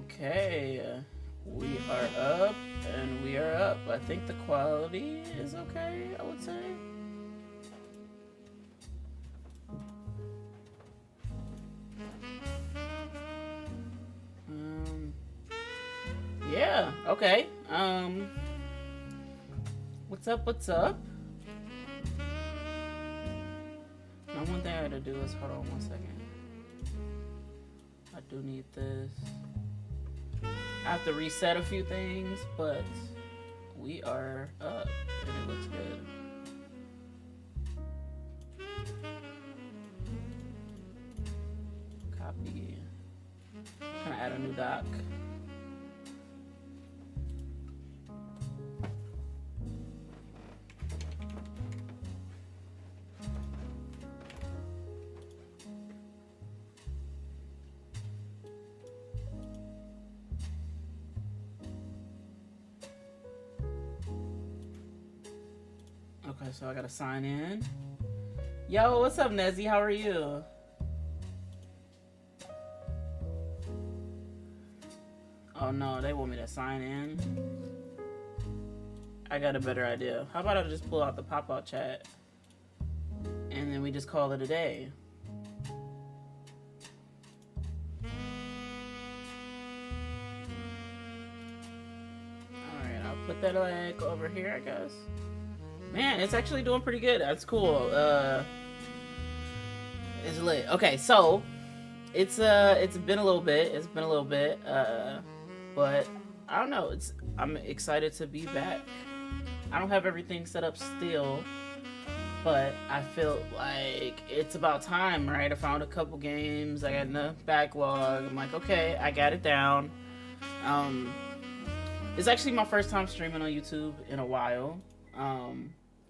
Okay, we are up and we are up. I think the quality is okay, I would say. Yeah, okay. What's up, what's up? Now, one thing I gotta do is, hold on 1 second. I do need this. I have to reset a few things, but we are up and it looks good. Copy. Trying to add a new doc. Okay, so I gotta sign in. Yo, what's up, Nezzy? How are you? Oh no, they want me to sign in. I got a better idea. How about I just pull out the pop-out chat and then we just call it a day? Alright, I'll put that like over here, I guess. Man, it's actually doing pretty good. That's cool. It's lit. Okay, so it's been a little bit. It's been a little bit. But I don't know. I'm excited to be back. I don't have everything set up still, but I feel like it's about time, right? I found a couple games. I got in the backlog. I'm like, okay, I got it down. It's actually my first time streaming on YouTube in a while.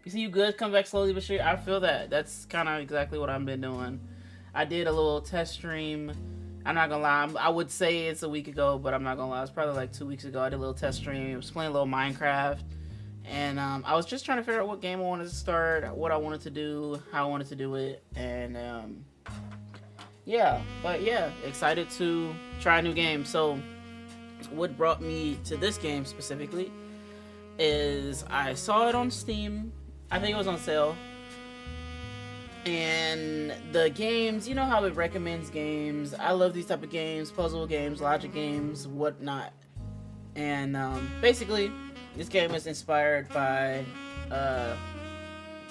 You see, you good, come back slowly but sure. I feel that. That's kind of exactly what I've been doing. I did a little test stream. I'm not gonna lie. I would say it's a week ago, but I'm not gonna lie. It's probably like 2 weeks ago. I did a little test stream. I was playing a little Minecraft. And I was just trying to figure out what game I wanted to start, what I wanted to do, how I wanted to do it. And yeah. But yeah, excited to try a new game. So what brought me to this game specifically is I saw it on Steam. I think it was on sale. And the games, you know how it recommends games. I love these type of games, puzzle games, logic games, whatnot. And basically, this game is inspired by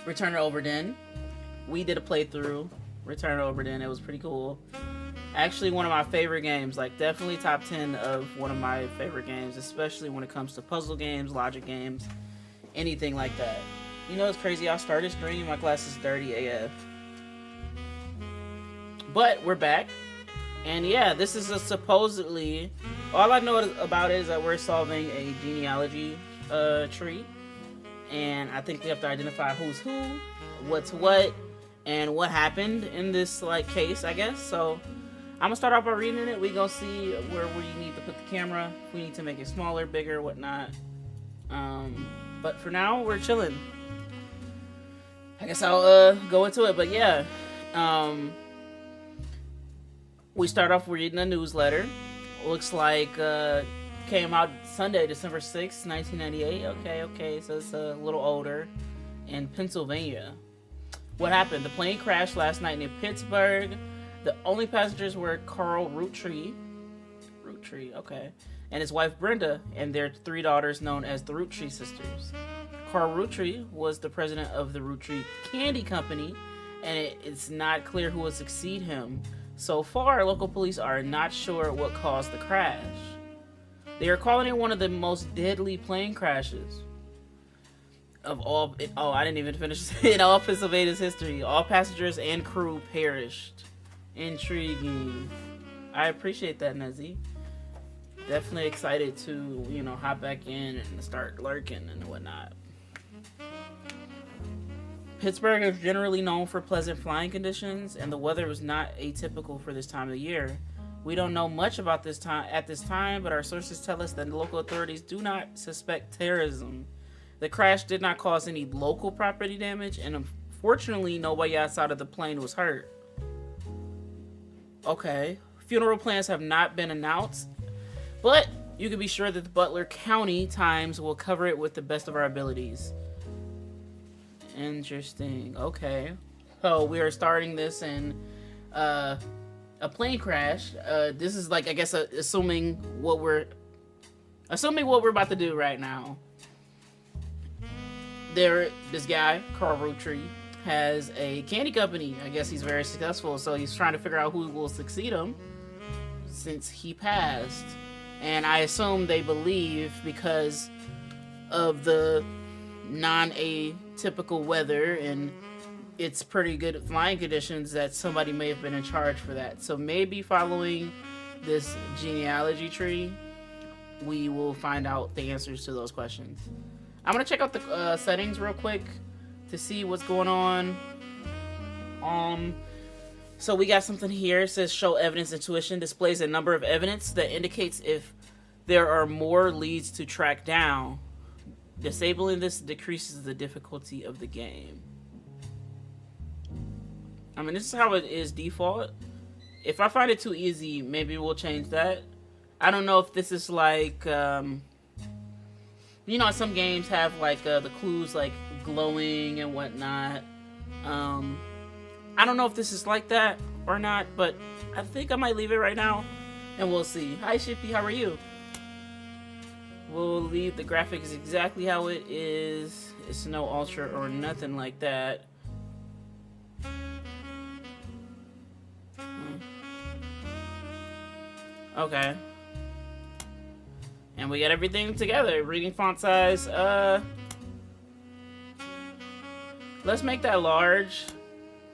Return to Obra Dinn. We did a playthrough, Return to Obra Dinn. It was pretty cool. Actually, one of my favorite games, like definitely top 10 of one of my favorite games, especially when it comes to puzzle games, logic games, anything like that. You know, it's crazy. I started streaming, my class is dirty AF. But we're back. And yeah, this is a supposedly, all I know about it is that we're solving a genealogy tree. And I think we have to identify who's who, what's what, and what happened in this like case, I guess. So I'm gonna start off by reading it. We gonna see where we need to put the camera. If we need to make it smaller, bigger, whatnot. But for now, we're chilling. I guess I'll go into it. But yeah, we start off reading a newsletter. Looks like came out Sunday, December 6th, 1998. Okay, so it's a little older. In Pennsylvania. What happened? The plane crashed last night in Pittsburgh. The only passengers were Carl Roottrees, okay, and his wife Brenda, and their 3 daughters known as the Roottrees sisters. Carl Roottrees was the president of the Roottrees Candy Company, and it's not clear who will succeed him. So far, local police are not sure what caused the crash. They are calling it one of the most deadly plane crashes of all. I didn't even finish in all Pennsylvania's history. All passengers and crew perished. Intriguing. I appreciate that, Nezzy. Definitely excited to, hop back in and start lurking and whatnot. Pittsburgh is generally known for pleasant flying conditions, and the weather was not atypical for this time of the year. We don't know much about this time at this time, but our sources tell us that the local authorities do not suspect terrorism. The crash did not cause any local property damage, and unfortunately, nobody outside of the plane was hurt. Okay. Funeral plans have not been announced. But you can be sure that the Butler County Times will cover it with the best of our abilities. Interesting. Okay. So we are starting this in a plane crash. This is like, I guess, assuming what we're about to do right now. This guy, Carl Roottrees, has a candy company. I guess he's very successful, so he's trying to figure out who will succeed him since he passed. And I assume they believe, because of the non-atypical weather and it's pretty good flying conditions, that somebody may have been in charge for that. So maybe following this genealogy tree, we will find out the answers to those questions. I'm gonna check out the settings real quick to see what's going on. So we got something here. It says show evidence intuition, displays a number of evidence that indicates if there are more leads to track down. Disabling this decreases the difficulty of the game. I mean, this is how it is default. If I find it too easy, maybe we'll change that. I don't know if this is like, some games have like the clues like glowing and whatnot. I don't know if this is like that or not, but I think I might leave it right now and we'll see. Hi Shippy, how are you? We'll leave the graphics exactly how it is. It's no ultra or nothing like that. Okay. And we got everything together. Reading font size. Let's make that large.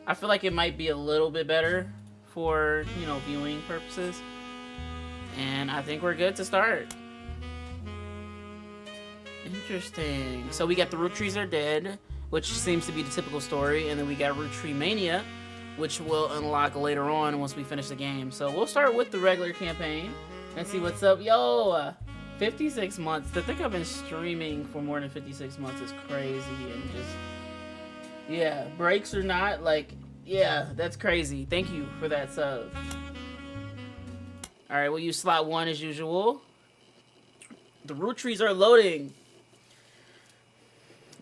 I feel like it might be a little bit better for, viewing purposes. And I think we're good to start. Interesting. So we got the Roottrees are dead, which seems to be the typical story. And then we got Roottrees Mania, which will unlock later on once we finish the game. So we'll start with the regular campaign and see what's up. Yo, 56 months. To think I've been streaming for more than 56 months is crazy. And just, yeah, breaks or not, like, yeah, that's crazy. Thank you for that sub. All right, we'll use slot 1 as usual. The Roottrees are loading.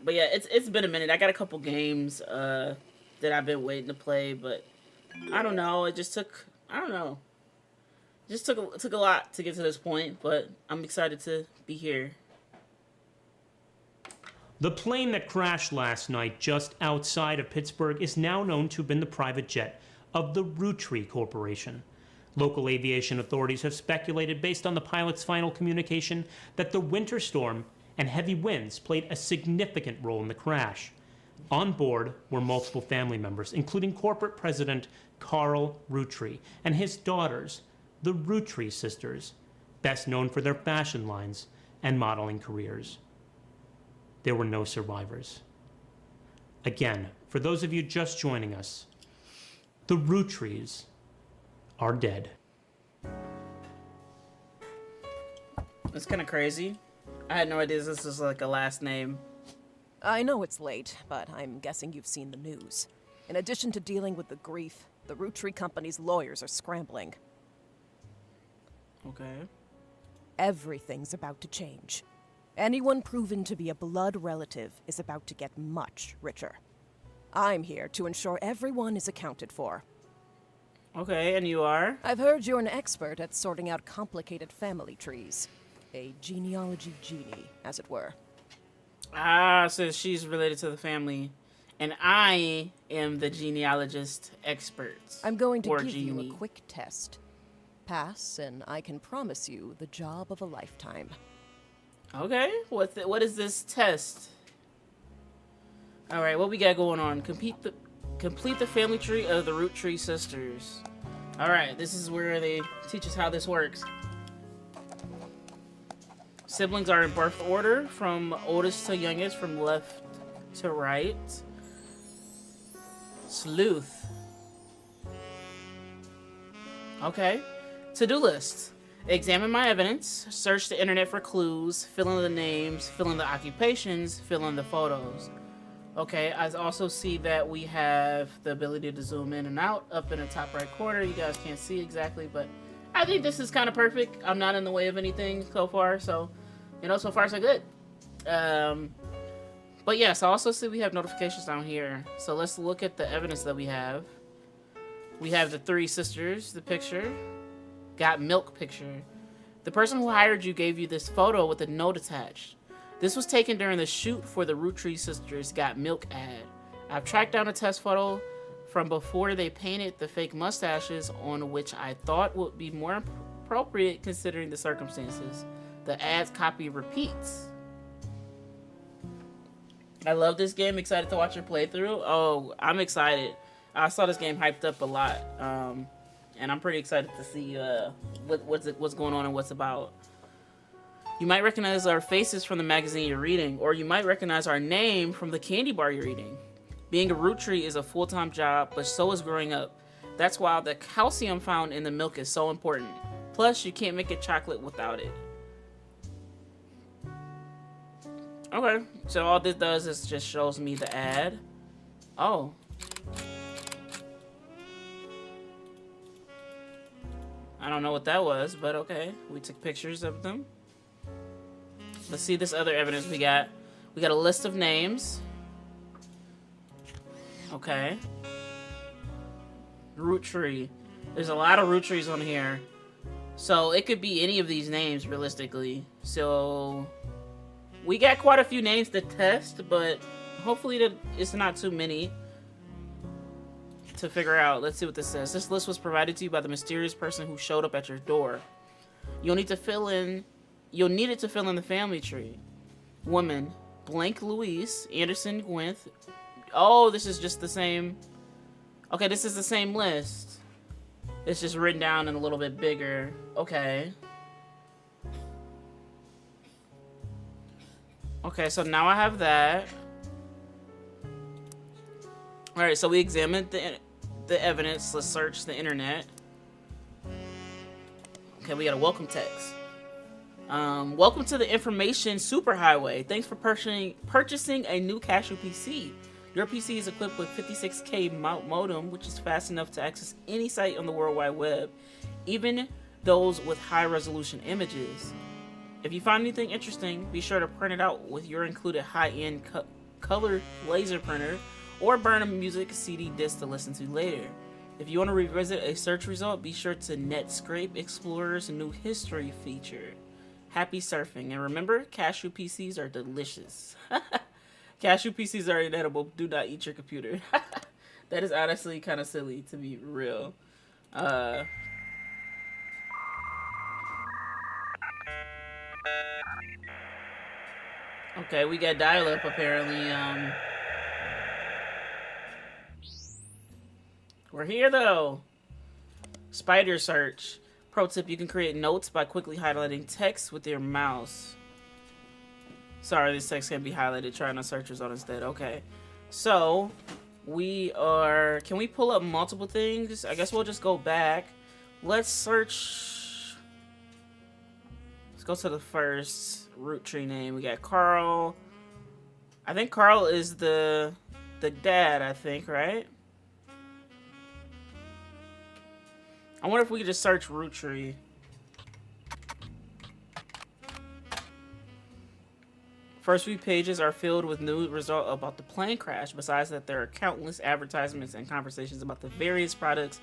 But yeah, it's been a minute. I got a couple games that I've been waiting to play, but I don't know. It just took, It took a lot to get to this point, but I'm excited to be here. The plane that crashed last night just outside of Pittsburgh is now known to have been the private jet of the Roottrees Corporation. Local aviation authorities have speculated, based on the pilot's final communication, that the winter storm and heavy winds played a significant role in the crash. On board were multiple family members, including corporate president Carl Roottrees and his daughters, the Roottrees sisters, best known for their fashion lines and modeling careers. There were no survivors. Again, for those of you just joining us, the Roottrees are dead. That's kind of crazy. I had no idea this was like a last name. I know it's late, but I'm guessing you've seen the news. In addition to dealing with the grief, the Roottrees company's lawyers are scrambling. Okay. Everything's about to change. Anyone proven to be a blood relative is about to get much richer. I'm here to ensure everyone is accounted for. Okay, and you are? I've heard you're an expert at sorting out complicated family trees. A genealogy genie, as it were. Ah, so she's related to the family. And I am the genealogist expert. I'm going to give you a quick test. Pass, and I can promise you the job of a lifetime. Okay, what is this test? All right, what we got going on? Complete the family tree of the Roottrees sisters. All right, this is where they teach us how this works. Siblings are in birth order, from oldest to youngest, from left to right. Sleuth. Okay. To-do list. Examine my evidence, search the internet for clues, fill in the names, fill in the occupations, fill in the photos. Okay, I also see that we have the ability to zoom in and out up in the top right corner. You guys can't see exactly, but I think this is kind of perfect. I'm not in the way of anything so far, so, so far so good. But yes, I also see we have notifications down here. So let's look at the evidence that we have. We have the 3 sisters, the picture. Got milk picture. The person who hired you gave you this photo with a note attached. This was taken during the shoot for the Roottrees sisters Got Milk ad. I've tracked down a test photo from before they painted the fake mustaches, on which I thought would be more appropriate considering the circumstances. The ad's copy repeats. I love this game. Excited to watch your playthrough. Oh, I'm excited. I saw this game hyped up a lot, and I'm pretty excited to see what's going on and what's about. You might recognize our faces from the magazine you're reading, or you might recognize our name from the candy bar you're eating. Being a Roottrie is a full-time job, but so is growing up. That's why the calcium found in the milk is so important. Plus, you can't make a chocolate without it. Okay, so all this does is just shows me the ad. Oh. I don't know what that was, but okay. We took pictures of them. Let's see this other evidence we got. We got a list of names. Okay. Roottrie. There's a lot of Roottrees on here. So it could be any of these names, realistically. So we got quite a few names to test, but hopefully it's not too many to figure out. Let's see what this says. This list was provided to you by the mysterious person who showed up at your door. You'll need it to fill in the family tree. Woman, blank Louise, Anderson Gwynth. Oh, this is just the same. Okay, this is the same list. It's just written down and a little bit bigger. Okay. Okay, so now I have that. Alright, so we examined the evidence. Let's search the internet. Okay, we got a welcome text. Welcome to the information superhighway. Thanks for purchasing a new Casio PC. Your PC is equipped with 56K modem, which is fast enough to access any site on the World Wide Web, even those with high-resolution images. If you find anything interesting, be sure to print it out with your included high-end color laser printer, or burn a music CD disc to listen to later. If you want to revisit a search result, be sure to Netscape Explorer's new history feature. Happy surfing, and remember, Casio PCs are delicious. Casio PCs are inedible. Do not eat your computer. That is honestly kind of silly, to be real. Okay, we got dial-up apparently. We're here though. Spider search. Pro tip, you can create notes by quickly highlighting text with your mouse. Sorry, this text can be highlighted. Try on a search result instead. Okay. So, can we pull up multiple things? I guess we'll just go back. Let's search. Let's go to the first Roottrie name. We got Carl. I think Carl is the dad, I think, right? I wonder if we could just search Roottrie. First few pages are filled with news results about the plane crash. Besides that, there are countless advertisements and conversations about the various products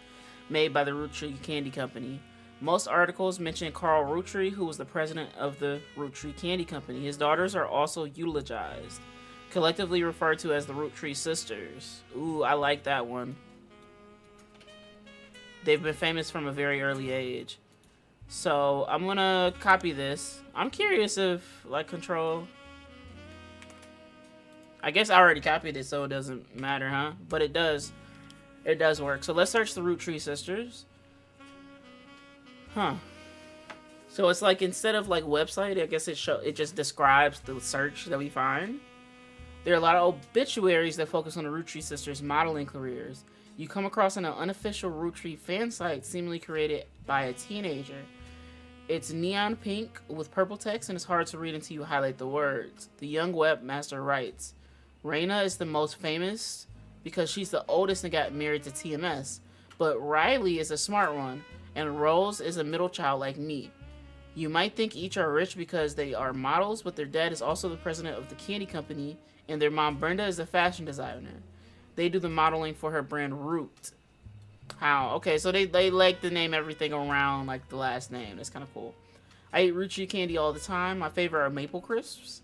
made by the Roottrie Candy Company. Most articles mention Carl Roottrie, who was the president of the Roottrie Candy Company. His daughters are also eulogized, collectively referred to as the Roottrie sisters. Ooh, I like that one. They've been famous from a very early age. So, I'm gonna copy this. I'm curious if, like, control... I guess I already copied it, so it doesn't matter, huh? But it does. It does work. So, let's search the Roottrie sisters. Huh. So, it's like, instead of, like, website, I guess it just describes the search that we find. There are a lot of obituaries that focus on the Roottrie sisters' modeling careers. You come across an unofficial Roottrie fan site seemingly created by a teenager. It's neon pink with purple text and it's hard to read until you highlight the words. The young webmaster writes, Raina is the most famous because she's the oldest and got married to TMS, but Riley is a smart one and Rose is a middle child like me. You might think each are rich because they are models, but their dad is also the president of the candy company, and their mom Brenda is a fashion designer. They do the modeling for her brand Root. How? Okay, so they like to name everything around like the last name. That's kind of cool. I eat Roottrees candy all the time. My favorite are Maple Crisps.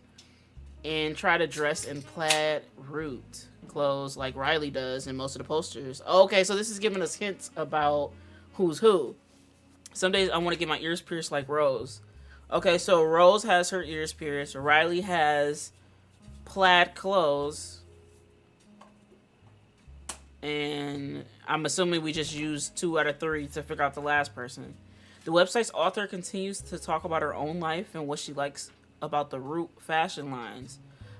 And try to dress in plaid root clothes like Riley does in most of the posters. Okay, so this is giving us hints about who's who. Some days I want to get my ears pierced like Rose. Okay, so Rose has her ears pierced. Riley has plaid clothes. And I'm assuming we just used 2 out of 3 to figure out the last person. The website's author continues to talk about her own life and what she likes about the Root fashion lines.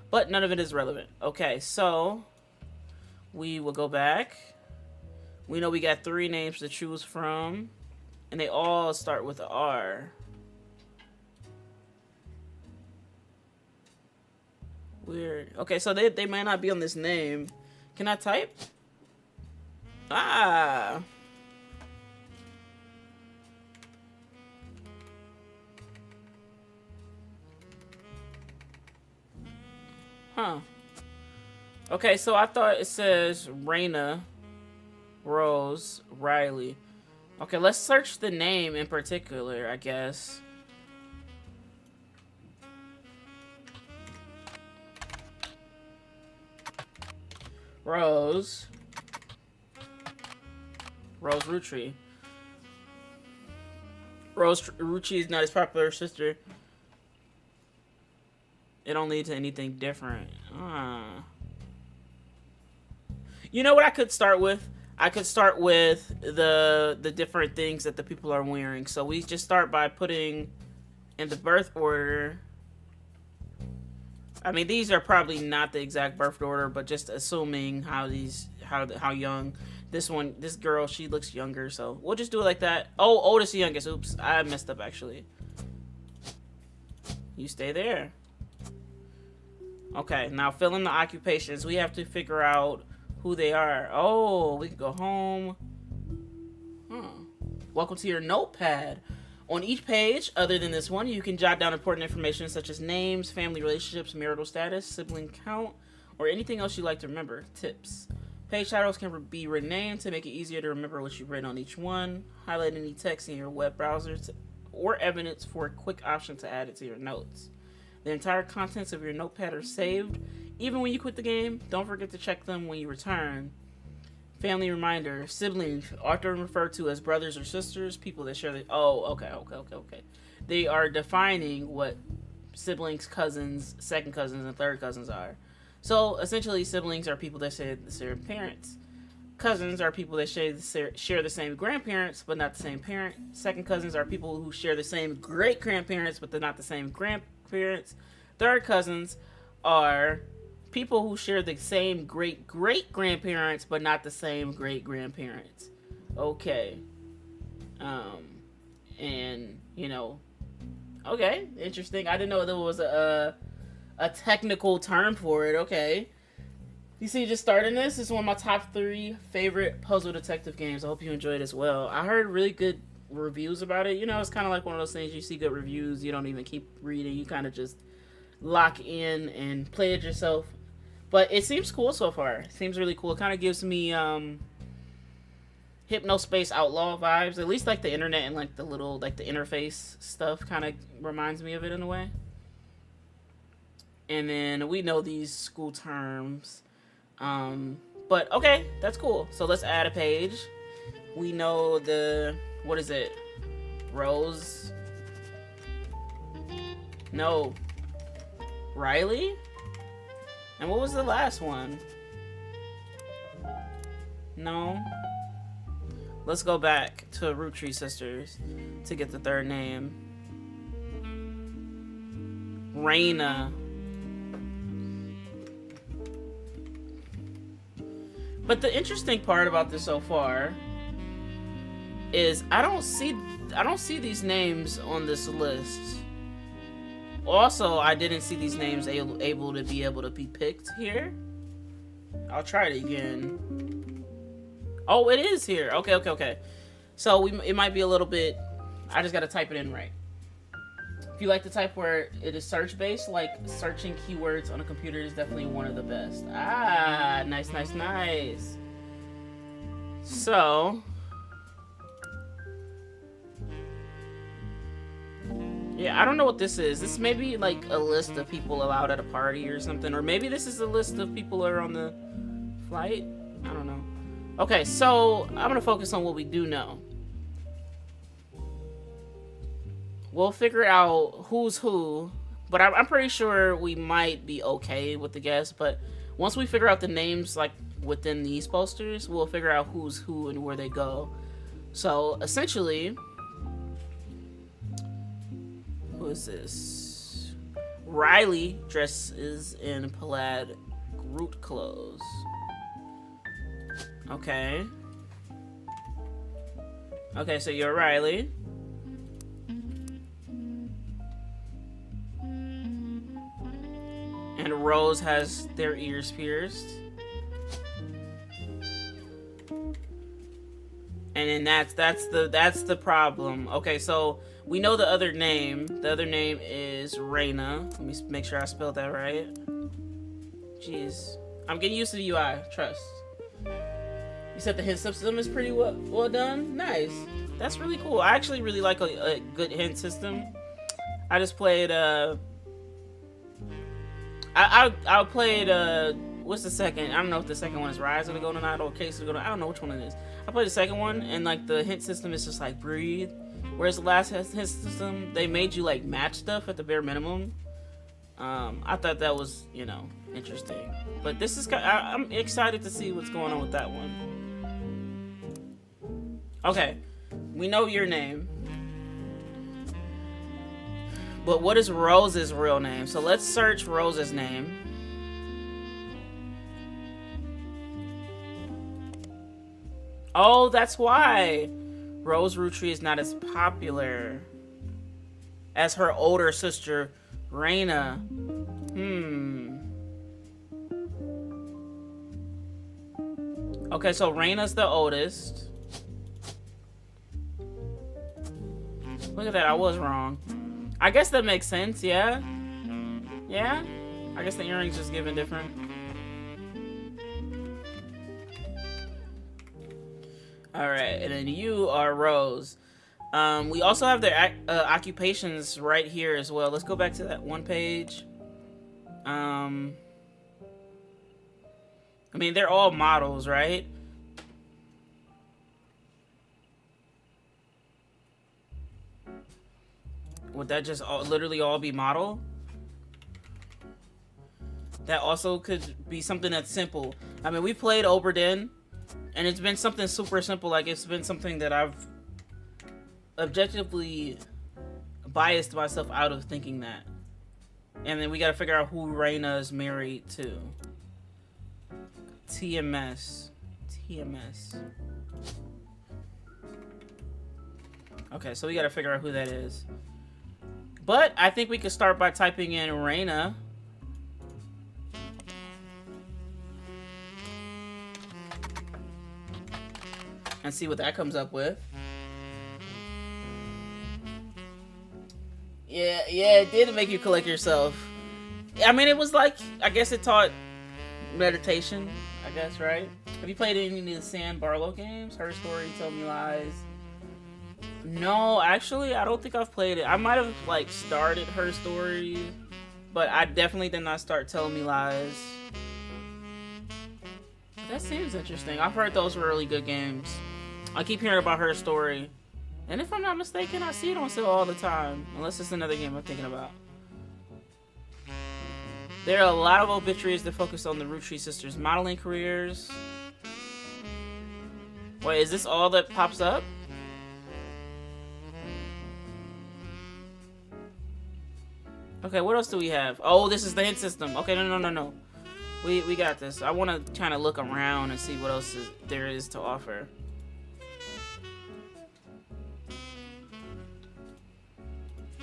But none of it is relevant. Okay, so we will go back. We know we got 3 names to choose from. And they all start with an R. Weird. Okay, so they might not be on this name. Can I type? Ah. Huh. Okay, so I thought it says Raina, Rose, Riley. Okay, let's search the name in particular, I guess. Rose Roottrees. Rose Roottrees is not his popular sister. It don't lead to anything different. You know what I could start with? I could start with the different things that the people are wearing. So we just start by putting in the birth order. I mean, these are probably not the exact birth order, but just assuming how young this girl, she looks younger. So we'll just do it like that. Oh, oldest to youngest. Oops, I messed up actually. You stay there. Okay, now fill in the occupations. We have to figure out who they are. Oh, we can go home. Welcome to your notepad. On each page, other than this one, you can jot down important information such as names, family relationships, marital status, sibling count, or anything else you'd like to remember. Tips. Page titles can be renamed to make it easier to remember what you've written on each one. Highlight any text in your web browser or evidence for a quick option to add it to your notes. The entire contents of your notepad are saved. Even when you quit the game, don't forget to check them when you return. Family reminder, siblings, often referred to as brothers or sisters, people that share the... Oh, okay. They are defining what siblings, cousins, second cousins, and third cousins are. So, essentially, siblings are people that share the same parents. Cousins are people that share the same grandparents, but not the same parent. Second cousins are people who share the same great-grandparents, but they're not the same grandparents. Third cousins are people who share the same great-great-grandparents, but not the same great-grandparents. Okay. And, you know, okay, interesting. I didn't know there was a technical term for it. Okay. You see, just starting this is one of my top 3 favorite puzzle detective games. I hope you enjoyed it as well. I heard really good reviews about it. You know, it's kind of like one of those things, you see good reviews, you don't even keep reading. You kind of just lock in and play it yourself. But it seems cool so far. It seems really cool. It kind of gives me Hypnospace Outlaw vibes. At least like the internet and like the little, like the interface stuff kind of reminds me of it in a way. And then we know these school terms. But okay, that's cool. So let's add a page. We know what is it? Rose? No. Riley? And what was the last one? No. Let's go back to Roottrees sisters to get the third name. Raina. But the interesting part about this so far is I don't see these names on this list. Also, I didn't see these names able to be picked here. I'll try it again. Oh, it is here. Okay. So it might be a little bit. I just gotta type it in right. If you like to type where it is search based, like searching keywords on a computer is definitely one of the best. Ah, nice, nice, nice. So, yeah, I don't know what this is. This may be like a list of people allowed at a party or something, or maybe this is a list of people that are on the flight. I don't know. Okay, so I'm gonna focus on what we do know. We'll figure out who's who, but I'm pretty sure we might be okay with the guess. But once we figure out the names, like within these posters, we'll figure out who's who and where they go. So essentially, who is this? Riley dresses in plaid Groot clothes. Okay. Okay, so you're Riley. And Rose has their ears pierced. And then that's the problem. Okay, so we know the other name. The other name is Raina. Let me make sure I spelled that right. Jeez. I'm getting used to the UI. Trust. You said the hint system is pretty well done? Nice. That's really cool. I actually really like a good hint system. I just played I played what's the second? I don't know if the second one is Rise of the Golden Idol or Case of the Golden. I don't know which one it is. I played the second one, and like the hint system is just like breathe. Whereas the last hint system, they made you like match stuff at the bare minimum. I thought that was, you know, interesting. But this is I'm excited to see what's going on with that one. Okay, we know your name. But what is Rose's real name? So let's search Rose's name. Oh, that's why Rose Roottrees is not as popular as her older sister, Raina. Okay, so Raina's the oldest. Look at that, I was wrong. I guess that makes sense, yeah? Yeah? I guess the earrings just given different. Alright, and then you are Rose. We also have their occupations right here as well. Let's go back to that one page. I mean, they're all models, right? Would that just literally all be model? That also could be something that's simple. I mean, we played Obra Dinn, and it's been something super simple. Like, it's been something that I've objectively biased myself out of thinking that. And then we gotta figure out who Raina is married to. TMS. Okay, so we gotta figure out who that is. But I think we could start by typing in Raina. And see what that comes up with. Yeah, it did make you collect yourself. I mean, it was like, I guess it taught meditation, I guess, right? Have you played any of the Sam Barlow games? Her Story, Tell Me Lies? No, actually, I don't think I've played it. I might have, like, started Her Story, but I definitely did not start Tell Me Lies. That seems interesting. I've heard those were really good games. I keep hearing about Her Story. And if I'm not mistaken, I see it on sale all the time. Unless it's another game I'm thinking about. There are a lot of obituaries that focus on the Roottrees sisters' modeling careers. Wait, is this all that pops up? Okay, what else do we have? Oh, this is the hint system. Okay, no. We got this. I want to kind of look around and see what else there is to offer.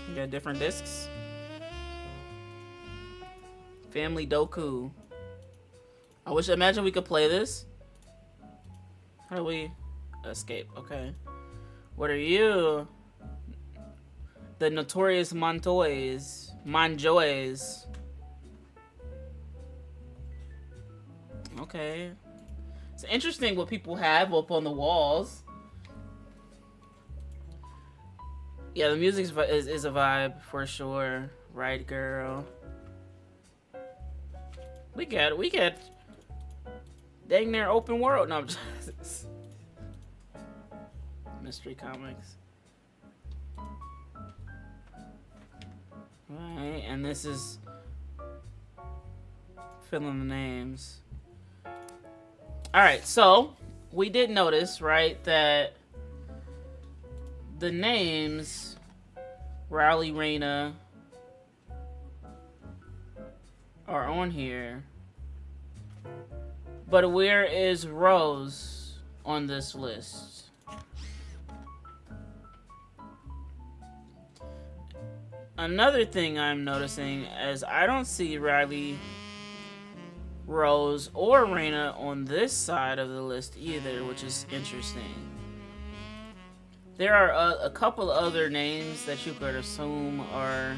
You got different discs. Family Doku. Imagine we could play this. How do we escape? Okay. What are you? The notorious Montoys. Monjoys. Okay. It's interesting what people have up on the walls. Yeah, the music is a vibe for sure. Right, girl. We get dang near open world. No, I'm just mystery comics. Right, and this is filling the names. Alright, so we did notice, right, that the names Riley, Raina are on here. But where is Rose on this list? Another thing I'm noticing is I don't see Riley, Rose, or Raina on this side of the list either, which is interesting. There are a couple other names that you could assume are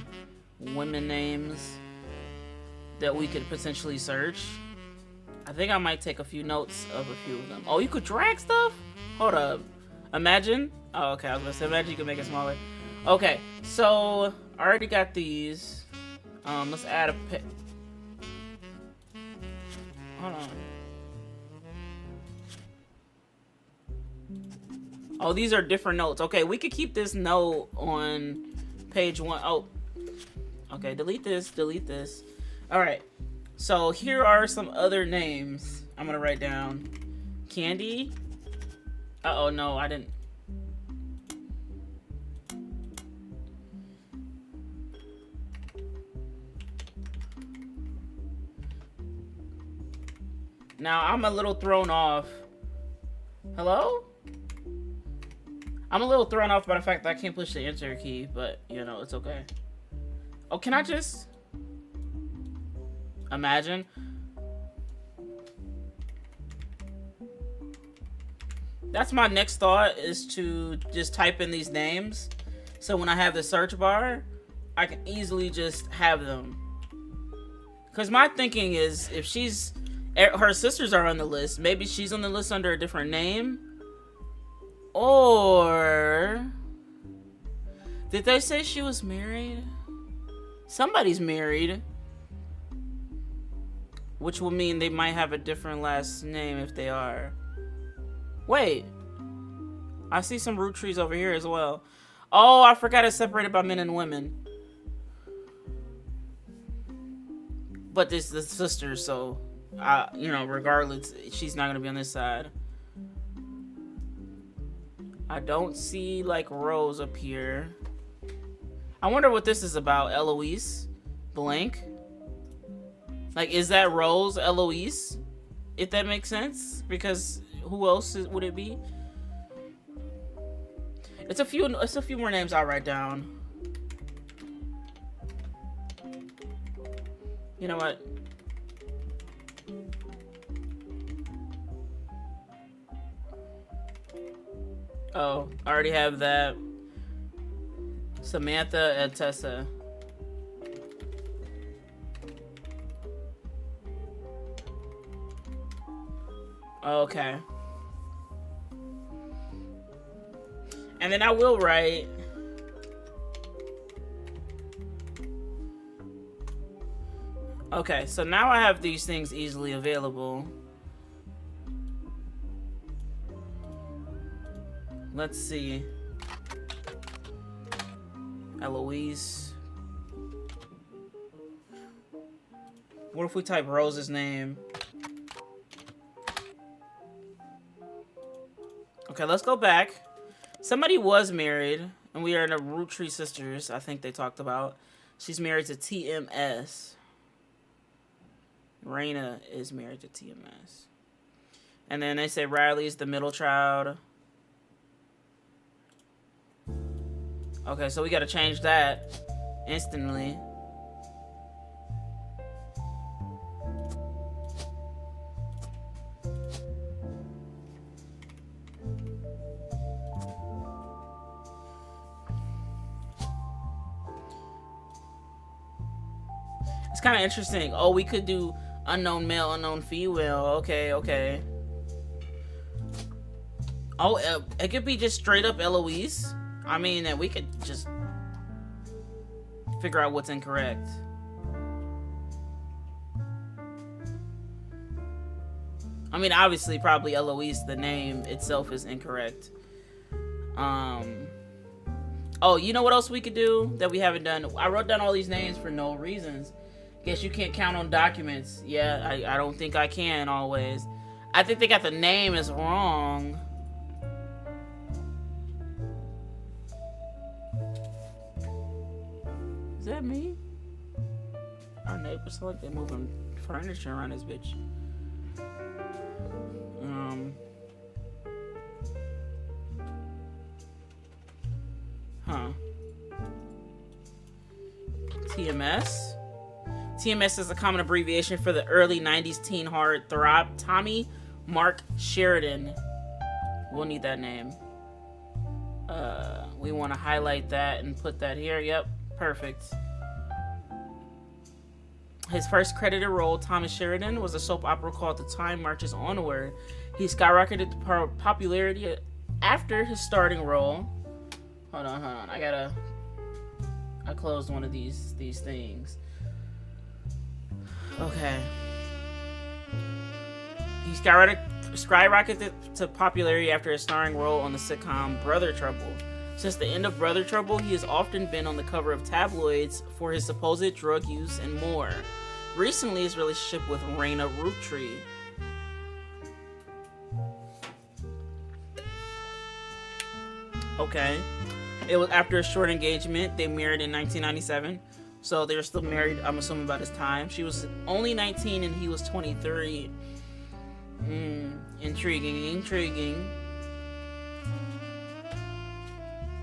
women names that we could potentially search. I think I might take a few notes of a few of them. Oh, you could drag stuff? Hold up. Imagine? Oh, okay. I was gonna say, imagine you could make it smaller. Okay, so I already got these. Let's add a pic. Hold on. Oh, these are different notes. Okay, we could keep this note on page 1. Oh, okay. Delete this. Delete this. All right. So here are some other names I'm gonna write down. Candy. Uh-oh, no, I didn't. Now I'm a little thrown off. Hello? I'm a little thrown off by the fact that I can't push the enter key, but you know, it's okay. Oh, can I just imagine? That's my next thought, is to just type in these names. So when I have the search bar, I can easily just have them. Because my thinking is, if her sisters are on the list, maybe she's on the list under a different name. Or did they say she was married? Somebody's married, which will mean they might have a different last name if they are. Wait, I see some Roottrees over here as well. Oh, I forgot it's separated by men and women. But this is the sister, so you know, regardless, she's not gonna be on this side. I don't see like Rose up here. I wonder what this is about. Eloise blank. Like, is that Rose Eloise? If that makes sense, because who else would it be? It's a few more names I'll write down. You know what? Oh, I already have that. Samantha and Tessa. Okay. And then I will write okay, so now I have these things easily available. Let's see. Eloise. What if we type Rose's name? Okay, let's go back. Somebody was married, and we are in a Roottrees sisters, I think they talked about. She's married to TMS. Raina is married to TMS. And then they say Riley's the middle child. Okay, so we gotta change that instantly. It's kind of interesting. Oh, we could do unknown male, unknown female. Okay, okay. Oh, it could be just straight up Eloise. I mean, we could just figure out what's incorrect. I mean, obviously, probably Eloise, the name itself is incorrect. Oh, you know what else we could do that we haven't done? I wrote down all these names for no reasons. Guess you can't count on documents. Yeah, I don't think I can always. I think they got the name is wrong. Is that me? Our neighbors sound like they're moving furniture around this bitch. Huh. TMS? TMS is a common abbreviation for the early 90s teen horror throb Tommy Mark Sheridan. We'll need that name. We want to highlight that and put that here. Yep, perfect. His first credited role, Thomas Sheridan, was a soap opera called The Time Marches Onward. He skyrocketed to popularity after his starting role. Hold on. I closed one of these things. Okay. He skyrocketed to popularity after his starring role on the sitcom Brother Trouble. Since the end of Brother Trouble, he has often been on the cover of tabloids for his supposed drug use and more. Recently, his relationship with Raina Roottrees. Okay. It was after a short engagement. They married in 1997. So they were still married, I'm assuming, about his time. She was only 19 and he was 23. Intriguing.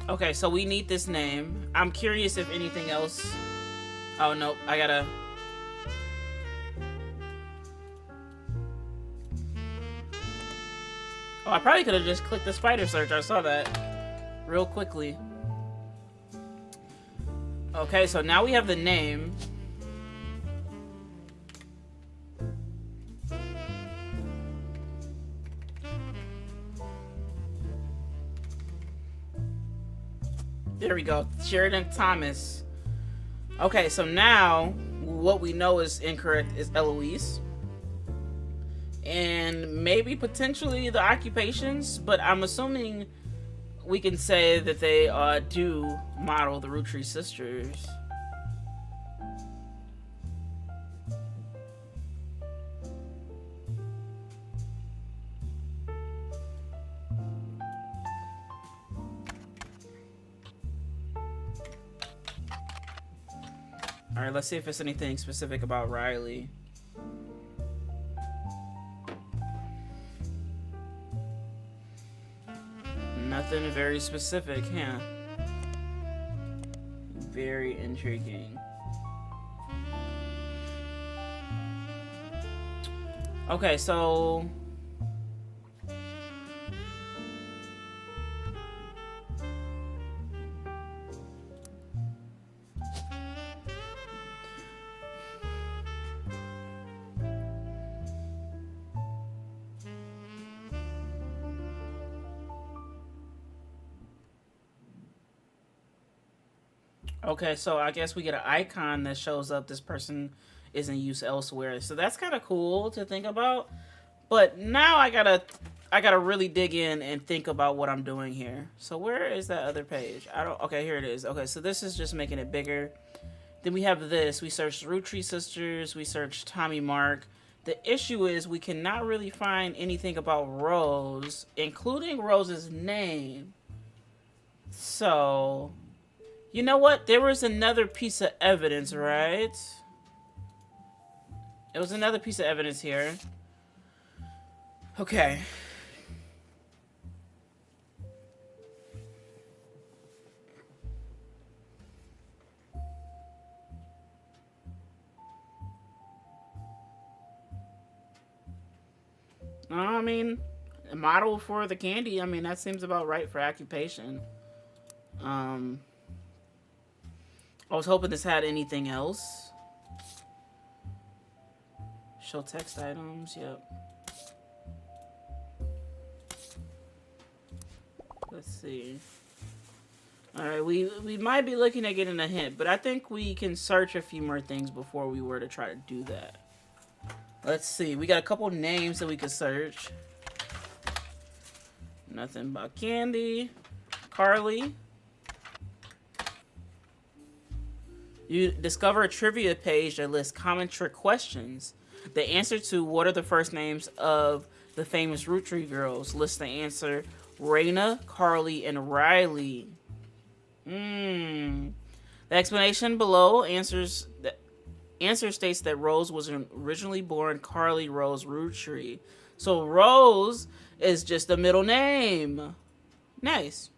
Okay, so we need this name. I'm curious if anything else... Oh, no. I gotta... Oh, I probably could have just clicked the spider search. I saw that real quickly. Okay, so now we have the name. There we go. Sheridan Thomas. Okay, so now what we know is incorrect is Eloise. And maybe potentially the occupations, but I'm assuming we can say that they do model the Roottrees sisters. Alright, let's see if there's anything specific about Riley. Nothing very specific, huh? Very intriguing. Okay, so... Okay, so I guess we get an icon that shows up this person is in use elsewhere. So that's kind of cool to think about. But now I gotta really dig in and think about what I'm doing here. So where is that other page? Okay, here it is. Okay, so this is just making it bigger. Then we have this. We searched Roottrees sisters. We searched Tommy Mark. The issue is we cannot really find anything about Rose, including Rose's name. So... You know what? There was another piece of evidence, right? It was another piece of evidence here. Okay. I mean, a model for the candy. I mean, that seems about right for occupation. I was hoping this had anything else. Show text items. Yep. Let's see. All right, we might be looking at getting a hint, but I think we can search a few more things before we were to try to do that. Let's see. We got a couple names that we could search. Nothing about Candy. Carly. You discover a trivia page that lists common trick questions. The answer to what are the first names of the famous Roottrees girls lists the answer Raina, Carly, and Riley. The explanation below answer states that Rose was originally born Carly Rose Roottrees. So Rose is just a middle name. Nice.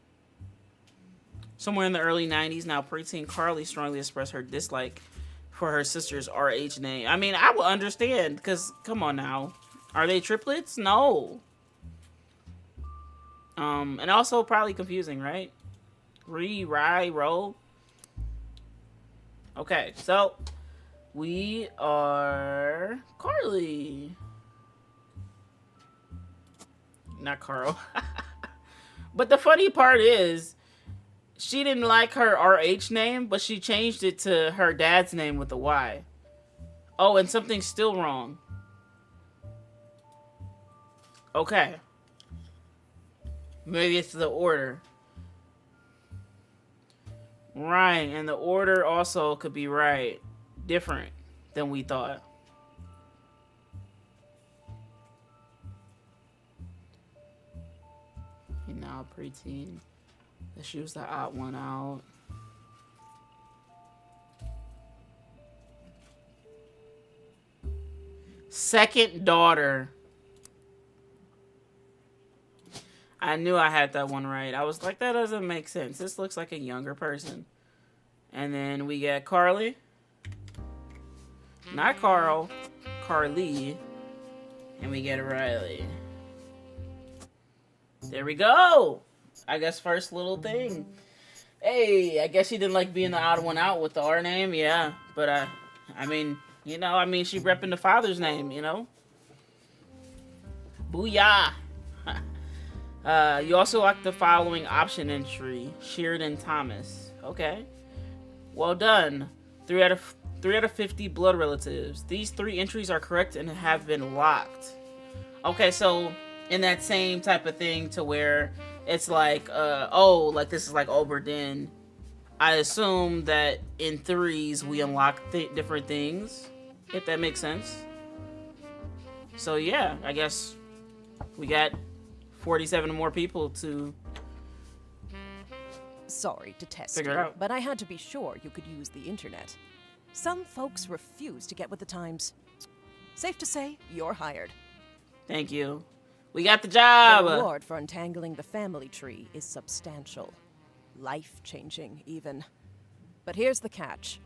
Somewhere in the early 90s, now preteen Carly strongly expressed her dislike for her sister's RH name. I mean, I would understand, because, come on now. Are they triplets? No. And also probably confusing, right? Ro. Okay, so we are Carly. Not Carl. But the funny part is, she didn't like her RH name, but she changed it to her dad's name with a Y. Oh, and something's still wrong. Okay. Maybe it's the order. Right, and the order also could be right. Different than we thought. And now preteen. Let's use the odd one out. Second daughter. I knew I had that one right. I was like, that doesn't make sense. This looks like a younger person. And then we get Carly. Not Carl. Carly. And we get Riley. There we go. I guess first little thing. Hey, I guess she didn't like being the odd one out with the R name. Yeah. But, I mean, she repping the father's name, you know? Booyah. You also like the following option entry. Sheridan Thomas. Okay. Well done. 3 out of 50 blood relatives. These 3 entries are correct and have been locked. Okay, so in that same type of thing to where it's like, like this is like Obra Dinn. I assume that in 3s we unlock different things, if that makes sense. So yeah, I guess we got 47 more people to Sorry to test figure you, it out. but I had to be sure you could use the internet. Some folks refuse to get with the times. Safe to say, you're hired. Thank you. We got the job. The reward for untangling the family tree is substantial. Life-changing, even. But here's the catch.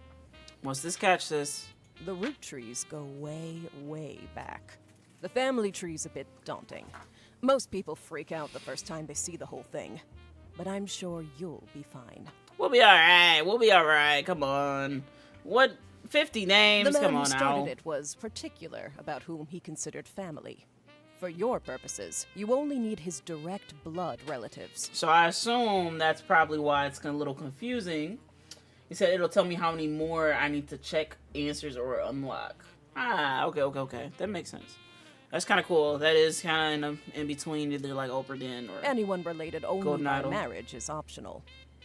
What's this catch, sis? The Roottrees go way, way back. The family tree's a bit daunting. Most people freak out the first time they see the whole thing. But I'm sure you'll be fine. We'll be alright. Come on. What? 50 names? The man Come on who started now. it was particular about whom he considered family. For your purposes, you only need his direct blood relatives. So I assume that's probably why it's a little confusing. He said it'll tell me how many more I need to check answers or unlock. Okay. That makes sense. That's kind of cool. That is kind of in between either like Obra Dinn or Anyone related only Golden by Idol. marriage is optional.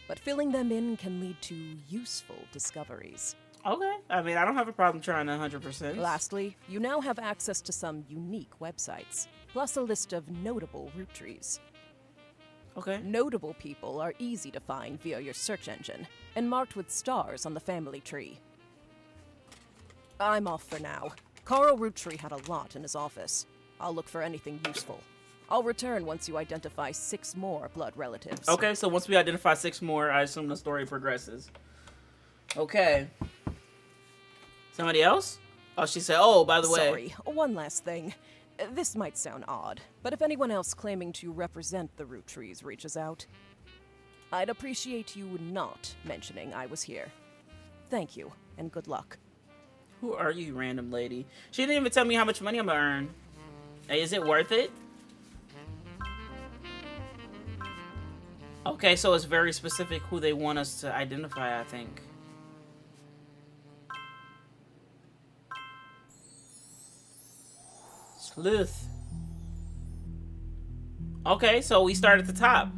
But filling them in can lead to useful discoveries. Okay. I mean, I don't have a problem trying 100%. Lastly, you now have access to some unique websites, plus a list of notable Roottrees. Okay. Notable people are easy to find via your search engine, and marked with stars on the family tree. I'm off for now. Carl Roottree had a lot in his office. I'll look for anything useful. I'll return once you identify 6 more blood relatives. Okay, so once we identify 6 more, I assume the story progresses. Okay. Somebody else? Oh, she said, oh, by the way. Sorry, one last thing. This might sound odd, but if anyone else claiming to represent the Roottrees reaches out, I'd appreciate you not mentioning I was here. Thank you, and good luck. Who are you, random lady? She didn't even tell me how much money I'm gonna earn. Hey, is it worth it? Okay, so it's very specific who they want us to identify, I think. Sleuth. Okay, so we start at the top.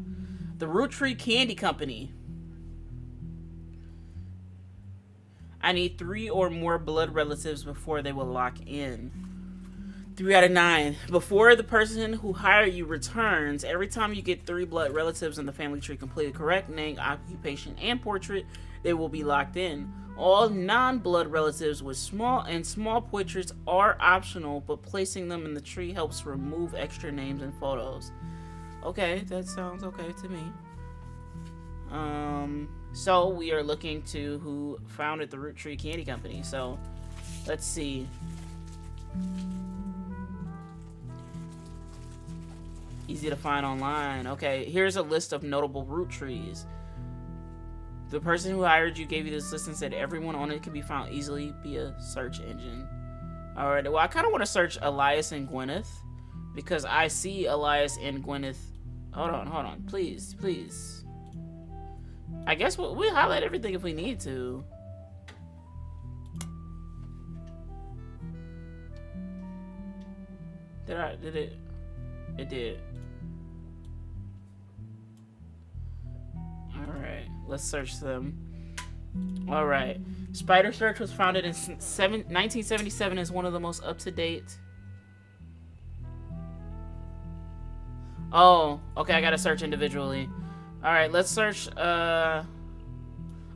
The Roottrees Candy Company. I need 3 or more blood relatives before they will lock in. 3 out of 9. Before the person who hired you returns, every time you get 3 blood relatives in the family tree completely correct, name, occupation, and portrait, they will be locked in. All non-blood relatives with small portraits are optional, but placing them in the tree helps remove extra names and photos. Okay, that sounds okay to me. So we are looking to who founded the Roottrees Candy Company. So let's see. Easy to find online. Okay, here's a list of notable Roottrees. The person who hired you gave you this list and said everyone on it can be found easily via search engine. Alright, well, I kind of want to search Elias and Gwyneth, because I see Elias and Gwyneth. Hold on. Please. I guess we'll highlight everything if we need to. Did it? It did. Alright, let's search them. Alright. Spider Search was founded in 1977 as one of the most up-to-date. Oh, okay, I gotta search individually. Alright, let's search Elias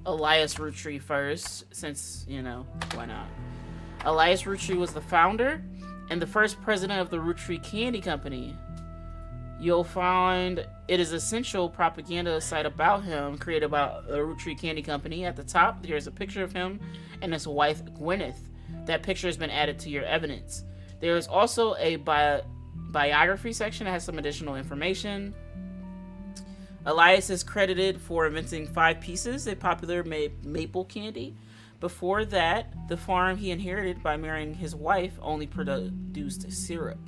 Roottrees first, since, you know, why not? Elias Roottrees was the founder and the first president of the Roottrees Candy Company. You'll find it is essential propaganda site about him, created by the Roottrees Candy Company. At the top, there's a picture of him and his wife, Gwyneth. That picture has been added to your evidence. There is also a biography section that has some additional information. Elias is credited for inventing 5 Pieces, a popular maple candy. Before that, the farm he inherited by marrying his wife only produced syrup.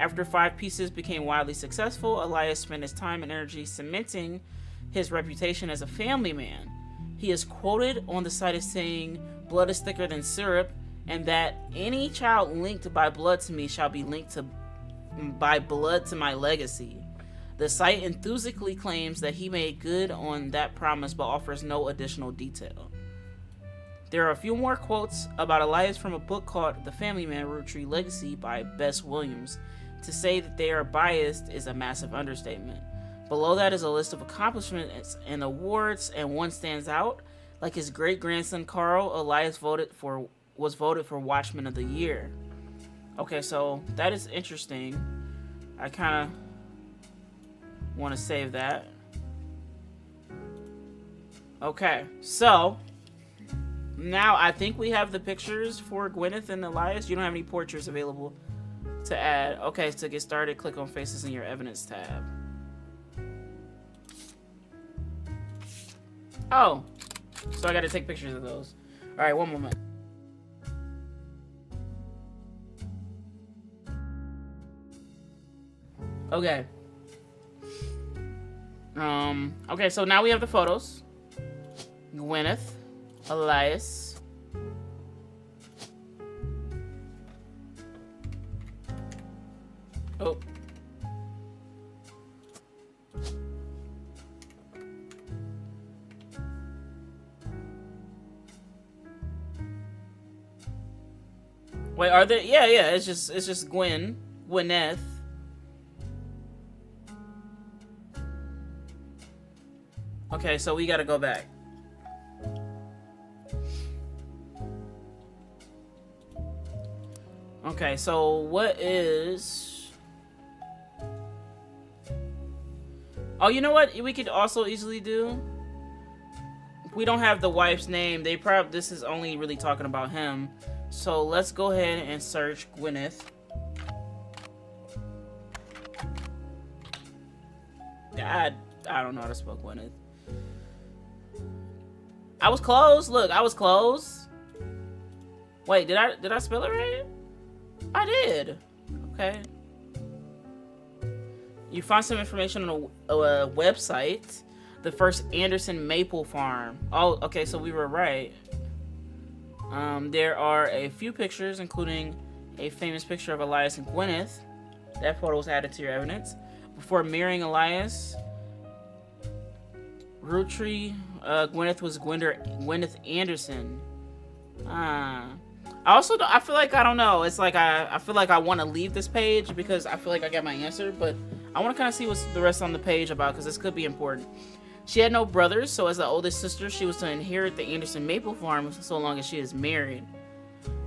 After 5 Pieces became widely successful, Elias spent his time and energy cementing his reputation as a family man. He is quoted on the site as saying, "Blood is thicker than syrup," and that any child linked by blood to me shall be linked by blood to my legacy. The site enthusiastically claims that he made good on that promise, but offers no additional detail. There are a few more quotes about Elias from a book called The Family Man Roottrees Legacy by Bess Williams. To say that they are biased is a massive understatement. Below that is a list of accomplishments and awards, and one stands out. Like his great-grandson Carl, Elias was voted for Watchman of the Year. Okay, so that is interesting. I kind of want to save that. Okay, so now I think we have the pictures for Gwyneth and Elias. You don't have any portraits available to add. Okay, to get started, click on Faces in your Evidence tab. Oh, so I gotta take pictures of those. Alright, one moment. Okay. Okay, so now we have the photos. Gwyneth, Elias. Oh. Wait, are there? Yeah, it's just Gwyneth. Okay, so we gotta go back. Okay, so what is... Oh, you know what we could also easily do? We don't have the wife's name. This is only really talking about him. So let's go ahead and search Gwyneth. I don't know how to spell Gwyneth. I was close. Look, I was close. Wait, did I spell it right? I did. Okay. You find some information on a website. The first Anderson maple farm. Oh, okay, so we were right. There are a few pictures, including a famous picture of Elias and Gwyneth. That photo was added to your evidence. Before marrying Elias, Roottrees, Gwyneth was Gwyneth Anderson. I feel like, I don't know. It's like I feel like I want to leave this page because I feel like I got my answer, but I want to kind of see what's the rest on the page about because this could be important. She had no brothers, so as the oldest sister, she was to inherit the Anderson maple farm so long as she is married.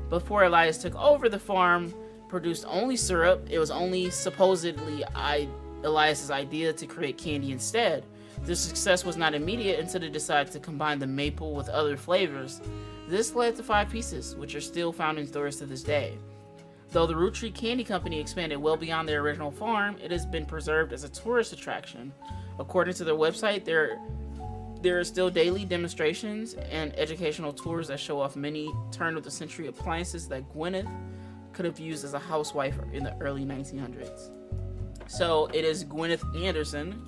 Before Elias took over the farm, produced only syrup. It was only supposedly Elias's idea to create candy instead. The success was not immediate until they decided to combine the maple with other flavors. This led to 5 pieces, which are still found in stores to this day. Though the Roottrees Candy Company expanded well beyond their original farm, it has been preserved as a tourist attraction. According to their website, there are still daily demonstrations and educational tours that show off many turn-of-the-century appliances that Gwyneth could have used as a housewife in the early 1900s. So it is Gwyneth Anderson.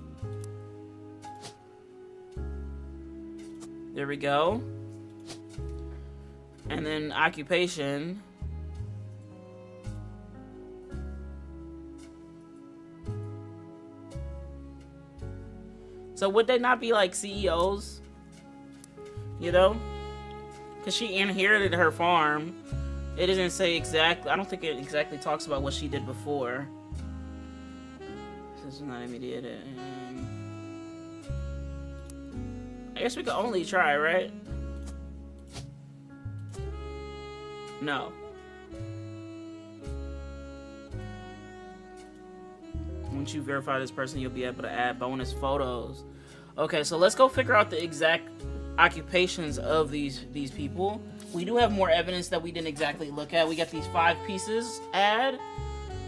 There we go. And then occupation. So would they not be like CEOs? You know? Because she inherited her farm. It doesn't say exactly. I don't think it exactly talks about what she did before. This is not immediate. I guess we could only try, right? No. Once you verify this person, you'll be able to add bonus photos. Okay, so let's go figure out the exact occupations of these people. We do have more evidence that we didn't exactly look at. We got these 5 pieces add.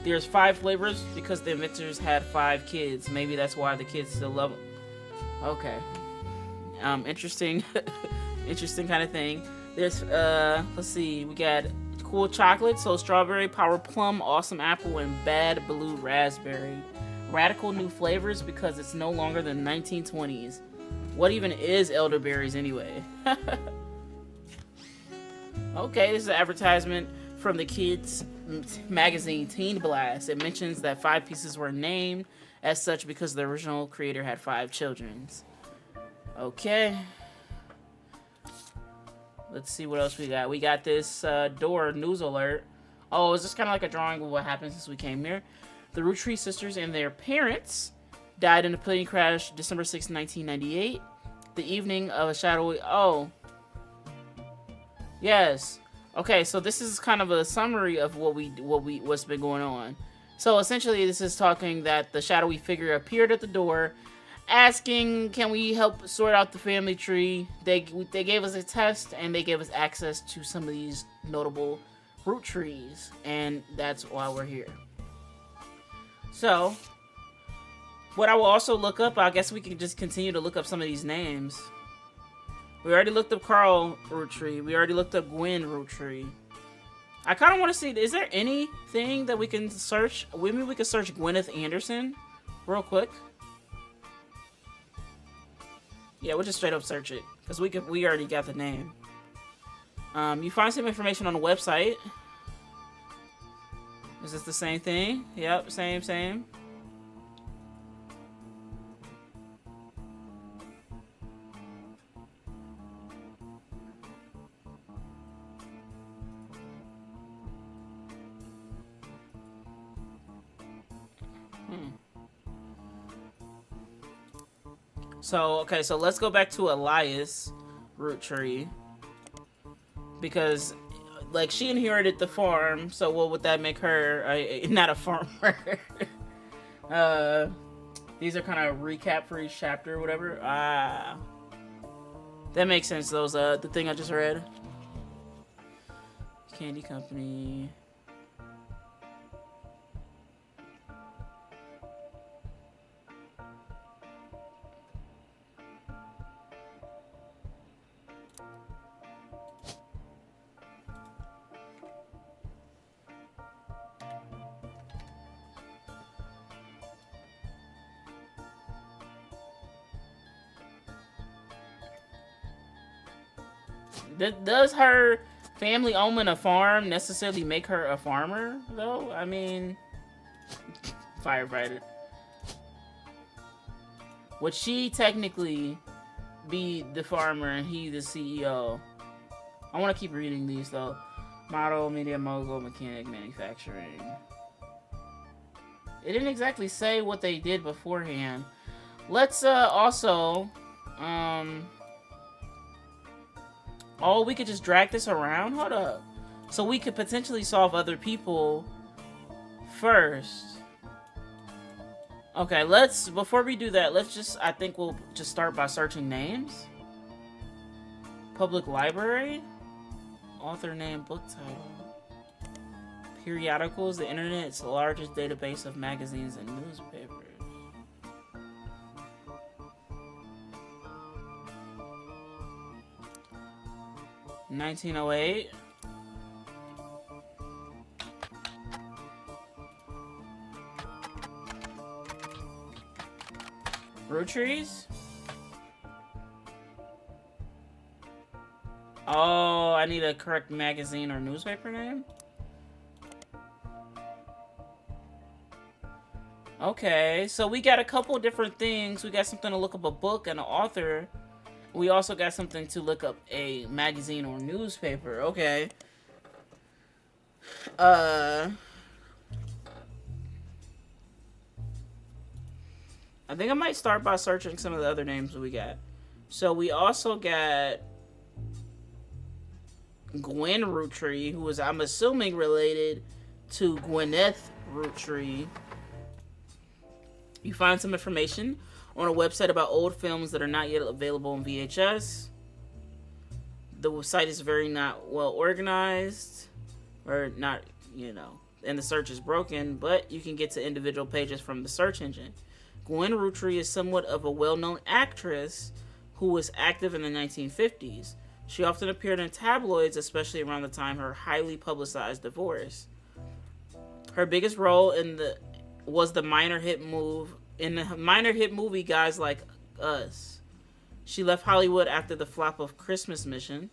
There's 5 flavors because the inventors had 5 kids. Maybe that's why the kids still love them. Okay. Interesting. Interesting kind of thing. There's, let's see, we got cool chocolate, so strawberry, power plum, awesome apple, and bad blue raspberry. Radical new flavors because it's no longer the 1920s. What even is elderberries anyway? Okay, this is an advertisement from the kids magazine Teen Blast. It mentions that 5 pieces were named as such because the original creator had 5 children. Okay. Let's see what else we got. We got this door news alert. Oh, is this kind of like a drawing of what happened since we came here? The Roottrees sisters and their parents died in a plane crash December 6, 1998. The evening of a shadowy... Oh. Yes. Okay, so this is kind of a summary of what's been going on. So essentially, this is talking that the shadowy figure appeared at the door, asking, "Can we help sort out the family tree?" They gave us a test, and they gave us access to some of these notable root trees, and that's why we're here. So, what I will also look up, I guess we can just continue to look up some of these names. We already looked up Carl Roottrees. We already looked up Gwen Roottrees. I kind of want to see, is there anything that we can search? Maybe we could search Gwyneth Anderson real quick. Yeah, we'll just straight up search it because we already got the name. You find some information on the website. Is this the same thing? Yep, same. So, okay, so let's go back to Elias Roottrees. Because, like, she inherited the farm, so what would that make her? Not a farmer. These are kind of recap for each chapter or whatever. That makes sense, those, the thing I just read. Candy Company. Does her family owning a farm necessarily make her a farmer, though? I mean, firefighter. Would she technically be the farmer and he the CEO? I want to keep reading these, though. Model, media mogul, mechanic, manufacturing. It didn't exactly say what they did beforehand. Let's also... Oh, we could just drag this around? Hold up. So we could potentially solve other people first. Okay, before we do that, I think we'll just start by searching names. Public library. Author name, book title. Periodicals, the internet's largest database of magazines and newspapers. (1908). Roottrees? Oh, I need a correct magazine or newspaper name? Okay, so we got a couple different things. We got something to look up a book and an author. We also got something to look up a magazine or newspaper. Okay. I think I might start by searching some of the other names we got. So we also got Gwen Roottree, who is, I'm assuming, related to Gwyneth Roottree. You find some information on a website about old films that are not yet available on VHS. The site is very not well organized, or not, and the search is broken, but you can get to individual pages from the search engine. Gwen Roottree is somewhat of a well-known actress who was active in the 1950s. She often appeared in tabloids, especially around the time of her highly publicized divorce. Her biggest role was the minor hit movie Guys Like Us. She left Hollywood after the flop of Christmas Mission.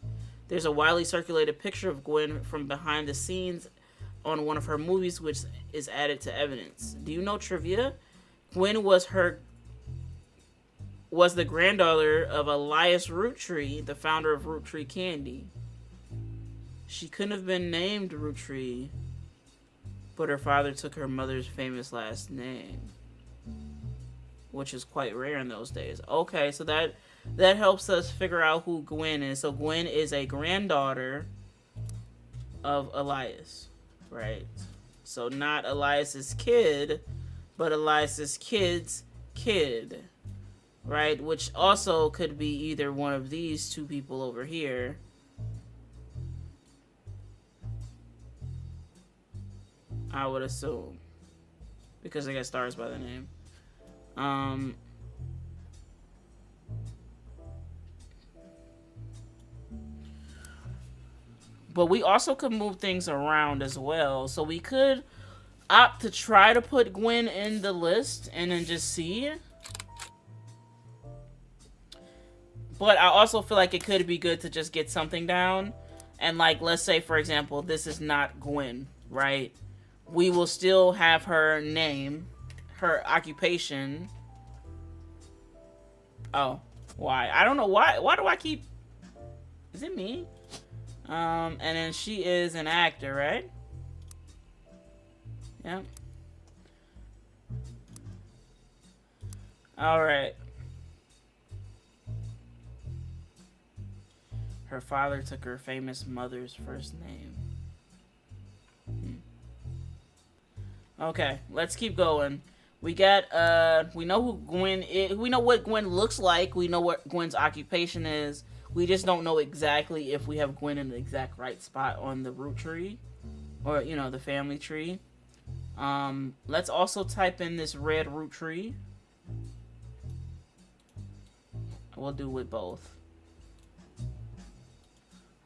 There's a widely circulated picture of Gwen from behind the scenes on one of her movies, which is added to evidence. Do you know trivia? Gwen was the granddaughter of Elias Roottree, the founder of Roottree Candy. She couldn't have been named Roottree, but her father took her mother's famous last name, which is quite rare in those days. Okay, so that helps us figure out who Gwen is. So Gwen is a granddaughter of Elias, right? So not Elias's kid, but Elias's kid's kid, right? Which also could be either one of these two people over here. I would assume, because they got stars by the name. But we also could move things around as well. So we could opt to try to put Gwen in the list and then just see. But I also feel like it could be good to just get something down. And like, let's say, for example, this is not Gwen, right? We will still have her name, her occupation. Oh, why? I don't know why. Why do I keep... Is it me? And then she is an actor, right? Yeah. Alright. Her father took her famous mother's first name. Okay, let's keep going. We got, we know who Gwen is. We know what Gwen looks like. We know what Gwen's occupation is. We just don't know exactly if we have Gwen in the exact right spot on the root tree. Or, the family tree. Let's also type in this red root tree. We'll do with both.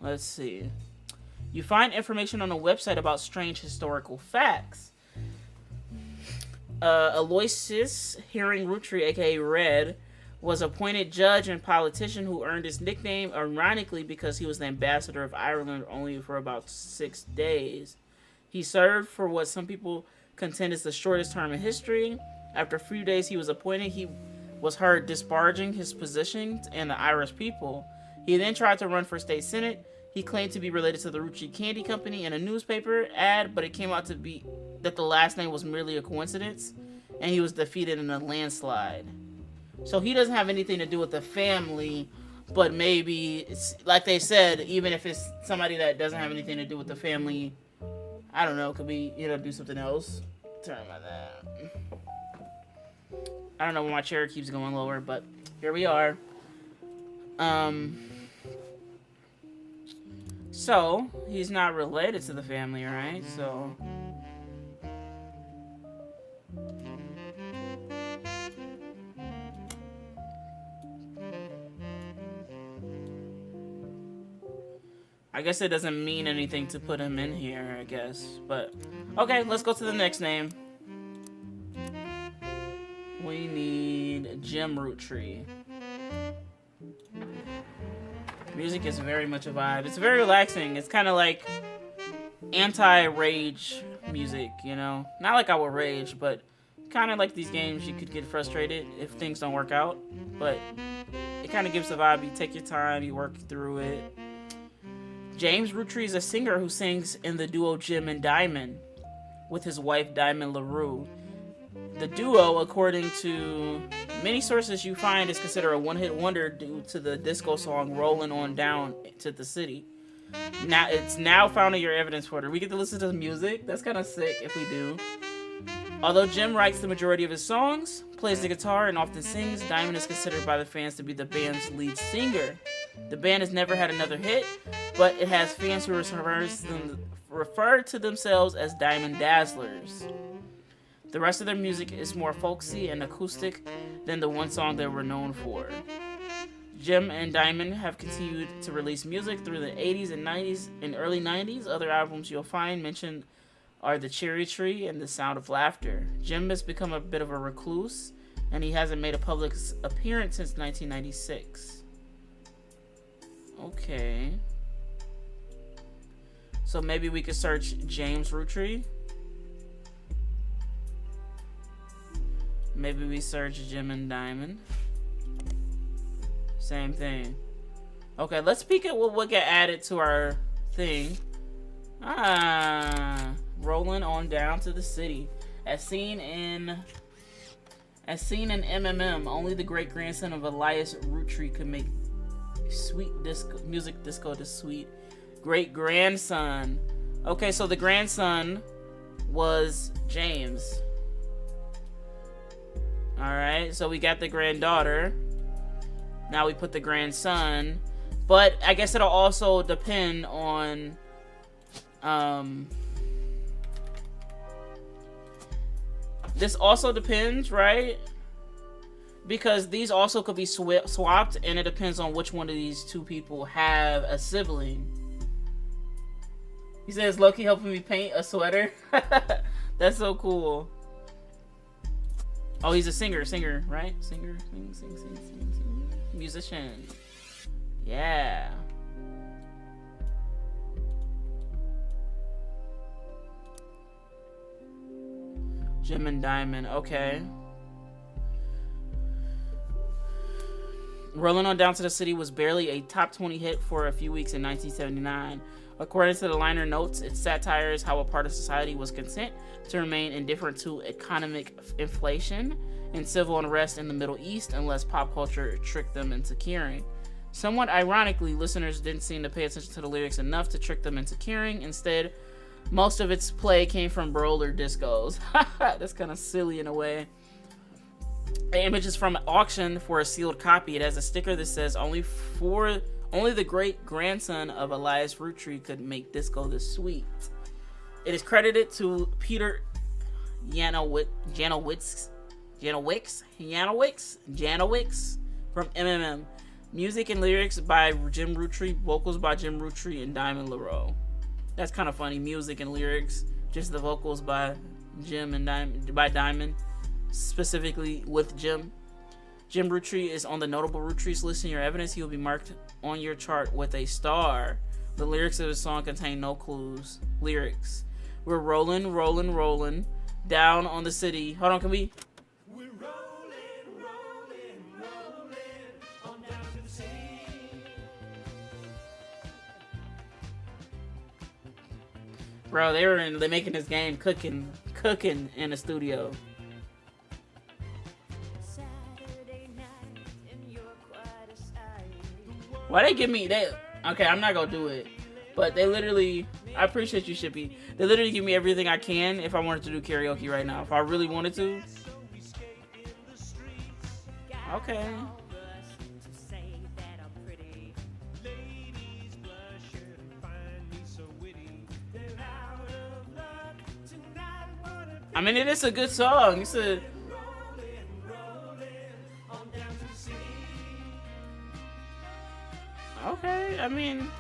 Let's see. You find information on a website about strange historical facts. Aloysius Herring Roottree, aka Red, was appointed judge and politician who earned his nickname ironically because he was the ambassador of Ireland only for about 6 days. He served for what some people contend is the shortest term in history. After a few days he was appointed, he was heard disparaging his position and the Irish people. He then tried to run for state senate. He claimed to be related to the Roottrees Candy Company in a newspaper ad, but it came out to be that the last name was merely a coincidence, and he was defeated in a landslide. So he doesn't have anything to do with the family, but maybe, it's, like they said, even if it's somebody that doesn't have anything to do with the family, I don't know, could be, do something else. Turn about that. I don't know why my chair keeps going lower, but here we are. So, he's not related to the family, right? So... I guess it doesn't mean anything to put him in here, I guess. But, okay, let's go to the next name. We need Jim Roottrees. Music is very much a vibe. It's very relaxing. It's kind of like anti-rage music, Not like I would rage, but kind of like these games you could get frustrated if things don't work out. But it kind of gives the vibe. You take your time, you work through it. James Roottrees is a singer who sings in the duo Jim and Diamond with his wife Diamond LaRue. The duo, according to many sources you find, is considered a one-hit wonder due to the disco song Rollin' On Down to the City. Now it's now found in your evidence folder. We get to listen to the music. That's kind of sick if we do. Although Jim writes the majority of his songs, plays the guitar, and often sings, Diamond is considered by the fans to be the band's lead singer. The band has never had another hit, but it has fans who refer to themselves as Diamond Dazzlers. The rest of their music is more folksy and acoustic than the one song they were known for. Jim and Diamond have continued to release music through the 80s and 90s and early 90s. Other albums you'll find mentioned are The Cherry Tree and The Sound of Laughter. Jim has become a bit of a recluse, and he hasn't made a public appearance since 1996. Okay. So maybe we could search James Roottrees. Maybe we search Jim and Diamond. Same thing. Okay, let's peek at what will get added to our thing. Rolling on down to the city. As seen in MMM, only the great grandson of Elias Roottrees could make sweet music disco to sweet. Great grandson. Okay, so the grandson was James. Alright, so we got the granddaughter. Now we put the grandson. But I guess it'll also depend on this also depends, right? Because these also could be swapped, and it depends on which one of these two people have a sibling. He says Loki helping me paint a sweater. That's so cool. Oh, he's a singer, right? Singer, sing. Musician. Yeah. Jim and Diamond, okay. Rolling On Down to the City was barely a top 20 hit for a few weeks in 1979. According to the liner notes, it satires how a part of society was content to remain indifferent to economic inflation and civil unrest in the Middle East unless pop culture tricked them into caring. Somewhat ironically, listeners didn't seem to pay attention to the lyrics enough to trick them into caring. Instead, most of its play came from roller discos. That's kind of silly in a way. The image is from an auction for a sealed copy. It has a sticker that says only the great grandson of Elias Roottrees could make disco this sweet. It is credited to Peter Janowicz from MMM. Music and lyrics by Jim Roottrees, vocals by Jim Roottrees and Diamond LaRue. That's kind of funny. Music and lyrics, just the vocals by Jim and Diamond, specifically with Jim. Jim Roottrees is on the notable Roottrees list in your evidence. He will be marked on your chart with a star. The lyrics of the song contain no clues. Lyrics. We're rolling, rolling, rolling down on the city. Hold on, can we? We're rolling, rolling, rolling on down to the city. Bro, they making this game cooking in the studio. Why they give me that? Okay, I'm not gonna do it. But they literally, I appreciate you, Shippy. They literally give me everything I can if I wanted to do karaoke right now. If I really wanted to. Okay. I mean, it is a good song. It's a... Okay, I mean...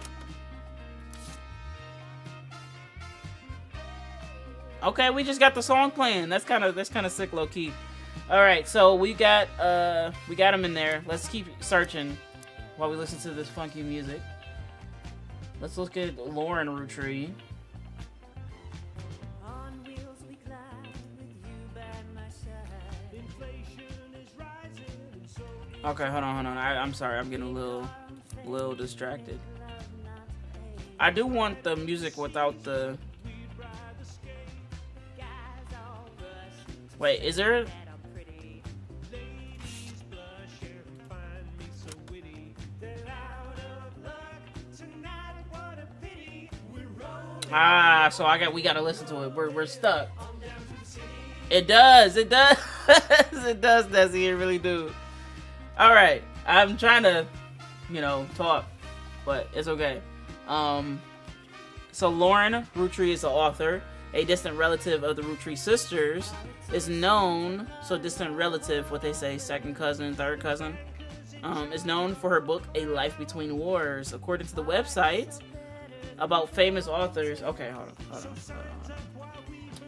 Okay, we just got the song playing. That's kind of sick, low key. All right, so we got him in there. Let's keep searching while we listen to this funky music. Let's look at Lauren Roottrees. Okay, hold on. I'm sorry, I'm getting a little distracted. I do want the music without the... Wait, is there... So we gotta listen to it. We're stuck. It does, it does, Desi, it really do. All right, I'm trying to, talk, but it's okay. So Lauren Roottrees is the author. A distant relative of the Roottrees sisters is known. So distant relative, what they say, second cousin, third cousin, is known for her book A Life Between Wars. According to the website about famous authors. Okay, hold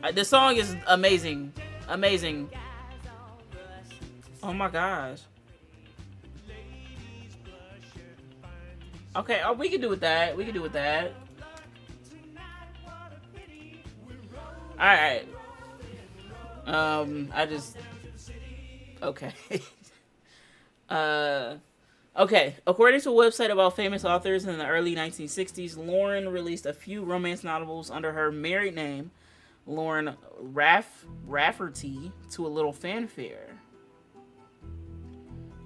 on. This song is amazing. Oh my gosh. Okay, we can do with that. Alright. Okay. Okay. According to a website about famous authors in the early 1960s, Lauren released a few romance novels under her married name, Lauren Rafferty, to a little fanfare.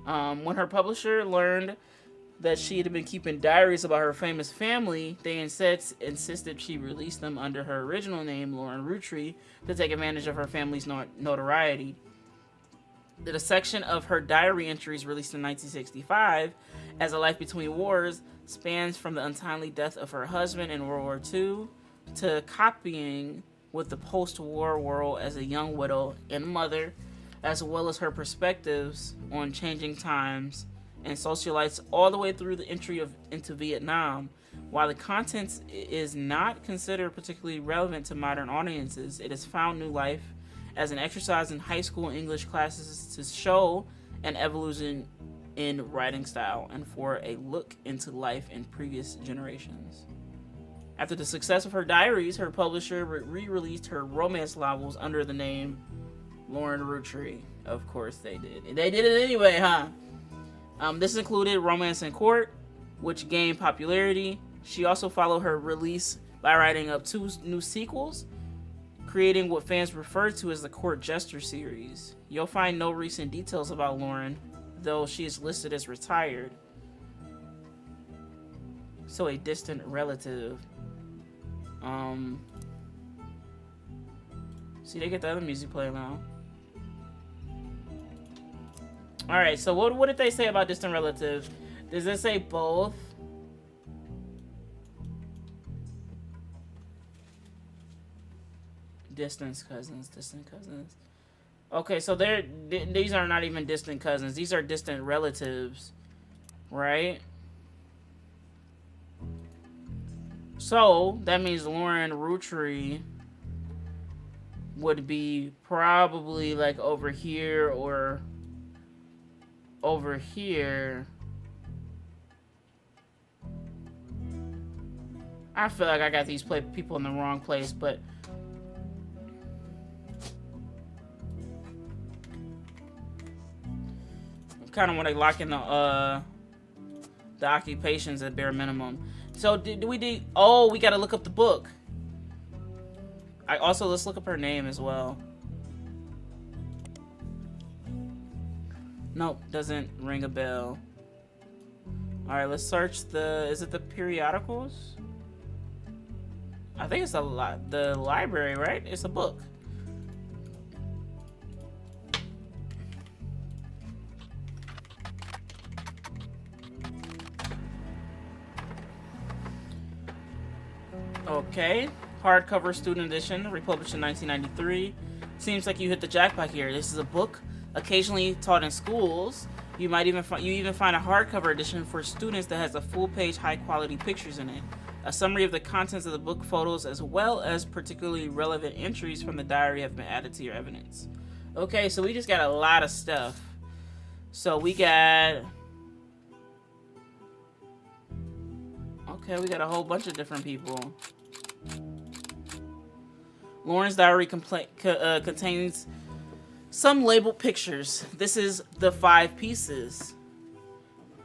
When her publisher learned that she had been keeping diaries about her famous family, they insisted she release them under her original name, Lauren Roottrees, to take advantage of her family's notoriety. The section of her diary entries released in 1965 as A Life Between Wars spans from the untimely death of her husband in World War II to copying with the post-war world as a young widow and mother, as well as her perspectives on changing times and socialites all the way through the entry into Vietnam. While the content is not considered particularly relevant to modern audiences, it has found new life as an exercise in high school English classes to show an evolution in writing style and for a look into life in previous generations. After the success of her diaries, her publisher re-released her romance novels under the name Lauren Roottrees. Of course they did. They did it anyway, huh? This included Romance in Court, which gained popularity. She also followed her release by writing up 2 new sequels, creating what fans refer to as the Court Jester series. You'll find no recent details about Lauren, though she is listed as retired. So a distant relative. See, they get the other music playing now. Alright, so what did they say about distant relative? Does it say both? Distant cousins. Okay, so these are not even distant cousins. These are distant relatives, right? So that means Lauren Roottrees would be probably like over here or over here, I feel like I got these people in the wrong place, but kind of want to lock in the occupations at bare minimum. So do we oh, we gotta look up the book. Let's look up her name as well. Nope, doesn't ring a bell. Alright, let's search is it the periodicals? I think it's the library, right? It's a book. Okay, hardcover student edition, republished in 1993. Seems like you hit the jackpot here. This is a book occasionally taught in schools. You even find a hardcover edition for students that has a full-page, high-quality pictures in it. A summary of the contents of the book, photos, as well as particularly relevant entries from the diary have been added to your evidence. Okay, so we just got a lot of stuff. So we got... Okay, we got a whole bunch of different people. Lauren's diary contains some labeled pictures. This is the 5 pieces.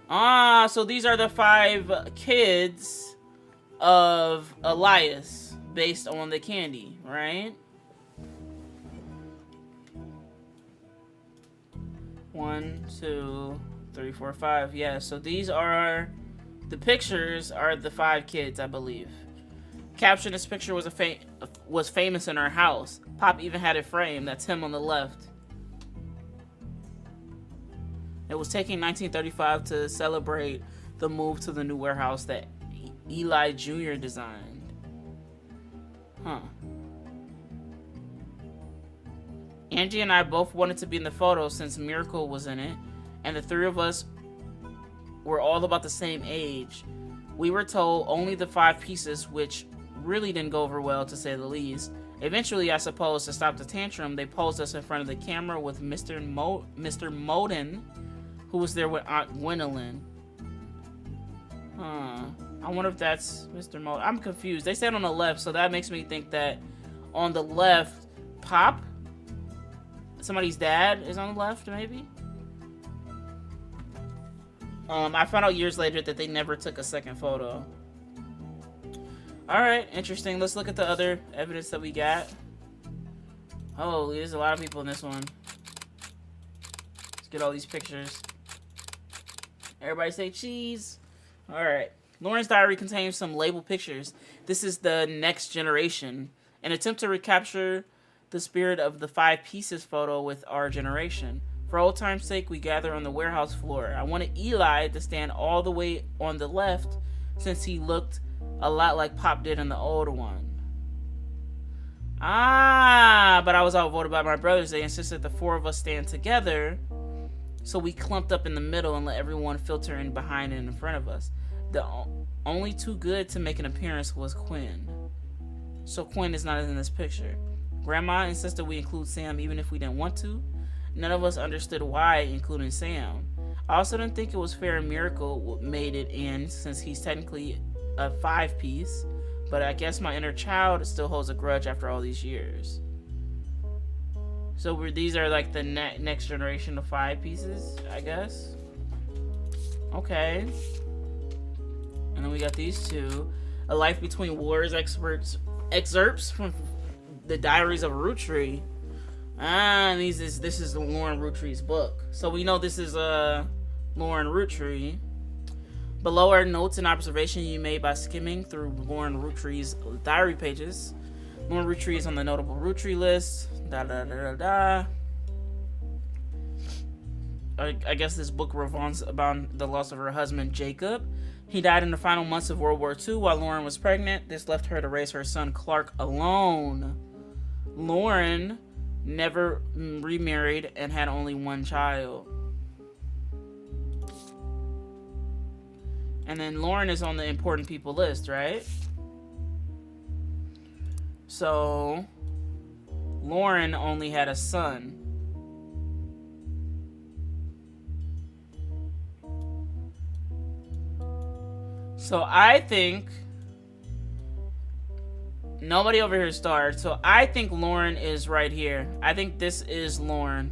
Ah, so these are the 5 kids of Elias based on the candy, right? 1, 2, 3, 4, 5. Yeah, so these are the pictures are the 5 kids, I believe. Caption: this picture was famous in our house. Pop even had it framed. That's him on the left. It was taken in 1935 to celebrate the move to the new warehouse that Eli Jr. designed. Huh. Angie and I both wanted to be in the photo since Miracle was in it, and the 3 of us were all about the same age. We were told only the 5 pieces, which really didn't go over well, to say the least. Eventually, I suppose, to stop the tantrum, they posed us in front of the camera with Mr. Moden, who was there with Aunt Gwendolyn. Huh. I wonder if that's Mr. Moden. I'm confused. They said on the left, so that makes me think that on the left, Pop, somebody's dad, is on the left, maybe? I found out years later that they never took a second photo. Alright, interesting. Let's look at the other evidence that we got. Holy, there's a lot of people in this one. Let's get all these pictures. Everybody say cheese. Alright. Lauren's diary contains some labeled pictures. This is the next generation. An attempt to recapture the spirit of the 5 pieces photo with our generation. For old time's sake, we gather on the warehouse floor. I wanted Eli to stand all the way on the left since he looked a lot like Pop did in the old one. Ah, but I was outvoted by my brothers. They insisted the 4 of us stand together, so we clumped up in the middle and let everyone filter in behind and in front of us. The only too good to make an appearance was Quinn. So Quinn is not in this picture. Grandma insisted we include Sam even if we didn't want to. None of us understood why, including Sam. I also didn't think it was fair Miracle made it in, since he's technically a 5-piece, but I guess my inner child still holds a grudge after all these years. So these are like the next generation of 5 pieces, I guess. Okay. And then we got these 2. A Life Between Wars excerpts from the Diaries of a Roottrees. Ah, and this is Lauren Roottrees' book. So we know this is Lauren Roottrees. Below are notes and observations you made by skimming through Lauren Roottrees' diary pages. Lauren Roottrees is on the notable Roottrees list. I guess this book revolves about the loss of her husband, Jacob. He died in the final months of World War II while Lauren was pregnant. This left her to raise her son, Clark, alone. Lauren never remarried and had only 1 child. And then Lauren is on the important people list, right? So Lauren only had a son. So I think nobody over here starred. So I think Lauren is right here. I think this is Lauren.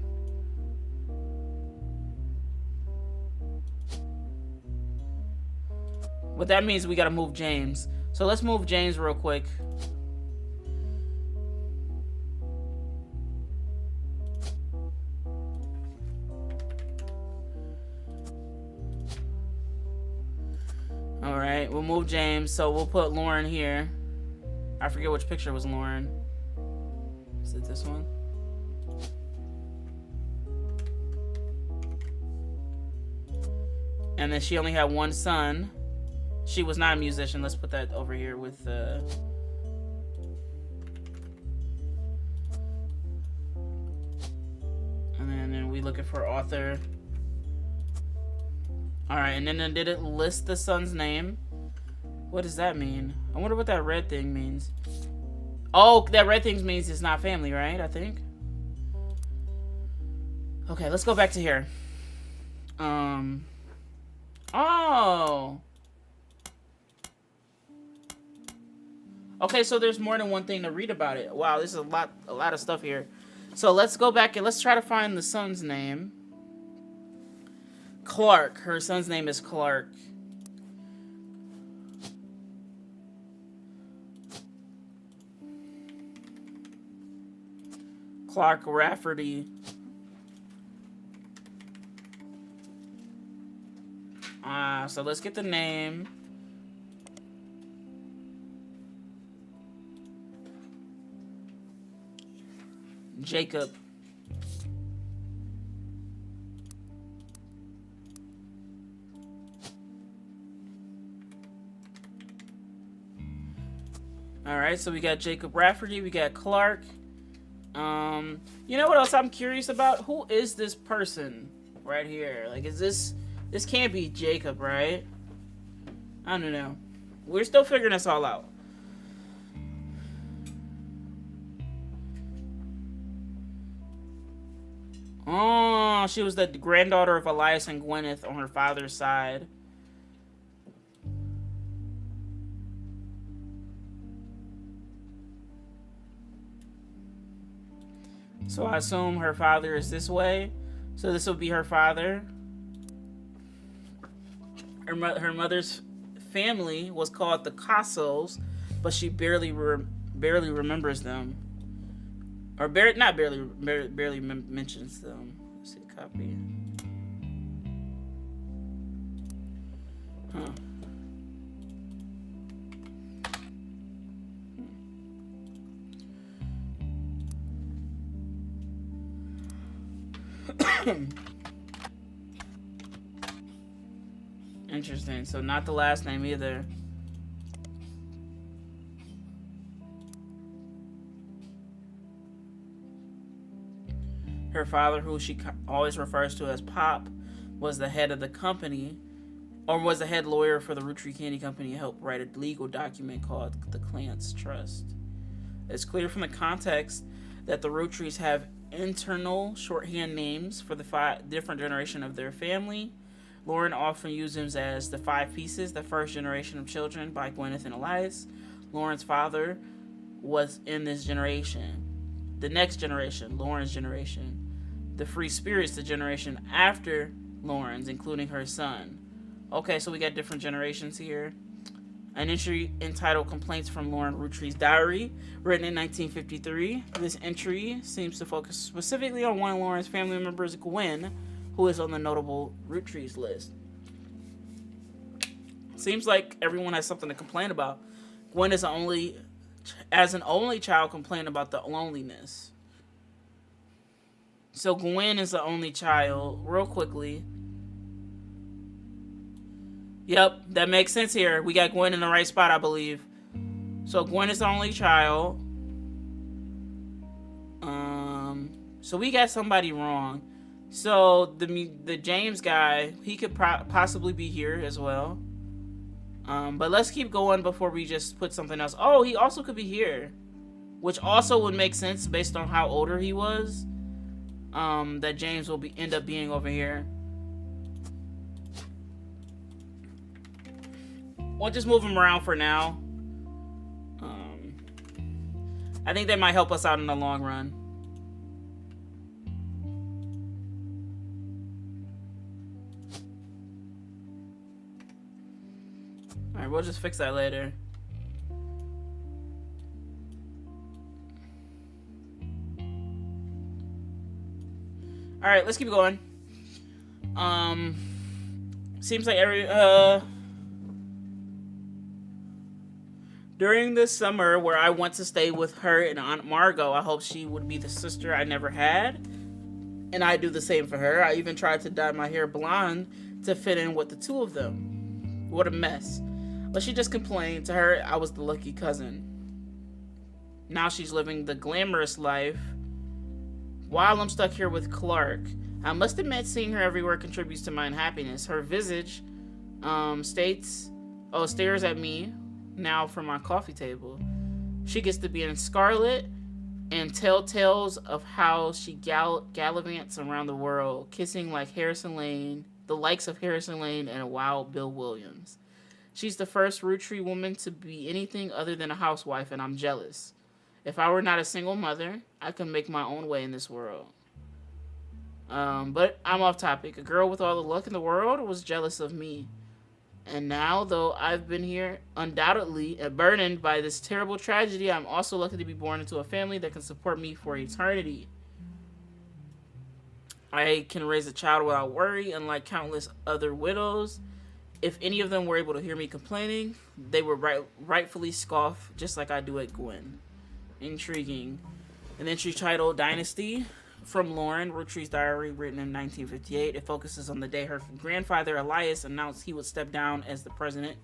What that means, we gotta move James. So let's move James real quick. Alright, we'll move James. So we'll put Lauren here. I forget which picture was Lauren. Is it this one? And then she only had one son. She was not a musician. Let's put that over here with and then we looking for author. Alright, and then did it list the son's name? What does that mean? I wonder what that red thing means. Oh, that red thing means it's not family, right? I think. Okay, let's go back to here. Oh. Okay, so there's more than one thing to read about it. Wow, this is a lot of stuff here. So let's go back and let's try to find the son's name. Clark. Her son's name is Clark. Clark Rafferty. So let's get the name. Jacob. Alright, so we got Jacob Rafferty, we got Clark. You know what else I'm curious about? Who is this person right here? Like, is this can't be Jacob, right? I don't know. We're still figuring this all out. Oh, she was the granddaughter of Elias and Gwyneth on her father's side. So I assume her father is this way. So this will be her father. Her mother's family was called the Cassos, but she barely remembers them. Or barely mentions them. Let's see, copy. Huh. Interesting. So not the last name either. Her father, who she always refers to as Pop, was the head of the company, or was the head lawyer for the Roottrees Candy Company, and helped write a legal document called the Clance Trust. It's clear from the context that the Roottrees have internal shorthand names for the 5 different generations of their family. Lauren often uses them as the 5 pieces, the first generation of children by Gwyneth and Elias. Lauren's father was in this generation. The next generation, Lauren's generation. The free spirits, the generation after Lauren's, including her son. Okay, so we got different generations here. An entry entitled Complaints from Lauren Roottrees' Diary, written in 1953. This entry seems to focus specifically on one of Lauren's family members, Gwen, who is on the notable Roottrees list. Seems like everyone has something to complain about. Gwen is as an only child, complained about the loneliness. So Gwen is the only child. Real quickly. Yep, that makes sense here. We got Gwen in the right spot, I believe. So Gwen is the only child. So we got somebody wrong. So the James guy, he could possibly be here as well. But let's keep going before we just put something else. Oh, he also could be here, which also would make sense based on how older he was. That James will end up being over here. we'll just move them around for now. I think they might help us out in the long run. Alright, we'll just fix that later. Alright, let's keep going. Seems like during this summer where I went to stay with her and Aunt Margot, I hoped she would be the sister I never had. And I do the same for her. I even tried to dye my hair blonde to fit in with the two of them. What a mess. But she just complained. To her, I was the lucky cousin. Now she's living the glamorous life while I'm stuck here with Clark. I must admit, seeing her everywhere contributes to my unhappiness. Her visage stares at me now from my coffee table. She gets to be in scarlet and tell tales of how she gallivants around the world, kissing like Harrison Lane, the likes of Harrison Lane and a wild Bill Williams. She's the first Roottrees woman to be anything other than a housewife, and I'm jealous. If I were not a single mother, I could make my own way in this world. But I'm off topic. A girl with all the luck in the world was jealous of me. And now, though I've been here undoubtedly burdened by this terrible tragedy, I'm also lucky to be born into a family that can support me for eternity. I can raise a child without worry, unlike countless other widows. If any of them were able to hear me complaining, they would rightfully scoff, just like I do at Gwen. Intriguing. An entry titled Dynasty from Lauren, Roottrees' diary, written in 1958. It focuses on the day her grandfather Elias announced he would step down as the president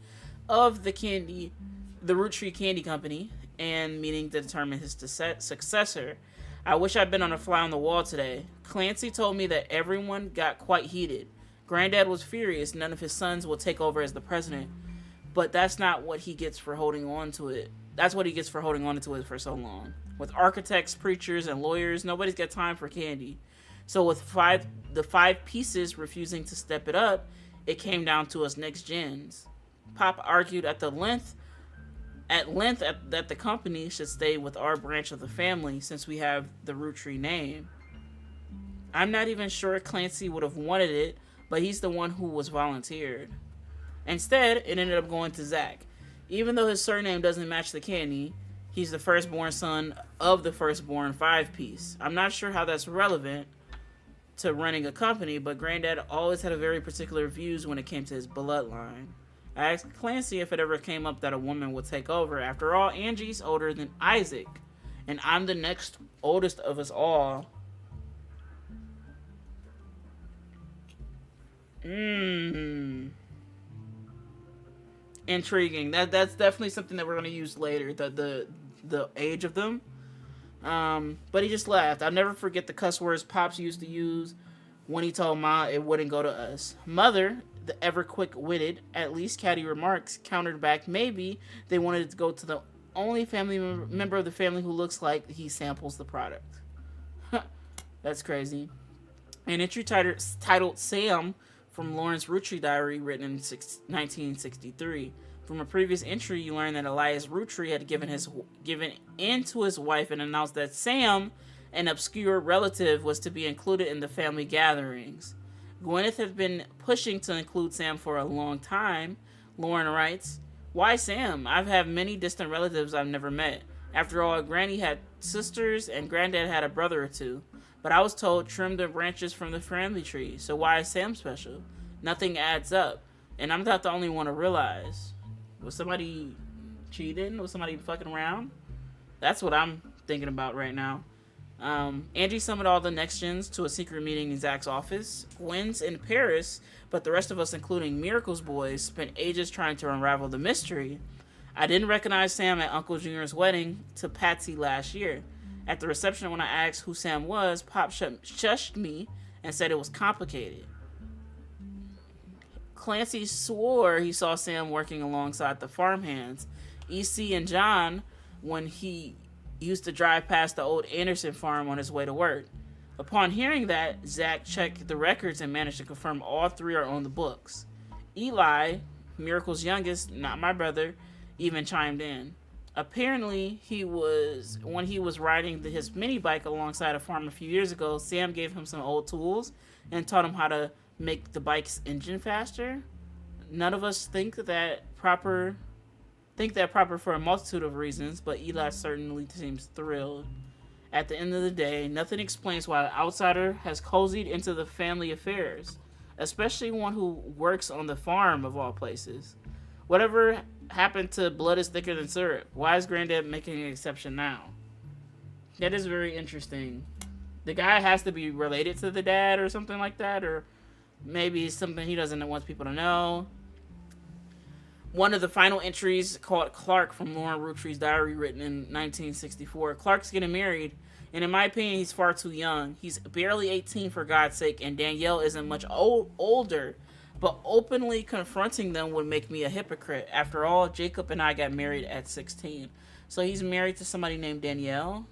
of the Roottrees Candy Company, and meeting to determine his successor. I wish I'd been on a fly on the wall today. Clancy told me that everyone got quite heated. Granddad was furious none of his sons will take over as the president, but that's not what he gets for holding on to it. That's what he gets for holding on to it for so long. With architects, preachers, and lawyers, nobody's got time for candy. So with the five pieces refusing to step it up, it came down to us next gens. Pop argued at length that the company should stay with our branch of the family since we have the Roottrees name. I'm not even sure Clancy would have wanted it, but he's the one who was volunteered. Instead, it ended up going to Zach. Even though his surname doesn't match the candy, he's the firstborn son of the firstborn five-piece. I'm not sure how that's relevant to running a company, but Granddad always had a very particular views when it came to his bloodline. I asked Clancy if it ever came up that a woman would take over. After all, Angie's older than Isaac, and I'm the next oldest of us all. Intriguing. That's definitely something that we're gonna use later. The age of them. But he just laughed. I'll never forget the cuss words Pops used to use when he told Ma it wouldn't go to us. Mother, the ever quick-witted, at least catty remarks, countered back maybe they wanted it to go to the only family member of the family who looks like he samples the product. That's crazy. An entry titled Sam from Lawrence Roottrees' diary, written in 1963. From a previous entry, you learn that Elias Roottrees had given in to his wife and announced that Sam, an obscure relative, was to be included in the family gatherings. Gwyneth had been pushing to include Sam for a long time. Lauren writes, "Why Sam? I've had many distant relatives I've never met. After all, Granny had sisters and Granddad had a brother or two. But I was told trim the branches from the family tree, so why is Sam special? Nothing adds up. And I'm not the only one to realize." Was somebody cheating? Was somebody fucking around? That's what I'm thinking about right now. Angie summoned all the next gens to a secret meeting in Zach's office. Gwen's in Paris, but the rest of us, including Miracle's boys, spent ages trying to unravel the mystery. I didn't recognize Sam at Uncle Junior's wedding to Patsy last year. At the reception, when I asked who Sam was, Pop shushed me and said it was complicated. Clancy swore he saw Sam working alongside the farmhands, EC and John, when he used to drive past the old Anderson farm on his way to work. Upon hearing that, Zach checked the records and managed to confirm all three are on the books. Eli, Miracle's youngest, not my brother, even chimed in. Apparently, when he was riding his mini bike alongside a farm a few years ago, Sam gave him some old tools and taught him how to make the bike's engine faster. None of us think that proper for a multitude of reasons, but Eli certainly seems thrilled. At the end of the day, nothing explains why an outsider has cozied into the family affairs, especially one who works on the farm of all places. Whatever happened to blood is thicker than syrup? Why is Granddad making an exception now? That is very interesting. The guy has to be related to the dad or something like that, or maybe something he doesn't want people to know. One of the final entries called Clark from Lauren Roottrees' diary written in 1964. Clark's getting married, and in my opinion, he's far too young. He's barely 18 for God's sake, and Danielle isn't much older, but openly confronting them would make me a hypocrite. After all, Jacob and I got married at 16. So he's married to somebody named Danielle.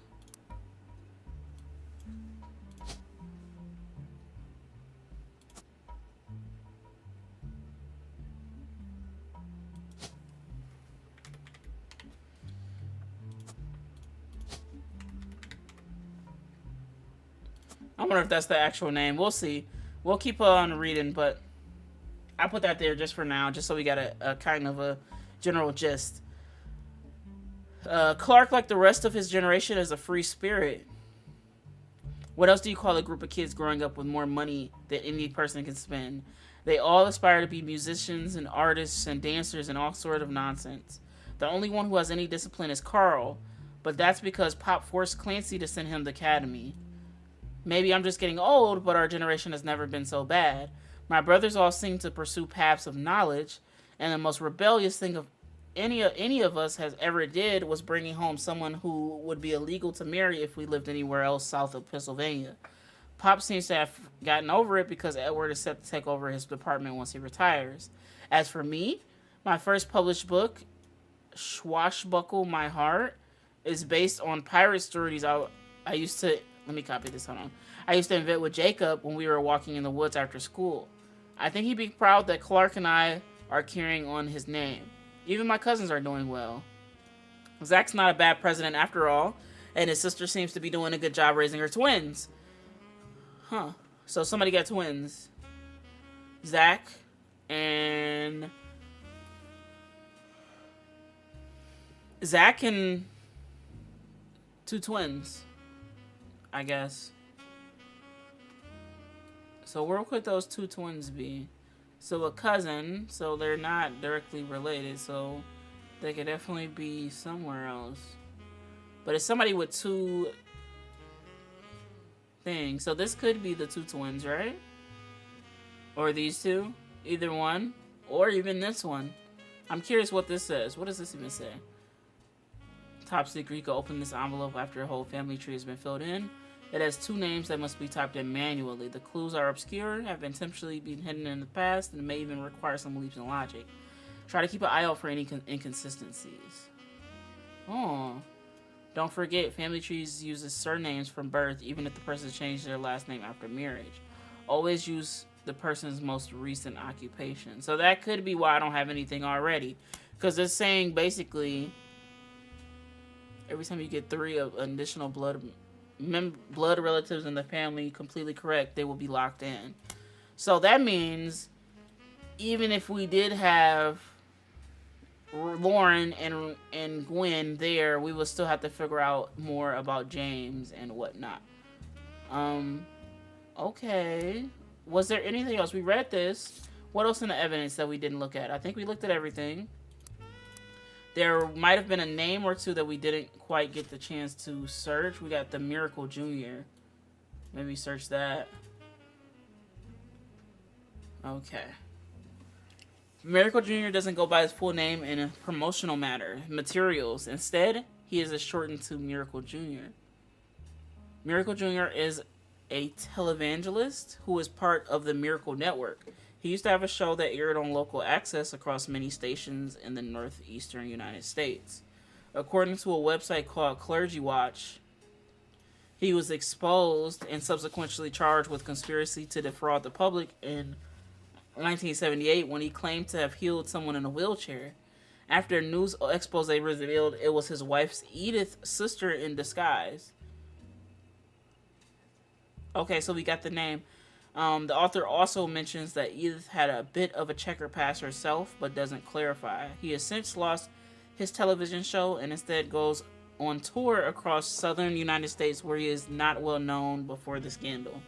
I wonder if that's the actual name. We'll see. We'll keep on reading, but I put that there just for now, just so we got a kind of a general gist. Clark, like the rest of his generation, is a free spirit. What else do you call a group of kids growing up with more money than any person can spend? They all aspire to be musicians and artists and dancers and all sort of nonsense. The only one who has any discipline is Carl, but that's because Pop forced Clancy to send him to academy. Maybe I'm just getting old, but our generation has never been so bad. My brothers all seem to pursue paths of knowledge, and the most rebellious thing of any of us has ever did was bringing home someone who would be illegal to marry if we lived anywhere else south of Pennsylvania. Pop seems to have gotten over it because Edward is set to take over his department once he retires. As for me, my first published book, Swashbuckle My Heart, is based on pirate stories I used to... Let me copy this, hold on. I used to invent with Jacob when we were walking in the woods after school. I think he'd be proud that Clark and I are carrying on his name. Even my cousins are doing well. Zach's not a bad president after all, and his sister seems to be doing a good job raising her twins. Huh. So somebody got twins. Zach and two twins, I guess. So where could those two twins be? So a cousin, so they're not directly related, so they could definitely be somewhere else. But it's somebody with two things. So this could be the two twins, right? Or these two. Either one. Or even this one. I'm curious what this says. What does this even say? Top secret, you can open this envelope after a whole family tree has been filled in. It has two names that must be typed in manually. The clues are obscure, have intentionally been hidden in the past, and may even require some leaps in logic. Try to keep an eye out for any inconsistencies. Oh. Don't forget, family trees uses surnames from birth, even if the person changed their last name after marriage. Always use the person's most recent occupation. So that could be why I don't have anything already. Because it's saying, basically, every time you get 3 of additional blood relatives in the family completely correct, they will be locked in. So that means even if we did have Lauren and Gwen there, we will still have to figure out more about James and whatnot. Okay. Was there anything else? We read this. What else in the evidence that we didn't look at? I think we looked at everything. There might have been a name or two that we didn't quite get the chance to search. We got the Miracle Jr. Maybe search that. Okay. Miracle Jr. doesn't go by his full name in a promotional materials. Instead, he is shortened to Miracle Jr. Miracle Jr. is a televangelist who is part of the Miracle Network. He used to have a show that aired on local access across many stations in the northeastern United States. According to a website called Clergy Watch, he was exposed and subsequently charged with conspiracy to defraud the public and 1978 when he claimed to have healed someone in a wheelchair. After a news expose revealed it was his wife's Edith's sister in disguise. Okay, so we got the name. The author also mentions that Edith had a bit of a checker past herself, but doesn't clarify. He has since lost his television show and instead goes on tour across southern United States where he is not well known before the scandal.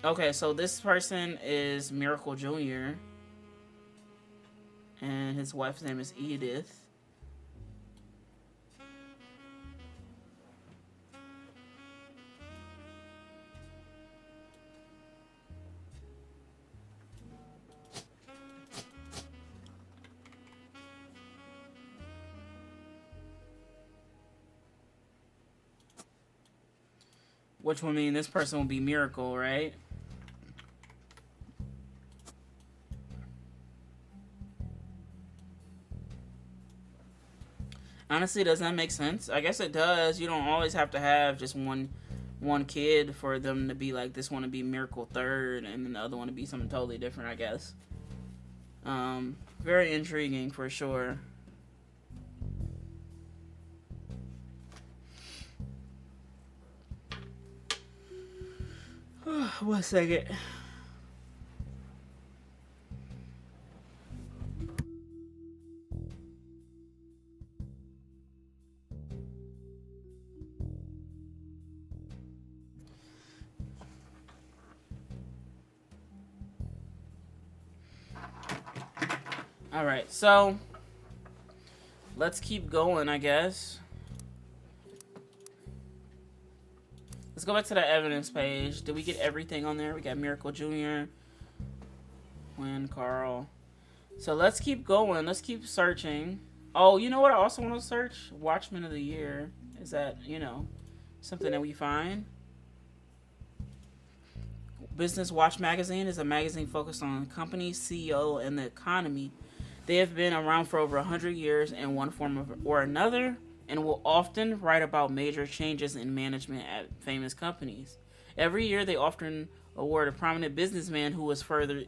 Okay, so this person is Miracle Jr. and his wife's name is Edith. Which would mean this person will be Miracle, right? Honestly, does that make sense? I guess it does. You don't always have to have just one kid for them to be like, this one to be Miracle third and then the other one to be something totally different, I guess. Very intriguing for sure. One second. All right, so let's keep going, I guess. Let's go back to the evidence page. Did we get everything on there? We got Miracle Jr., Quinn, Carl. So let's keep going. Let's keep searching. Oh, you know what I also want to search? Watchman of the Year. Is that, something that we find? Business Watch Magazine is a magazine focused on companies, CEO, and the economy. They have been around for over 100 years in one form or another, and will often write about major changes in management at famous companies. Every year, they often award a prominent businessman who was further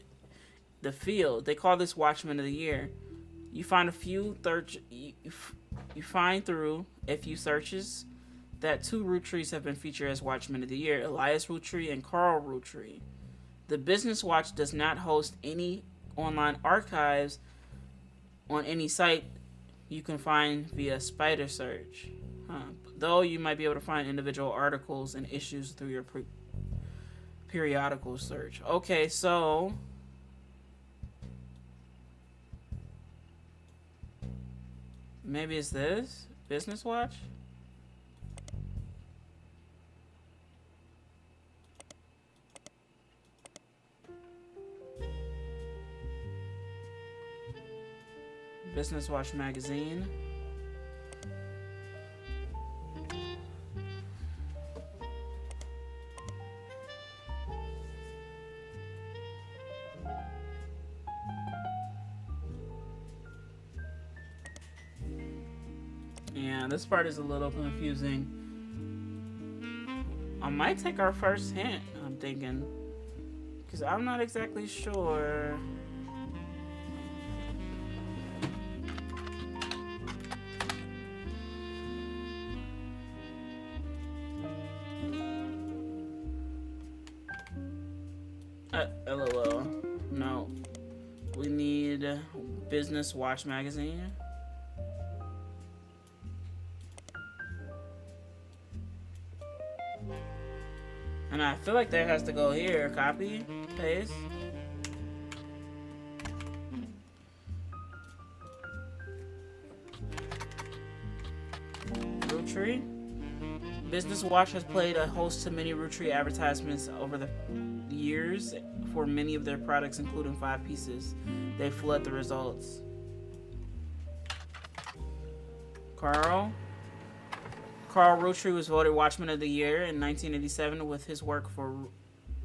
the field. They call this Watchman of the Year. You find through a few searches that 2 Roottrees have been featured as Watchmen of the Year, Elias Roottree and Carl Roottree. The Business Watch does not host any online archives on any site you can find via spider search. Though you might be able to find individual articles and issues through your periodical search. Okay, so maybe it's this Business Watch. Business Watch magazine. Yeah, this part is a little confusing. I might take our first hint, I'm thinking, because I'm not exactly sure. LOL. No. We need Business Watch magazine. And I feel like that has to go here. Copy, paste. Roottree. Business Watch has played a host to many Roottrees advertisements over the years for many of their products, including 5 pieces. They flood the results. Carl Roottree was voted Watchman of the Year in 1987 with his work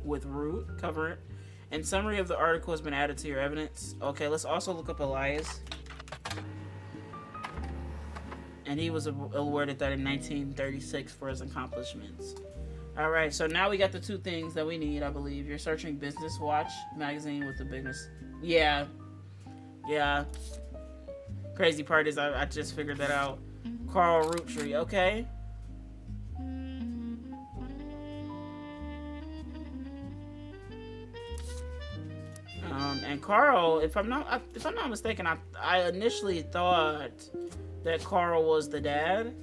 with Root. Cover it. And summary of the article has been added to your evidence. Okay, let's also look up Elias. And he was awarded that in 1936 for his accomplishments. All right, so now we got the two things that we need, I believe. You're searching Business Watch magazine with the business. Yeah. Crazy part is I just figured that out. Carl Roottrees, okay. And Carl, if I'm not mistaken, I initially thought that Carl was the dad.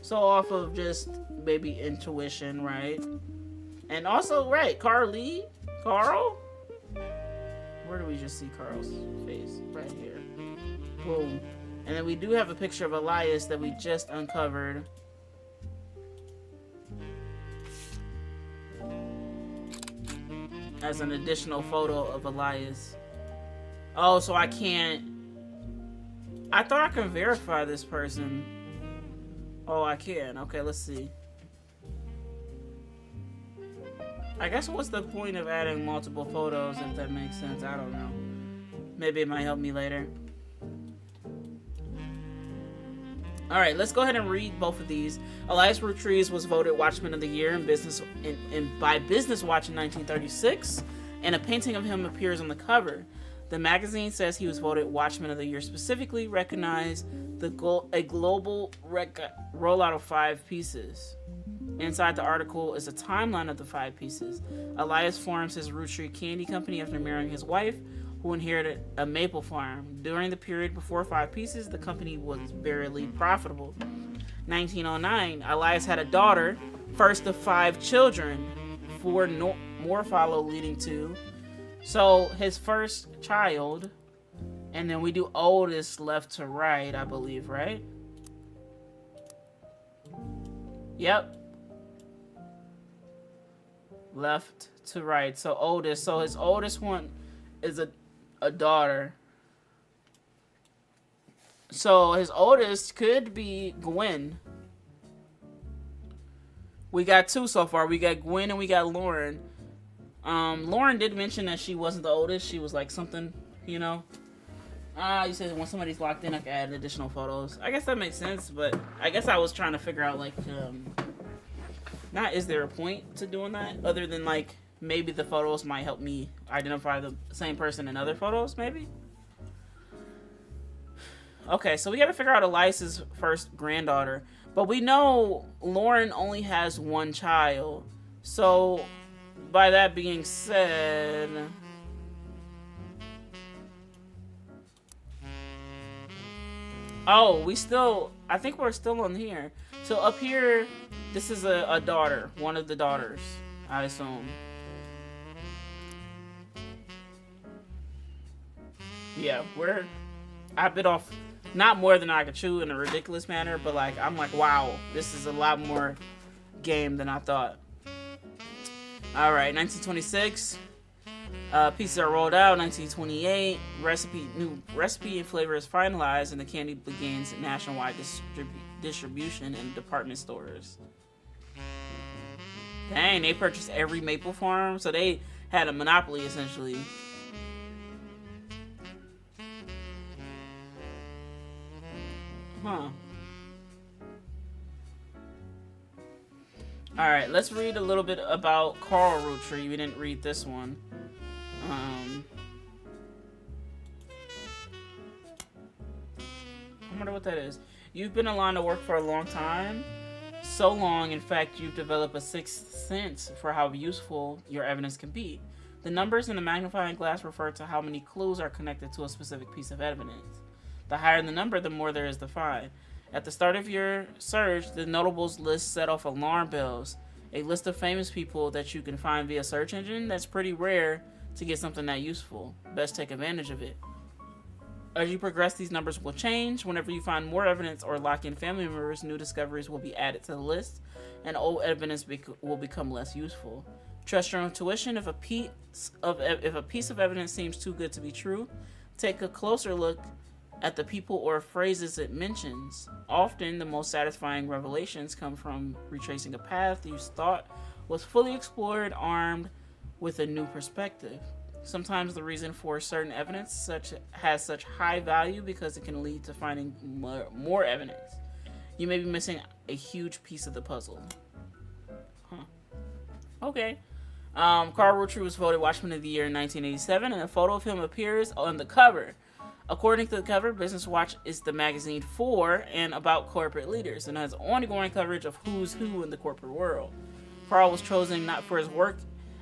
So off of just maybe intuition, right? And also, right, Carl? Where do we just see Carl's face? Right here. Boom. And then we do have a picture of Elias that we just uncovered. As an additional photo of Elias. Oh, so I can't... I thought I can verify this person. Oh, I can. Okay, let's see. I guess what's the point of adding multiple photos, if that makes sense? I don't know. Maybe it might help me later. Alright, let's go ahead and read both of these. Elias Roottrees was voted Watchman of the Year by Business Watch in 1936, and a painting of him appears on the cover. The magazine says he was voted Watchman of the Year specifically, recognized a global rollout of 5 pieces. Inside the article is a timeline of the 5 pieces. Elias forms his Roottrees Candy Company after marrying his wife, who inherited a maple farm. During the period before 5 pieces, the company was barely profitable. 1909, Elias had a daughter, first of 5 children. 4 more follow, leading to. So his first child, and then we do oldest left to right, I believe, right? Yep. Left to right. So oldest. So his oldest one is a daughter. So his oldest could be Gwen. We got 2 so far. We got Gwen and we got Lauren. Lauren did mention that she wasn't the oldest. She was like something, you know. You said when somebody's locked in, I can add additional photos. I guess that makes sense, but I guess I was trying to figure out like, not is there a point to doing that other than like maybe the photos might help me identify the same person in other photos, maybe? Okay, so we gotta figure out Elias's first granddaughter. But we know Lauren only has 1 child. So, by that being said... Oh, I think we're still on here. So up here, this is a daughter. One of the daughters, I assume. Yeah, I bit off not more than I could chew in a ridiculous manner, but like I'm like, wow, this is a lot more game than I thought. All right, 1926, pieces are rolled out. 1928, new recipe and flavor is finalized, and the candy begins nationwide distribution in department stores. Dang, they purchased every maple farm, so they had a monopoly essentially. Huh. Alright, let's read a little bit about Carl Roottrees. We didn't read this one. I wonder what that is. You've been in line of work for a long time. So long, in fact, you've developed a sixth sense for how useful your evidence can be. The numbers in the magnifying glass refer to how many clues are connected to a specific piece of evidence. The higher the number, the more there is to find. At the start of your search, the notables list set off alarm bells. A list of famous people that you can find via search engine. That's pretty rare to get something that useful. Best take advantage of it. As you progress, these numbers will change. Whenever you find more evidence or lock in family members, new discoveries will be added to the list, and old evidence will become less useful. Trust your intuition. If a piece of evidence seems too good to be true, take a closer look at the people or phrases it mentions. Often, the most satisfying revelations come from retracing a path you thought was fully explored, armed with a new perspective. Sometimes the reason for certain evidence has such high value because it can lead to finding more evidence. You may be missing a huge piece of the puzzle. Okay. Carl Roottrees was voted Watchman of the Year in 1987, and a photo of him appears on the cover. According to the cover, Business Watch is the magazine for and about corporate leaders and has ongoing coverage of who's who in the corporate world. Carl was chosen not for his work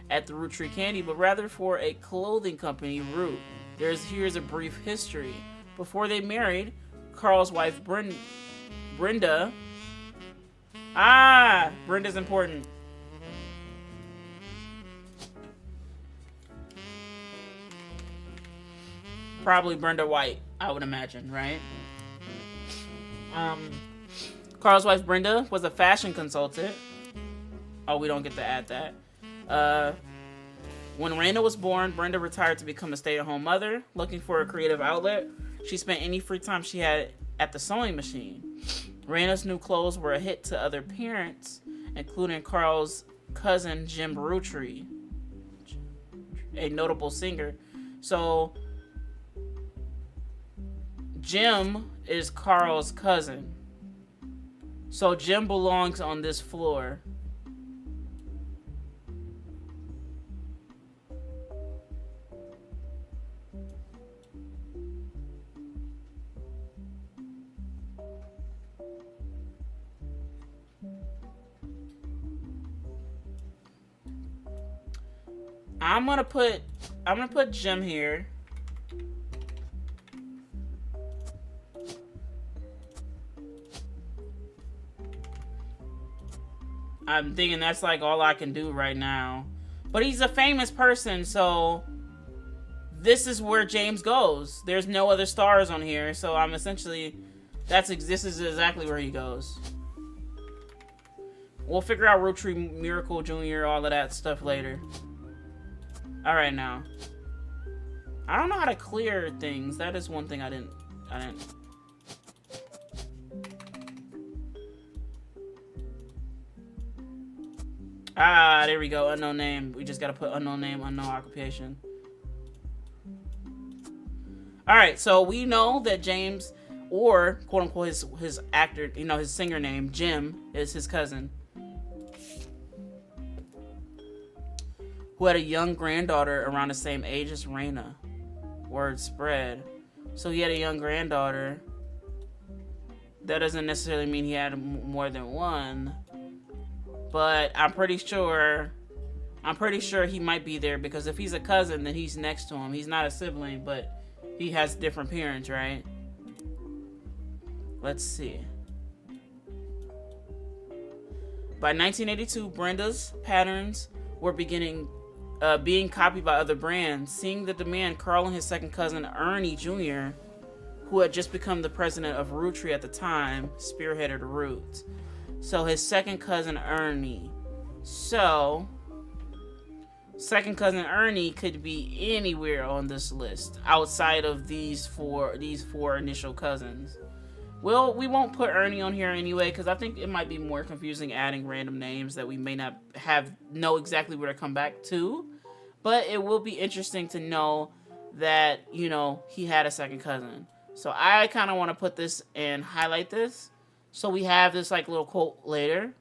at the Roottrees Candy, but rather for a clothing company, Root. Here's a brief history. Before they married, Carl's wife, Brenda... Brenda's important. Probably Brenda White, I would imagine, right? Carl's wife, Brenda, was a fashion consultant. Oh, we don't get to add that. When Raina was born, Brenda retired to become a stay-at-home mother. Looking for a creative outlet, she spent any free time she had at the sewing machine. Raina's new clothes were a hit to other parents, including Carl's cousin, Jim Roottrees, a notable singer. So, Jim is Carl's cousin. So, Jim belongs on this floor. I'm gonna put Jim here. I'm thinking that's like all I can do right now. But he's a famous person, so this is where James goes. There's no other stars on here, so I'm essentially this is exactly where he goes. We'll figure out Roottrees, Miracle Jr., all of that stuff later. Alright, now. I don't know how to clear things. That is one thing I didn't... There we go. Unknown name. We just gotta put unknown name, unknown occupation. Alright, so we know that James, or quote-unquote his actor, his singer name, Jim, is his cousin, who had a young granddaughter around the same age as Raina. Word spread. So he had a young granddaughter. That doesn't necessarily mean he had more than one. But I'm pretty sure he might be there, because if he's a cousin, then he's next to him. He's not a sibling, but he has different parents, right? Let's see. By 1982, Brenda's patterns were being copied by other brands. Seeing the demand, Carl and his second cousin, Ernie Jr., who had just become the president of Roottrees at the time, spearheaded Root. So his second cousin, Ernie. So, second cousin Ernie could be anywhere on this list outside of these four initial cousins. Well, we won't put Ernie on here anyway, because I think it might be more confusing adding random names that we may not know exactly where to come back to. But it will be interesting to know that, he had a second cousin. So I kind of want to put this and highlight this, so we have this little quote later.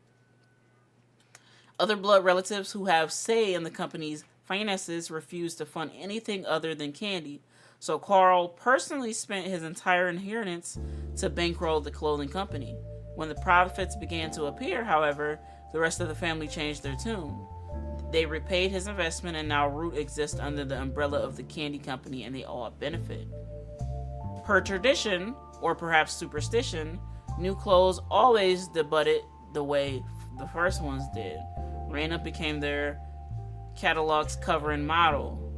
Other blood relatives who have say in the company's finances refuse to fund anything other than candy. So Carl personally spent his entire inheritance to bankroll the clothing company. When the profits began to appear, however, the rest of the family changed their tune. They repaid his investment, and now Root exists under the umbrella of the candy company, and they all benefit. Per tradition, or perhaps superstition, new clothes always debuted the way the first ones did. Raina became their catalog's cover and model.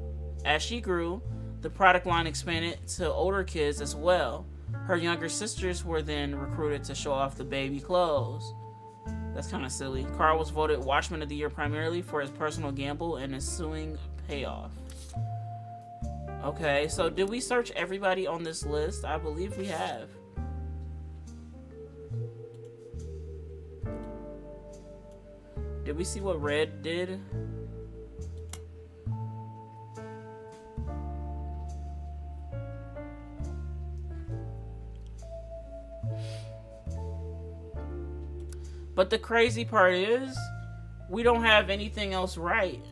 As she grew, the product line expanded to older kids as well. Her younger sisters were then recruited to show off the baby clothes. That's kind of silly. Carl was voted Watchman of the Year primarily for his personal gamble and ensuing payoff. Okay, so did we search everybody on this list? I believe we have. Did we see what Red did? But the crazy part is, We don't have anything else right.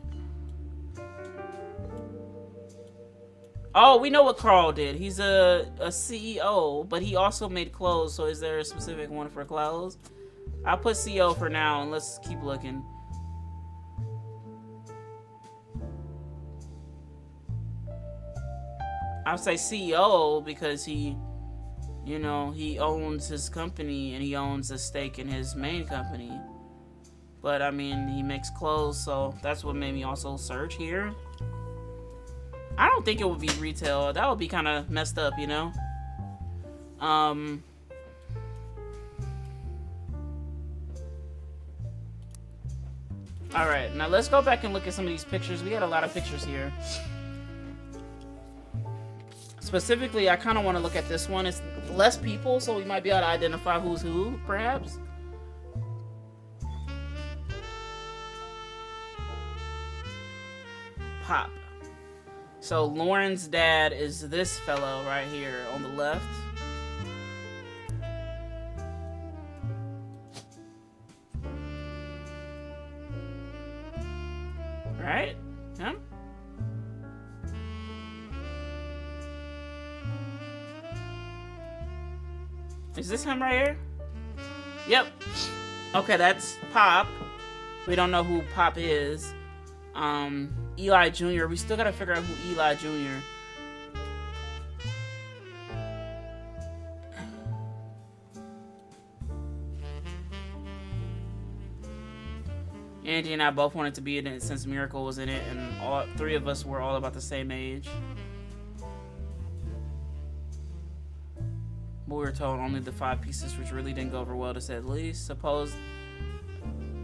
Oh, we know what Carl did. He's a CEO, but he also made clothes. So is there a specific one for clothes? I'll put CEO for now, and let's keep looking. I'll say CEO because he, you know, he owns his company and he owns a stake in his main company. But I mean, he makes clothes, so that's what made me also search here. I don't think it would be retail. That would be kind of messed up, you know? Alright, now let's go back and look at some of these pictures. We got a lot of pictures here. Specifically, I kind of want to look at this one. It's less people, so we might be able to identify who's who, perhaps. Pop. So Lauren's dad is this fellow right here on the left. Right? Him? Is this him right here? Yep. Okay, that's Pop. We don't know who Pop is. Eli Jr. We still gotta figure out who Eli Jr. Angie and I both wanted to be in it since Miracle was in it, and all three of us were all about the same age. But we were told only the 5 pieces, which really didn't go over well, to say the least.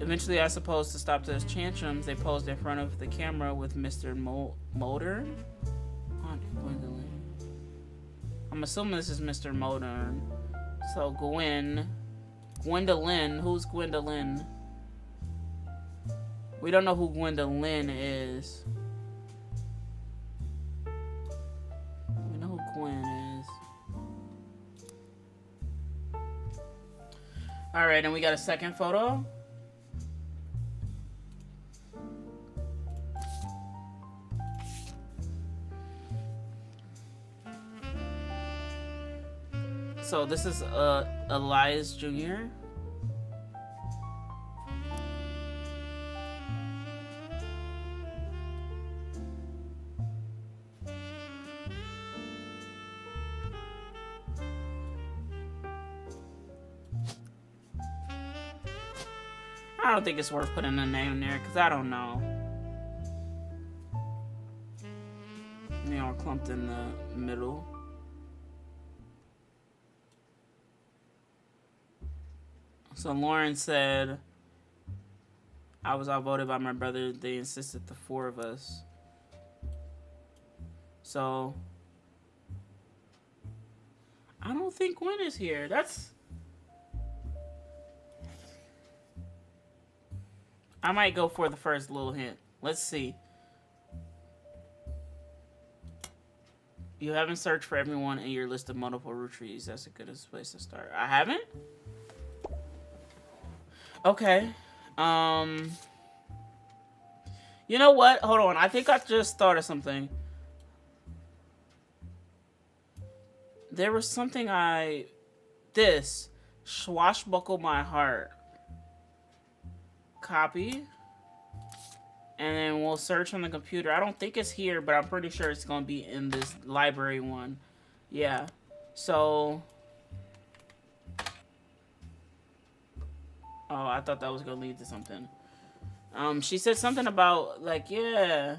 Eventually, I suppose, to stop those tantrums, they posed in front of the camera with Mr. Modern? Aunt Gwendolyn. I'm assuming this is Mr. Modern. So, Gwendolyn. Who's Gwendolyn? We don't know who Gwendolyn is. We know who Gwen is. Alright, and we got a second photo. So this is Elias Jr. I don't think it's worth putting a name there because I don't know. They all clumped in the middle. So Lauren said, I was outvoted by my brother. They insisted the 4 of us. So I don't think Gwen is here. I might go for the first little hint. Let's see. You haven't searched for everyone in your list of multiple Roottrees. That's a good place to start. I haven't? Okay. You know what? Hold on. I think I just thought of something. There was something this. Swashbuckle my heart. Copy. And then we'll search on the computer. I don't think it's here, but I'm pretty sure it's going to be in this library one. Yeah. So... Oh, I thought that was going to lead to something. She said something about, like, yeah...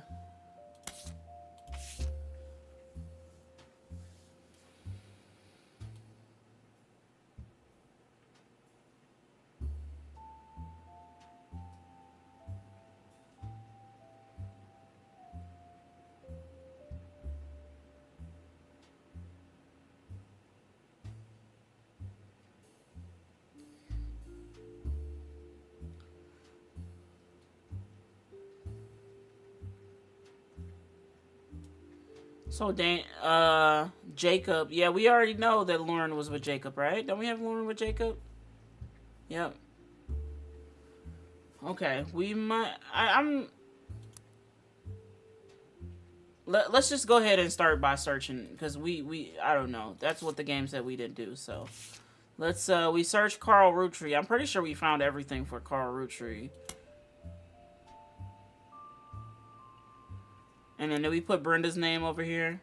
So, Jacob. Yeah, we already know that Lauren was with Jacob, right? Don't we have Lauren with Jacob? Yep. Okay, we might. I'm. Let's just go ahead and start by searching because I don't know. That's what the game said we didn't do. So let's we search Carl Roottrees. I'm pretty sure we found everything for Carl Roottrees. And then did we put Brenda's name over here?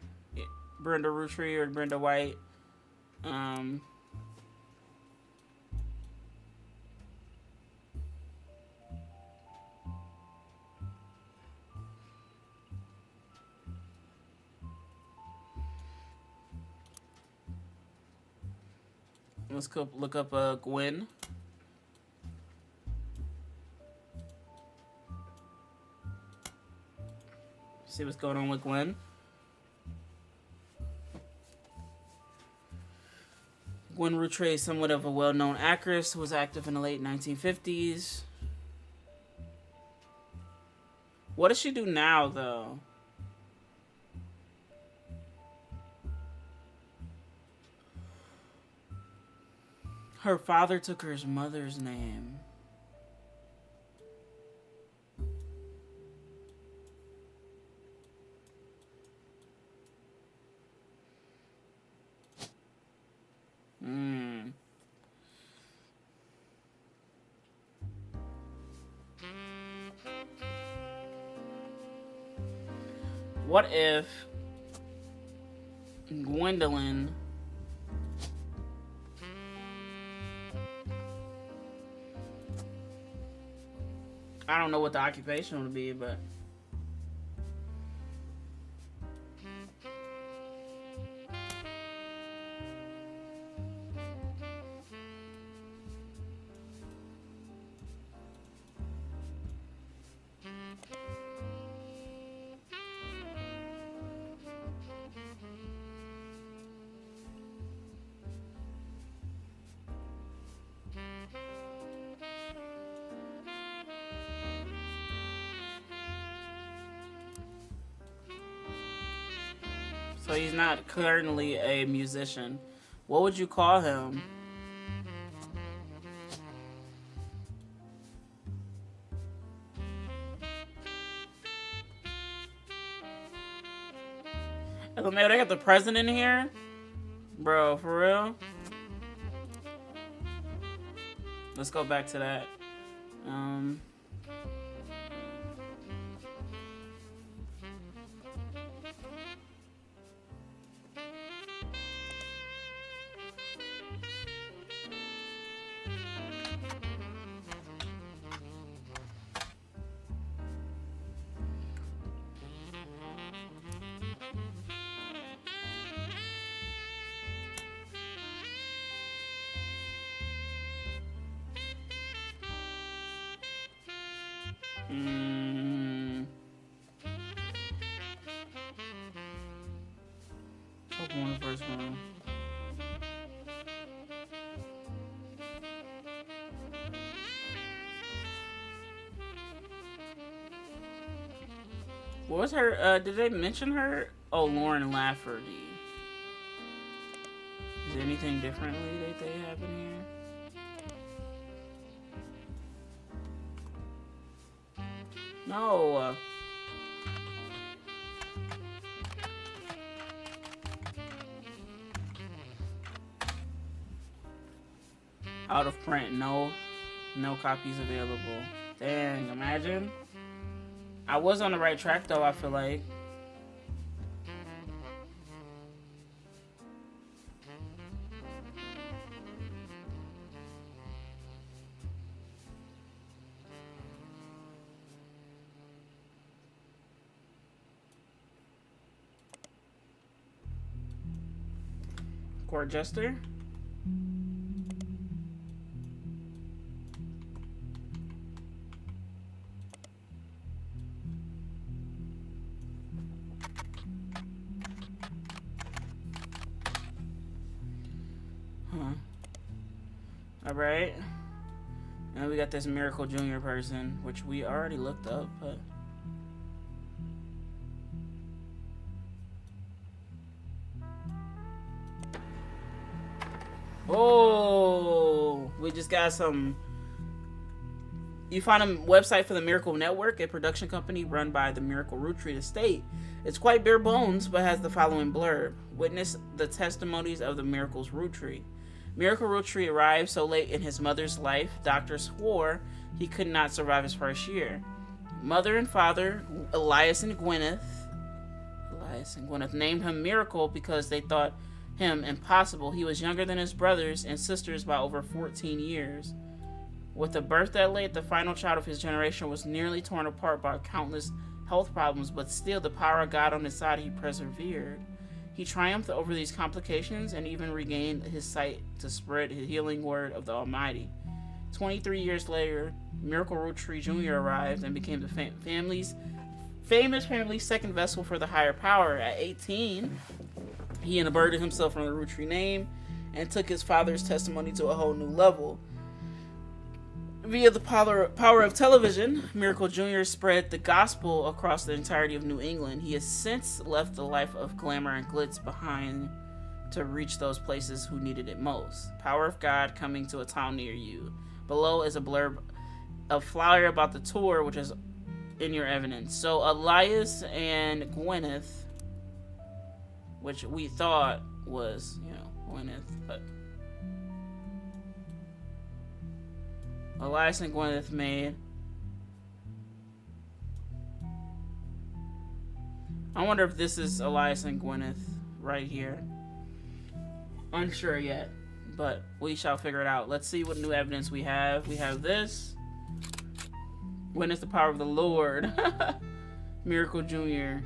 Brenda Roottrees or Brenda White? Let's go look up Gwen. See what's going on with Gwen. Gwen Roottrees, somewhat of a well-known actress, who was active in the late 1950s. What does she do now, though? Her father took her mother's name. What if Gwendolyn I don't know what the occupation would be, but so he's not currently a musician. What would you call him? Oh, man, they got the president here? Bro, for real? Let's go back to that. Pokemon first one. What was her, did they mention her? Oh, Lauren Lafferty. Is there anything differently that they have in here? No. Out of print. No copies available. Dang, imagine. I was on the right track though, I feel like. Court Jester? Alright. And we got this Miracle Jr. person, which we already looked up, but... Oh! We just got some... You find a website for the Miracle Network, a production company run by the Miracle Roottrees estate. It's quite bare bones, but has the following blurb. Witness the testimonies of the Miracle's Roottree. Miracle Rootree arrived so late in his mother's life, doctors swore he could not survive his first year. Mother and father, Elias and Gwyneth, named him Miracle because they thought him impossible. He was younger than his brothers and sisters by over 14 years. With a birth that late, the final child of his generation was nearly torn apart by countless health problems, but still the power of God on his side, he persevered. He triumphed over these complications and even regained his sight to spread his healing word of the Almighty. 23 years later, Miracle Rootree Jr. arrived and became the famous family's second vessel for the higher power. At 18, he unburdened himself from the Rootree name and took his father's testimony to a whole new level. Via the power of television, Miracle Jr. spread the gospel across the entirety of New England. He has since left the life of glamour and glitz behind to reach those places who needed it most. Power of God coming to a town near you. Below is a blurb, a flyer about the tour, which is in your evidence. So Elias and Gwyneth, which we thought was, Gwyneth, but Elias and Gwyneth made. I wonder if this is Elias and Gwyneth right here. Unsure yet, but we shall figure it out. Let's see what new evidence we have. We have this. Witness the power of the Lord. Miracle Jr.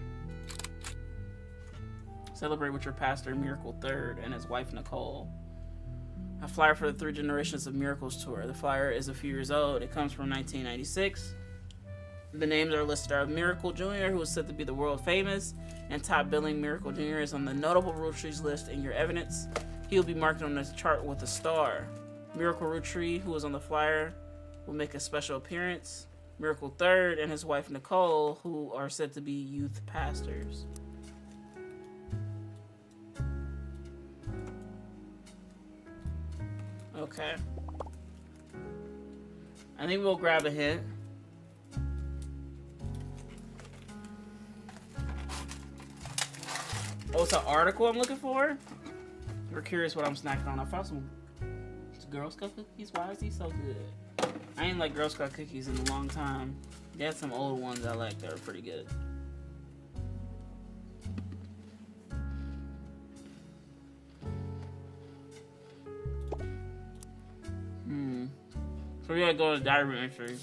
Celebrate with your pastor, Miracle Third, and his wife, Nicole. A flyer for the 3 Generations of Miracles tour. The flyer is a few years old. It comes from 1996. The names are listed are Miracle Jr., who is said to be the world famous, and top billing Miracle Jr. is on the notable Roottrees list in your evidence. He will be marked on this chart with a star. Miracle Rootree, who is on the flyer, will make a special appearance. Miracle Third and his wife Nicole, who are said to be youth pastors. Okay. I think we'll grab a hint. Oh, it's an article I'm looking for? You're curious what I'm snacking on. I found some Girl Scout cookies. Why is he so good? I ain't like Girl Scout cookies in a long time. They had some old ones I like that are pretty good. So we gotta go to the diary entry.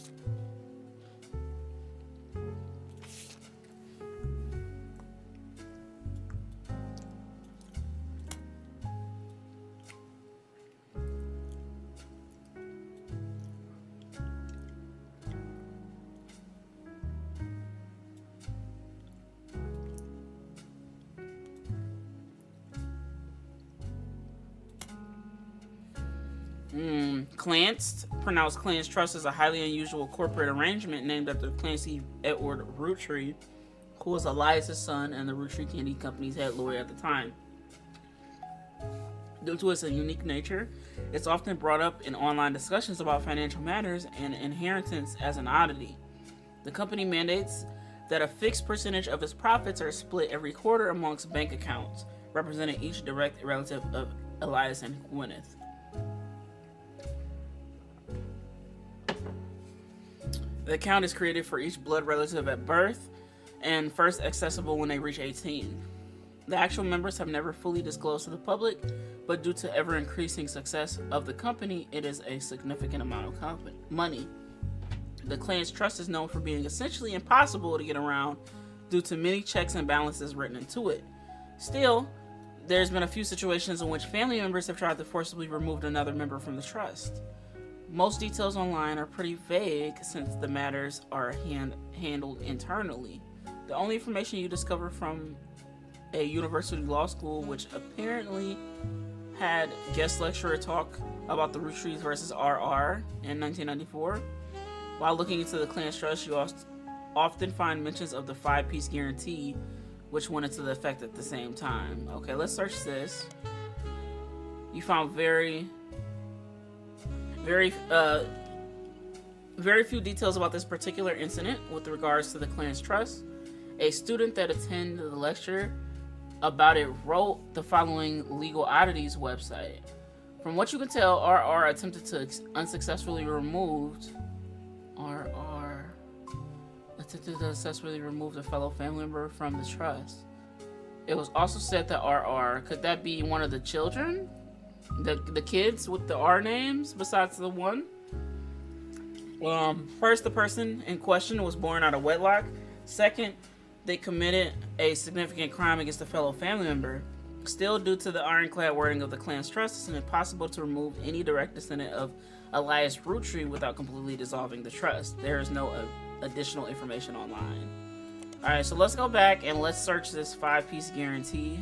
Clancy, pronounced Clancy Trust, is a highly unusual corporate arrangement named after Clancy Edward Rootree, who was Elias' son and the Rootree Candy Company's head lawyer at the time. Due to its unique nature, it's often brought up in online discussions about financial matters and inheritance as an oddity. The company mandates that a fixed percentage of its profits are split every quarter amongst bank accounts, representing each direct relative of Elias and Gwyneth. The account is created for each blood relative at birth and first accessible when they reach 18. The actual members have never fully disclosed to the public, but due to ever-increasing success of the company, it is a significant amount of money. The Clancy Trust is known for being essentially impossible to get around due to many checks and balances written into it. Still, there's been a few situations in which family members have tried to forcibly remove another member from the trust. Most details online are pretty vague since the matters are handled internally. The only information you discover from a university law school, which apparently had guest lecturer talk about the Roottrees versus RR in 1994. While looking into the Clancy Trust, you often find mentions of the 5-piece guarantee, which went into the effect at the same time. Okay, let's search this. You found very Very few details about this particular incident with regards to the clan's trust. A student that attended the lecture about it wrote the following Legal Oddities website. From what you can tell, RR attempted to unsuccessfully remove a fellow family member from the trust. It was also said that RR, could that be one of the children? The kids with the R names besides the one? First, the person in question was born out of wedlock. Second, they committed a significant crime against a fellow family member. Still, due to the ironclad wording of the clan's trust, it's impossible to remove any direct descendant of Elias Roottrees without completely dissolving the trust. There is no additional information online. Alright, so let's go back and let's search this 5-piece guarantee.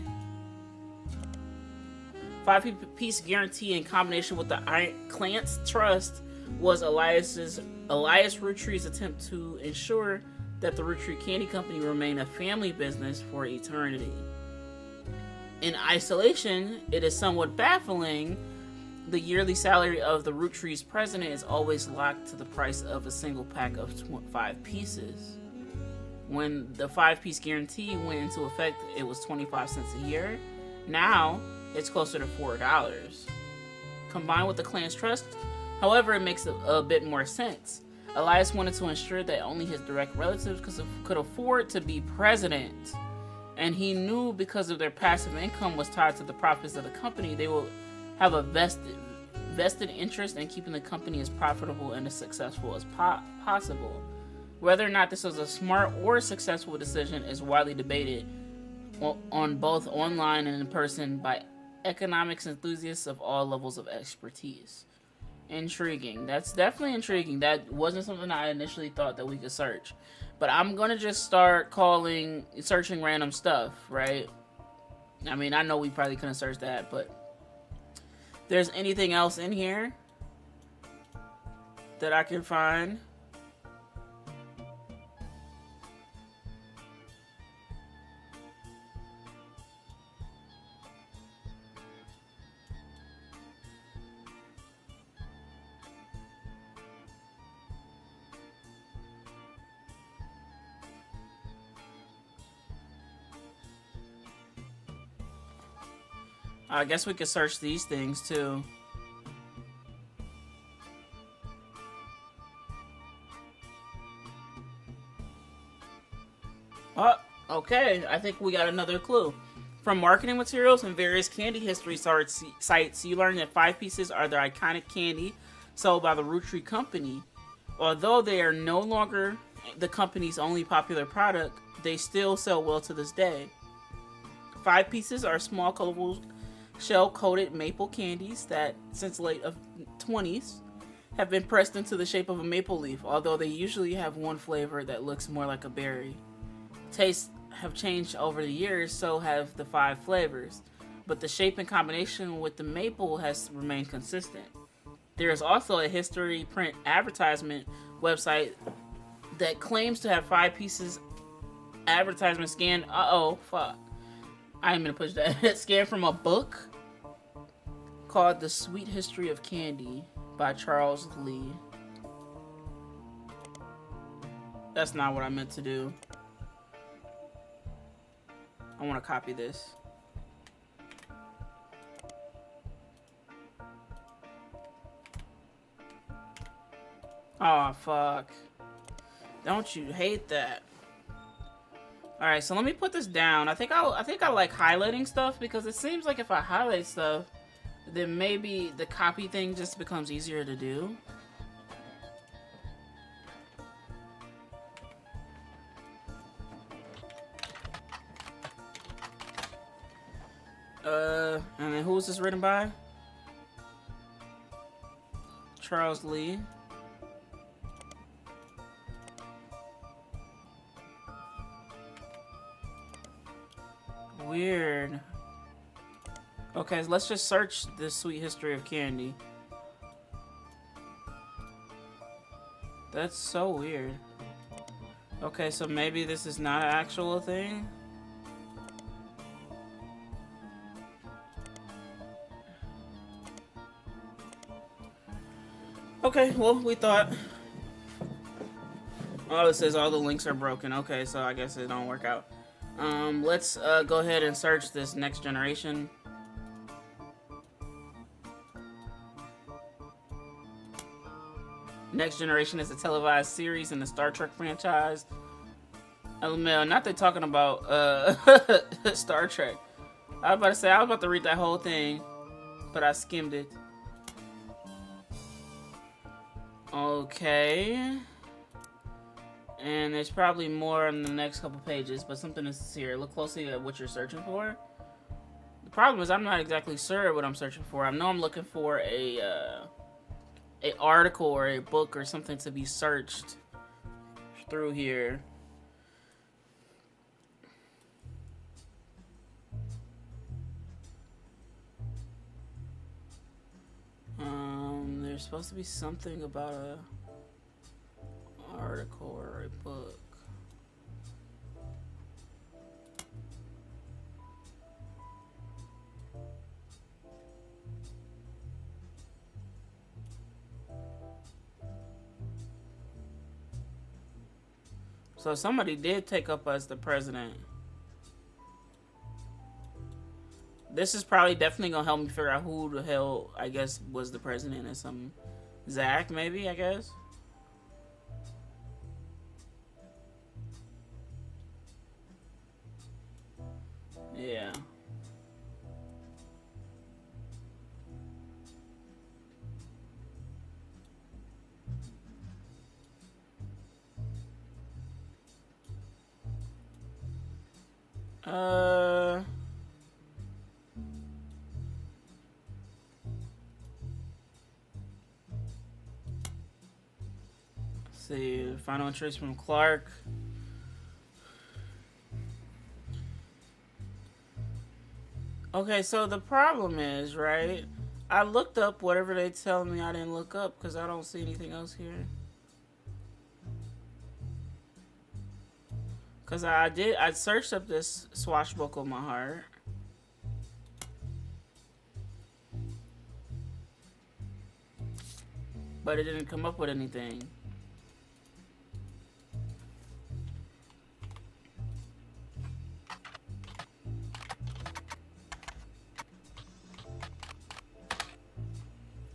5-piece guarantee in combination with the clan's trust was Elias Roottrees' attempt to ensure that the Roottrees Candy Company remain a family business for eternity. In isolation, it is somewhat baffling. The yearly salary of the Roottrees president is always locked to the price of a single pack of 5 pieces. When the 5-piece guarantee went into effect, it was 25 cents a year. Now, it's closer to $4. Combined with the clan's trust, however, it makes a bit more sense. Elias wanted to ensure that only his direct relatives could afford to be president. And he knew because of their passive income was tied to the profits of the company, they will have a vested interest in keeping the company as profitable and as successful as possible. Whether or not this was a smart or successful decision is widely debated on both online and in person by economics enthusiasts of all levels of expertise. Intriguing. That's definitely intriguing. That wasn't something I initially thought that we could search. But I'm gonna just start searching random stuff, right? I mean, I know we probably couldn't search that, but if there's anything else in here that I can find. I guess we could search these things too. Oh, okay. I think we got another clue. From marketing materials and various candy history sites, you learn that 5 pieces are the iconic candy sold by the Roottrees Company. Although they are no longer the company's only popular product, they still sell well to this day. 5 pieces are small, colorful, shell-coated maple candies that, since late 20s, have been pressed into the shape of a maple leaf, although they usually have one flavor that looks more like a berry. Tastes have changed over the years, so have the 5 flavors, but the shape in combination with the maple has remained consistent. There is also a history print advertisement website that claims to have 5 pieces advertisement scanned. Fuck. I am gonna push that. Scanned from a book called The Sweet History of Candy by Charles Lee. That's not what I meant to do. I want to copy this. Oh, fuck. Don't you hate that? Alright, so let me put this down. I think I like highlighting stuff because it seems like if I highlight stuff, then maybe the copy thing just becomes easier to do. And then who was this written by? Charles Lee. Weird. Okay, let's just search the Sweet History of Candy. That's so weird. Okay, so maybe this is not an actual thing? Okay, well, we thought Oh, it says all the links are broken. Okay, so I guess it don't work out. Let's go ahead and search this Next Generation. Next Generation is a televised series in the Star Trek franchise. LML, not they talking about Star Trek. I was about to say, I was about to read that whole thing, but I skimmed it. Okay. And there's probably more in the next couple pages, but something is here. Look closely at what you're searching for. The problem is I'm not exactly sure what I'm searching for. I know I'm looking for a article or a book or something to be searched through here. There's supposed to be something about a article or a book. So somebody did take up as the president. This is probably definitely gonna help me figure out who the hell, I guess, was the president or some Zach, maybe, I guess. Yeah. Let's see, final entries from Clark. Okay, so the problem is, right? I looked up whatever they tell me I didn't look up because I don't see anything else here. Because I searched up this swashbuckle my heart. But it didn't come up with anything.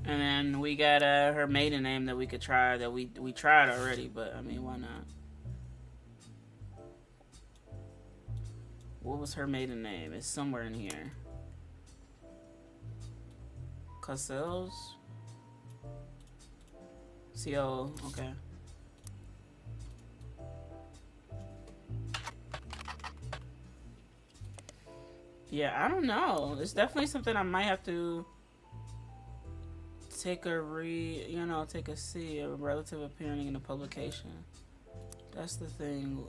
And then we got her maiden name that we could try, that we tried already, but I mean, why not? What was her maiden name? It's somewhere in here. Cassels? C-O, okay. Yeah, I don't know. It's definitely something I might have to take a see, a relative appearing in a publication. That's the thing.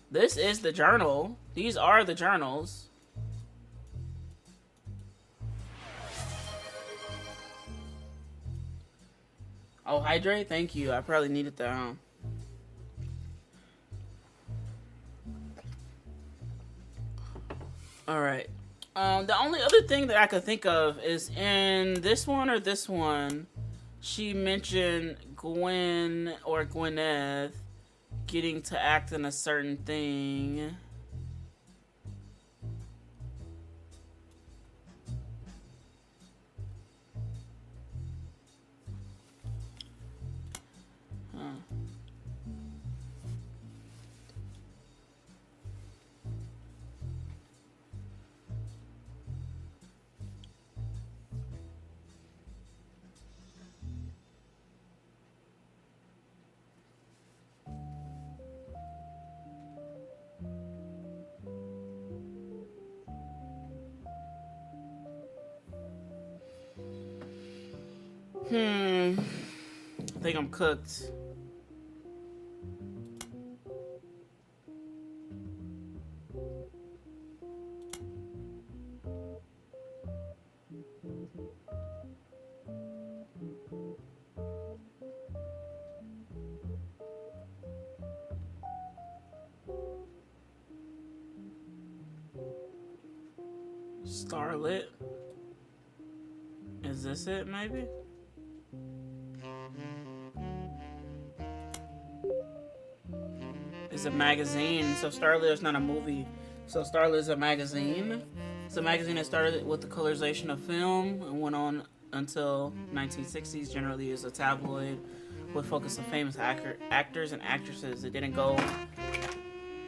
This is the journal. These are the journals. Oh, hydrate? Thank you. I probably needed that, huh? Alright. The only other thing that I could think of is in this one or this one, she mentioned Gwen or Gwyneth getting to act in a certain thing. I think I'm cooked. Starlit. Is this it, maybe? It's a magazine. So Starlit is not a movie. So Starlit is a magazine. It's a magazine that started with the colorization of film and went on until 1960s. Generally, is a tabloid with focus on famous actors and actresses. It didn't go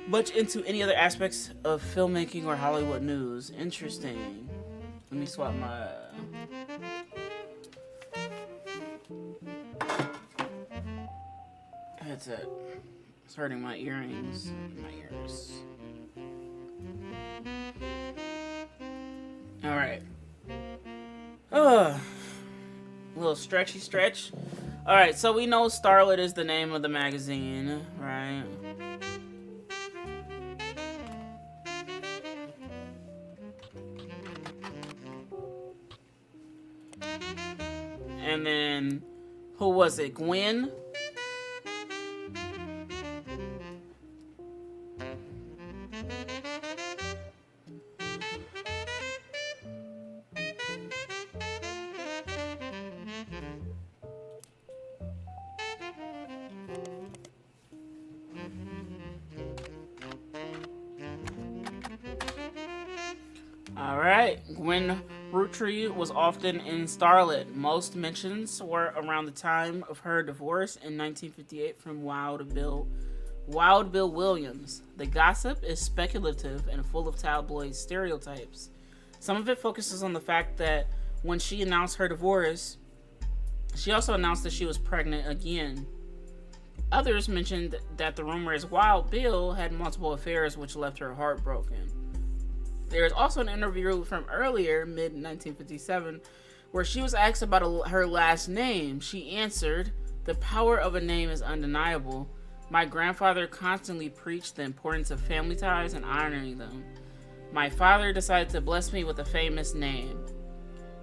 much into any other aspects of filmmaking or Hollywood news. Interesting. Let me swap my headset. It's hurting my earrings. My ears. Alright. A little stretchy stretch. Alright, so we know Starlit is the name of the magazine, right? And then, who was it? Gwen? Alright, Gwen Roottrees was often in Starlit. Most mentions were around the time of her divorce in 1958 from Wild Bill Williams. The gossip is speculative and full of tabloid stereotypes. Some of it focuses on the fact that when she announced her divorce, she also announced that she was pregnant again. Others mentioned that the rumor is Wild Bill had multiple affairs, which left her heartbroken. There is also an interview from earlier, mid-1957, where she was asked about her last name. She answered, "The power of a name is undeniable. My grandfather constantly preached the importance of family ties and honoring them. My father decided to bless me with a famous name.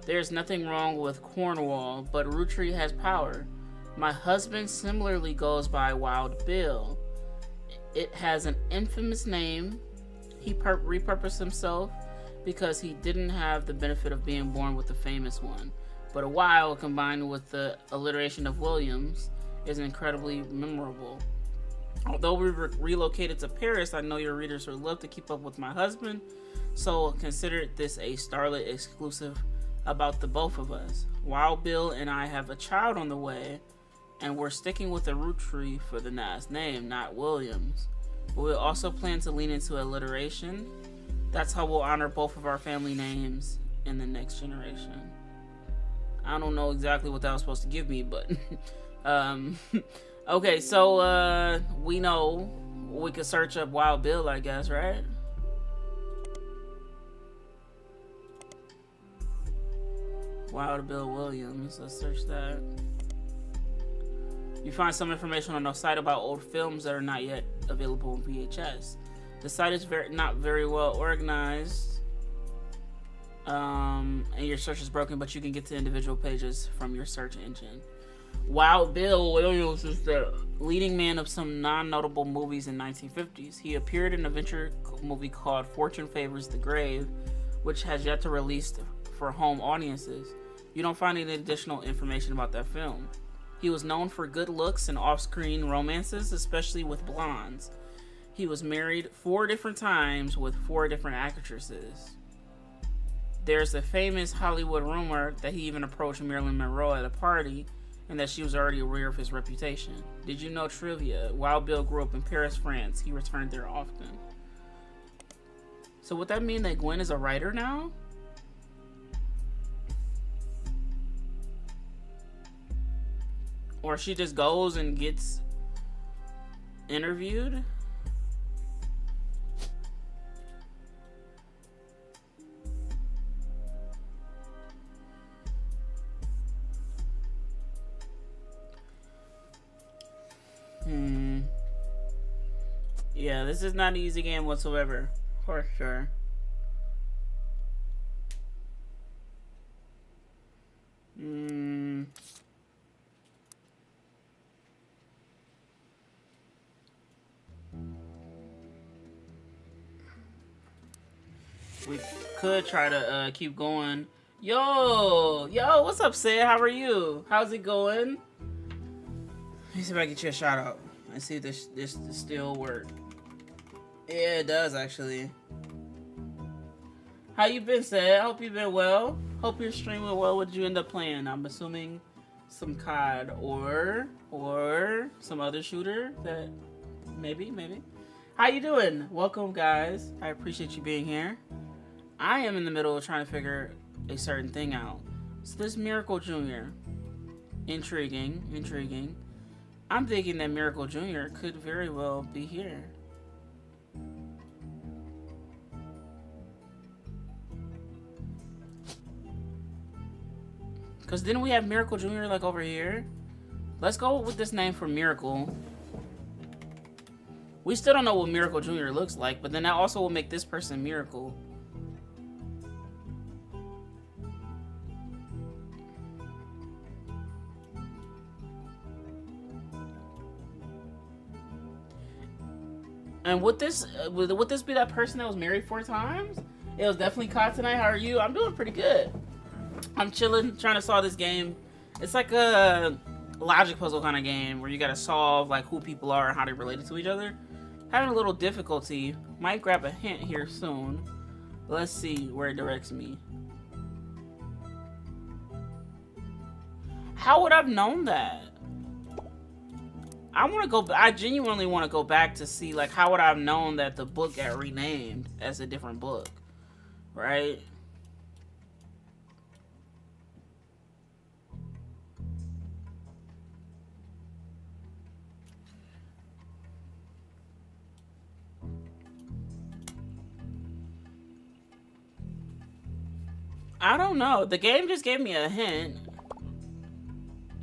There's nothing wrong with Cornwall, but Roottrees has power. My husband similarly goes by Wild Bill. It has an infamous name. He repurposed himself because he didn't have the benefit of being born with the famous one. But a Wild combined with the alliteration of Williams is incredibly memorable. Although we relocated to Paris, I know your readers would love to keep up with my husband, so consider this a Starlit exclusive about the both of us. Wild Bill and I have a child on the way, and we're sticking with the Roottrees for the last name, not Williams. We'll also plan to lean into alliteration. That's how we'll honor both of our family names in the next generation." I don't know exactly what that was supposed to give me, but okay, so we know we could search up Wild Bill, I guess, right? Wild Bill Williams. Let's search that. You find some information on the site about old films that are not yet available on VHS. The site is not very well organized, and your search is broken, but you can get to individual pages from your search engine. Wild Bill Williams is the leading man of some non-notable movies in the 1950s. He appeared in a venture movie called Fortune Favors the Grave, which has yet to release for home audiences. You don't find any additional information about that film. He was known for good looks and off-screen romances, especially with blondes. He was married 4 different times with 4 different actresses. There's a famous Hollywood rumor that he even approached Marilyn Monroe at a party and that she was already aware of his reputation. Did you know trivia? Wild Bill grew up in Paris, France. He returned there often. So would that mean that Gwen is a writer now? Or she just goes and gets interviewed? Yeah, this is not an easy game whatsoever, for sure. We could try to keep going Yo, what's up, Sid? How are you? How's it going? Let me see if I can get you a shout out and see if this still work. Yeah, it does actually. How you been, Sid? I hope you've been well. Hope you're streaming well. What did you end up playing? I'm assuming some COD or some other shooter that maybe. How you doing? Welcome, guys. I appreciate you being here. I am in the middle of trying to figure a certain thing out. So this Miracle Jr. Intriguing. I'm thinking that Miracle Jr. could very well be here. Because didn't we have Miracle Jr. like over here? Let's go with this name for Miracle. We still don't know what Miracle Jr. looks like, but then that also will make this person Miracle. And would this be that person that was married 4 times? It was definitely caught tonight. How are you? I'm doing pretty good. I'm chilling, trying to solve this game. It's like a logic puzzle kind of game where you gotta solve like who people are and how they're related to each other. Having a little difficulty. Might grab a hint here soon. Let's see where it directs me. How would I have known that? I genuinely want to go back to see like how would I have known that the book got renamed as a different book, right? I don't know. The game just gave me a hint.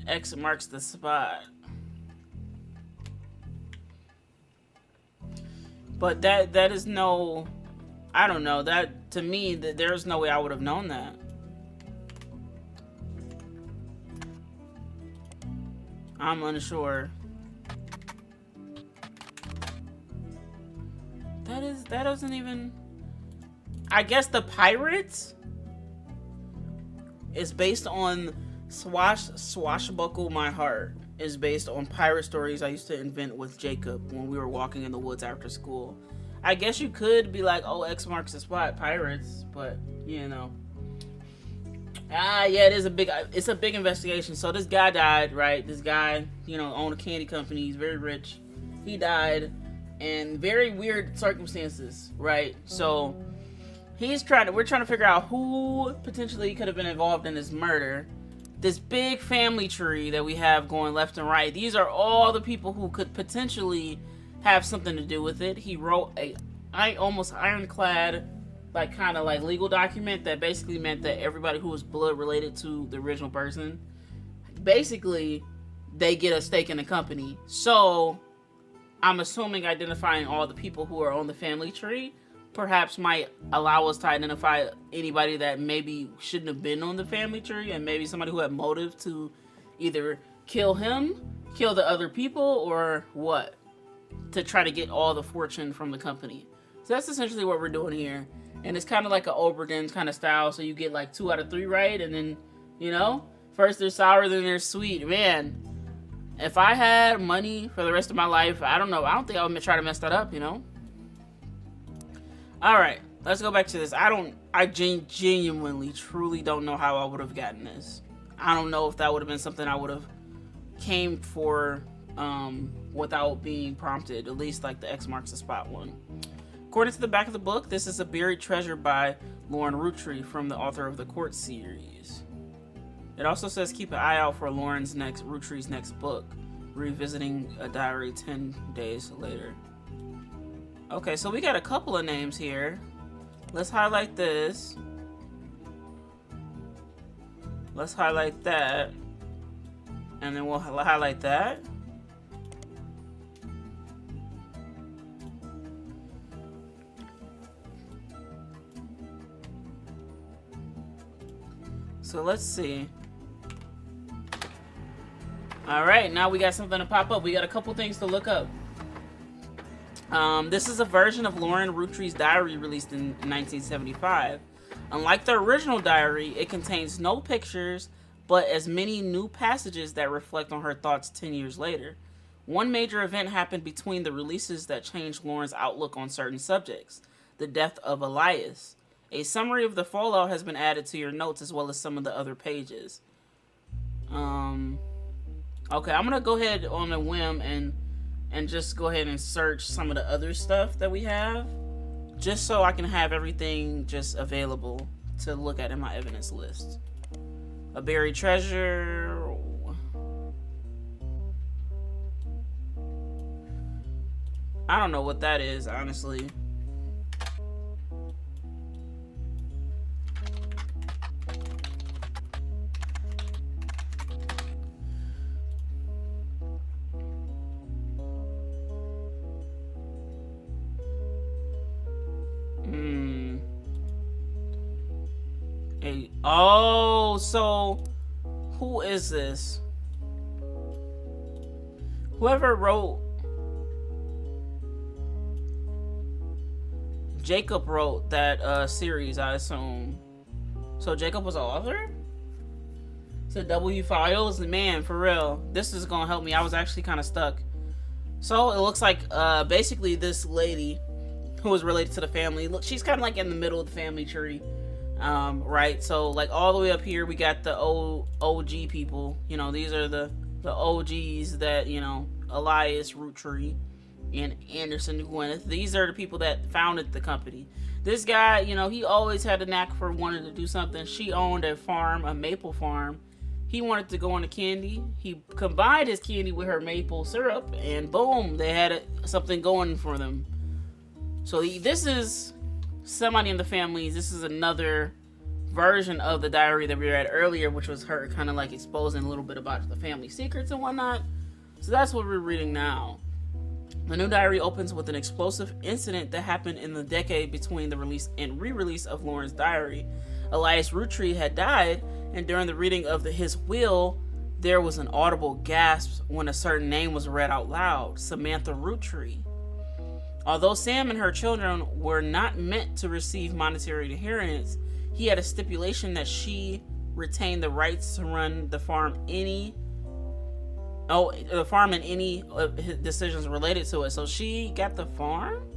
X marks the spot. But that is no, I don't know, that to me there's no way I would have known that. I'm unsure. That doesn't even, I guess the pirates is based on Swashbuckle My Heart. Is based on pirate stories I used to invent with Jacob when we were walking in the woods after school. I guess you could be like, oh, X marks the spot, pirates, but you know. Yeah, it's a big investigation. So this guy died, right? This guy, you know, owned a candy company. He's very rich. He died in very weird circumstances, right? So we're trying to figure out who potentially could have been involved in this murder. This big family tree that we have going left and right. These are all the people who could potentially have something to do with it. He wrote a almost ironclad, like kind of like legal document that basically meant that everybody who was blood related to the original person, basically, they get a stake in the company. So, I'm assuming identifying all the people who are on the family tree perhaps might allow us to identify anybody that maybe shouldn't have been on the family tree, and maybe somebody who had motive to either kill him, kill the other people, or what, to try to get all the fortune from the company. So that's essentially what we're doing here, and it's kind of like an Obra Dinn kind of style, so you get like 2 out of 3 right, and then, you know, first they're sour, then they're sweet. Man, if I had money for the rest of my life, I don't think I would try to mess that up, you know? Alright, let's go back to this. I genuinely, truly don't know how I would have gotten this. I don't know if that would have been something I would have came for without being prompted, at least like the X marks the spot one. According to the back of the book, this is a buried treasure by Lauren Roottrees from the author of the Court series. It also says keep an eye out for Roottrees' next book, Revisiting a Diary 10 Days Later. Okay, so we got a couple of names here. Let's highlight this. Let's highlight that. And then we'll highlight that. So let's see. Alright, now we got something to pop up. We got a couple things to look up. This is a version of Lauren Roottrees' diary released in 1975. Unlike the original diary, it contains no pictures, but as many new passages that reflect on her thoughts 10 years later. One major event happened between the releases that changed Lauren's outlook on certain subjects: the death of Elias. A summary of the fallout has been added to your notes as well as some of the other pages. Okay, I'm gonna go ahead on a whim and just go ahead and search some of the other stuff that we have, just so I can have everything just available to look at in my evidence list. A buried treasure. I don't know what that is, honestly. Oh, so who is this? Whoever wrote... Jacob wrote that series, I assume. So Jacob was an author? So W Files? Man, for real. This is gonna help me. I was actually kind of stuck. So it looks like basically this lady who was related to the family. Look, she's kind of like in the middle of the family tree. Right? So like all the way up here we got the OG people. You know, these are the OGs that, you know, Elias, Roottrees, and Anderson Gwyneth. These are the people that founded the company. This guy, you know, he always had a knack for wanting to do something. She owned a farm, a maple farm. He wanted to go into candy. He combined his candy with her maple syrup, and boom, they had something going for them. So this is somebody in the family. This is another version of the diary that we read earlier, which was her kind of like exposing a little bit about the family secrets and whatnot. So that's what we're reading now. The new diary opens with an explosive incident that happened in the decade between the release and re-release of Lauren's diary. Elias Roottrees had died, and during the reading of his will, there was an audible gasp when a certain name was read out loud: Samantha Roottrees. Although Sam and her children were not meant to receive monetary inheritance, he had a stipulation that she retain the rights to run the farm and any decisions related to it. So she got the farm?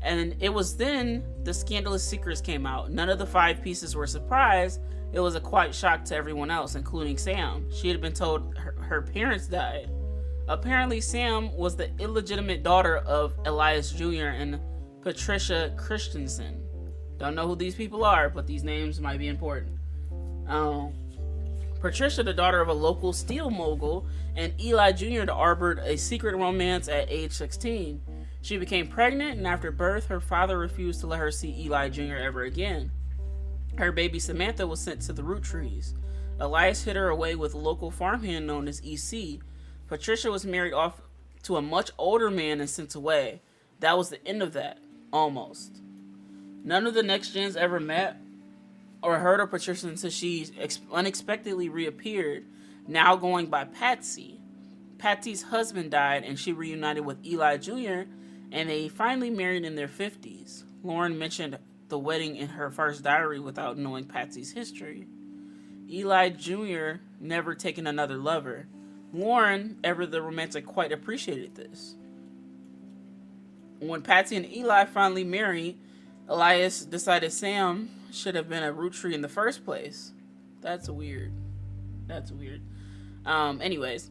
And it was then the scandalous secrets came out. None of the 5 pieces were surprised. It was a quite shock to everyone else, including Sam. She had been told her parents died. Apparently, Sam was the illegitimate daughter of Elias Jr. and Patricia Christensen. Don't know who these people are, but these names might be important. Patricia, the daughter of a local steel mogul, and Eli Jr. harbored a secret romance at age 16. She became pregnant, and after birth, her father refused to let her see Eli Jr. ever again. Her baby Samantha was sent to the Roottrees. Elias hid her away with a local farmhand known as EC. Patricia was married off to a much older man and sent away. That was the end of that, almost. None of the next gens ever met or heard of Patricia until she unexpectedly reappeared, now going by Patsy. Patsy's husband died, and she reunited with Eli Jr., and they finally married in their 50s. Lauren mentioned the wedding in her first diary without knowing Patsy's history. Eli Jr. never taken another lover. Lauren, ever the romantic, quite appreciated this. When Patsy and Eli finally married, Elias decided Sam should have been a Roottrees in the first place. That's weird. Anyways,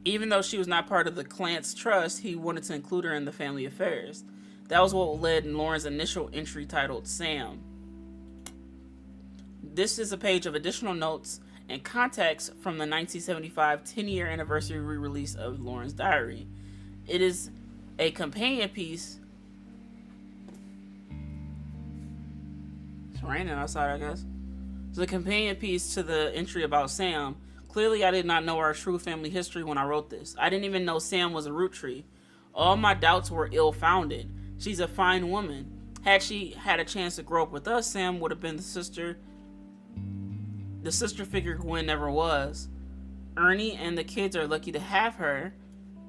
even though she was not part of the Clance trust, he wanted to include her in the family affairs. That was what led in Lauren's initial entry titled Sam. This is a page of additional notes and context from the 1975 10-year anniversary re-release of Lauren's diary. It is a companion piece. It's raining outside, I guess. It's a companion piece to the entry about Sam. Clearly, I did not know our true family history when I wrote this. I didn't even know Sam was a Roottrees. All my doubts were ill-founded. She's a fine woman. Had she had a chance to grow up with us, Sam would have been the sister figure Gwen never was. Ernie and the kids are lucky to have her,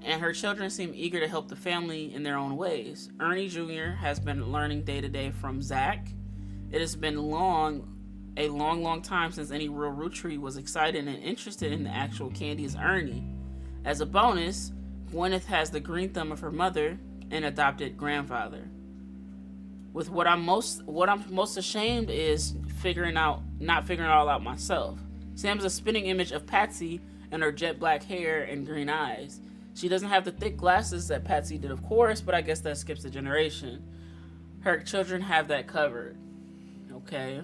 and her children seem eager to help the family in their own ways. Ernie Jr. has been learning day to day from Zach, It has been a long time since any real Roottrees was excited and interested in the actual candies Ernie. As a bonus, Gwyneth has the green thumb of her mother and adopted grandfather. With what I'm most ashamed is not figuring it all out myself. Sam's a spinning image of Patsy and her jet black hair and green eyes. She doesn't have the thick glasses that Patsy did, of course, but I guess that skips a generation. Her children have that covered. Okay.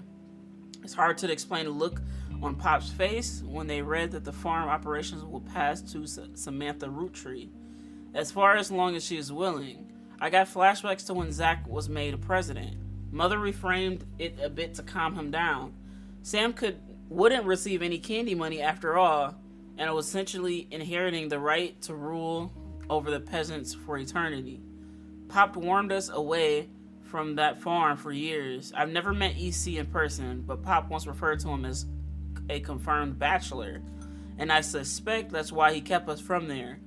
It's hard to explain the look on Pop's face when they read that the farm operations will pass to Samantha Roottree, as long as she is willing. I got flashbacks to when Zach was made president. Mother reframed it a bit to calm him down. Sam wouldn't receive any candy money after all, and was essentially inheriting the right to rule over the peasants for eternity. Pop warned us away from that farm for years. I've never met EC in person, but Pop once referred to him as a confirmed bachelor, and I suspect that's why he kept us from there.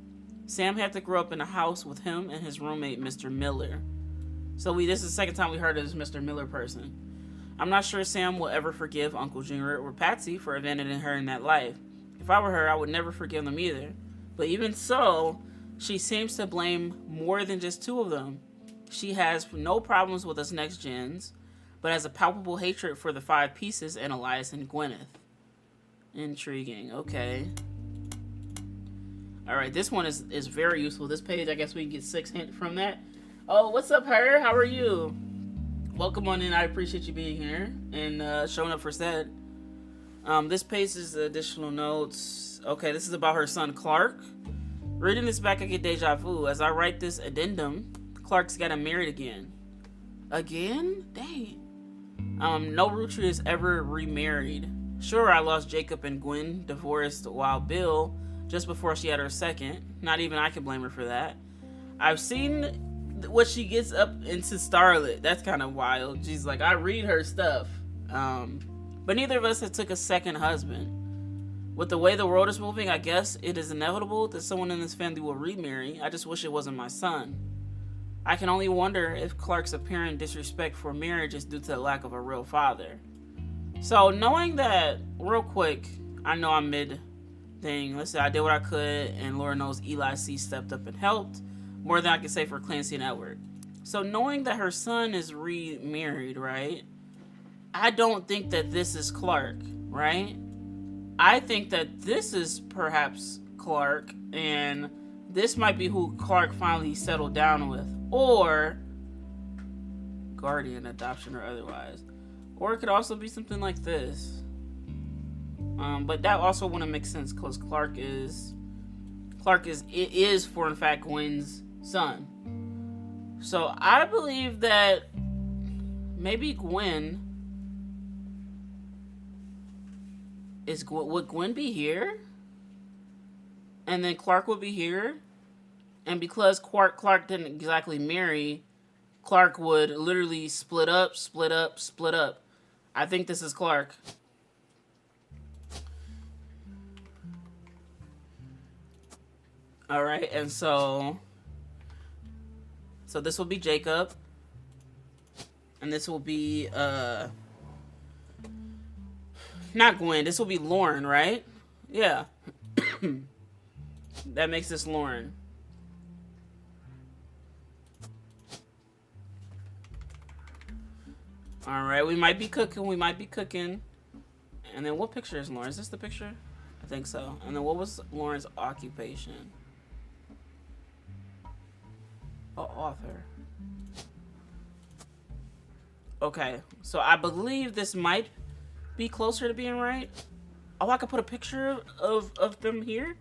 Sam had to grow up in a house with him and his roommate, Mr. Miller. So this is the second time we heard of this Mr. Miller person. I'm not sure Sam will ever forgive Uncle Junior or Patsy for abandoning her in that life. If I were her, I would never forgive them either. But even so, she seems to blame more than just two of them. She has no problems with us next gens, but has a palpable hatred for the Five Pieces and Elias and Gwyneth. Intriguing. Okay. Alright, this one is very useful. This page, I guess we can get 6 hints from that. Oh, what's up, her? How are you? Welcome on in. I appreciate you being here and showing up for said. This page is additional notes. Okay, this is about her son, Clark. Reading this back, I get deja vu. As I write this addendum, Clark's gotten married again. Again? Dang. No Roottrees is ever remarried. Sure, I lost Jacob and Gwen, divorced while Bill, just before she had her second. Not even I can blame her for that. I've seen what she gets up into Starlet. That's kind of wild. She's like, I read her stuff. But neither of us have took a second husband. With the way the world is moving, I guess it is inevitable that someone in this family will remarry. I just wish it wasn't my son. I can only wonder if Clark's apparent disrespect for marriage is due to the lack of a real father. So knowing that, real quick, I know I'm mid-thing. Let's say I did what I could, and Lord knows Eli C. stepped up and helped. More than I can say for Clancy and Edward. So knowing that her son is remarried, right? I don't think that this is Clark, right? I think that this is perhaps Clark, and this might be who Clark finally settled down with. Or guardian, adoption, or otherwise. Or it could also be something like this. But that also wouldn't make sense because Clark is for in fact Gwen's son. So I believe that maybe Gwen would Gwen be here? And then Clark would be here? And because Clark didn't exactly marry, Clark would literally split up. I think this is Clark. Alright, and so this will be Jacob. And this will be, not Gwen, this will be Lauren, right? Yeah. That makes this Lauren. Alright, we might be cooking. And then what picture is Lauren? Is this the picture? I think so. And then what was Lauren's occupation? Author. Okay, so I believe this might be closer to being right. Oh, I could put a picture of them here.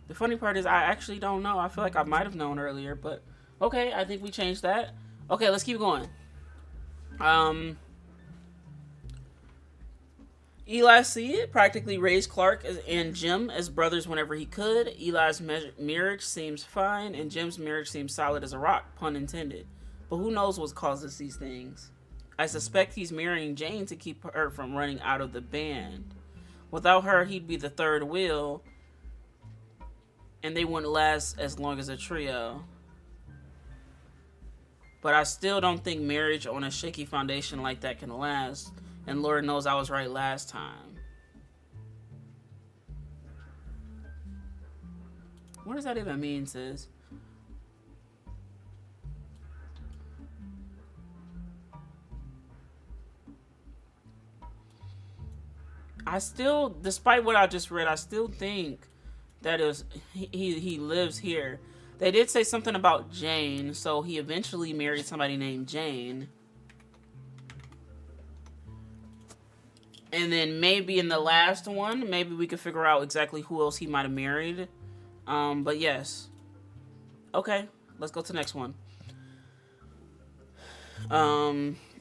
The funny part is I actually don't know. I feel like I might have known earlier, but okay, I think we changed that. Okay, let's keep going. Eli C. practically raised Clark and Jim as brothers whenever he could. Eli's marriage seems fine, and Jim's marriage seems solid as a rock, pun intended. But who knows what causes these things? I suspect he's marrying Jane to keep her from running out of the band. Without her, he'd be the third wheel, and they wouldn't last as long as a trio. But I still don't think marriage on a shaky foundation like that can last. And Lord knows I was right last time. What does that even mean, sis? I still, despite what I just read, I still think that he lives here. They did say something about Jane, so he eventually married somebody named Jane. And then maybe in the last one, maybe we could figure out exactly who else he might have married. But yes. Okay, let's go to the next one.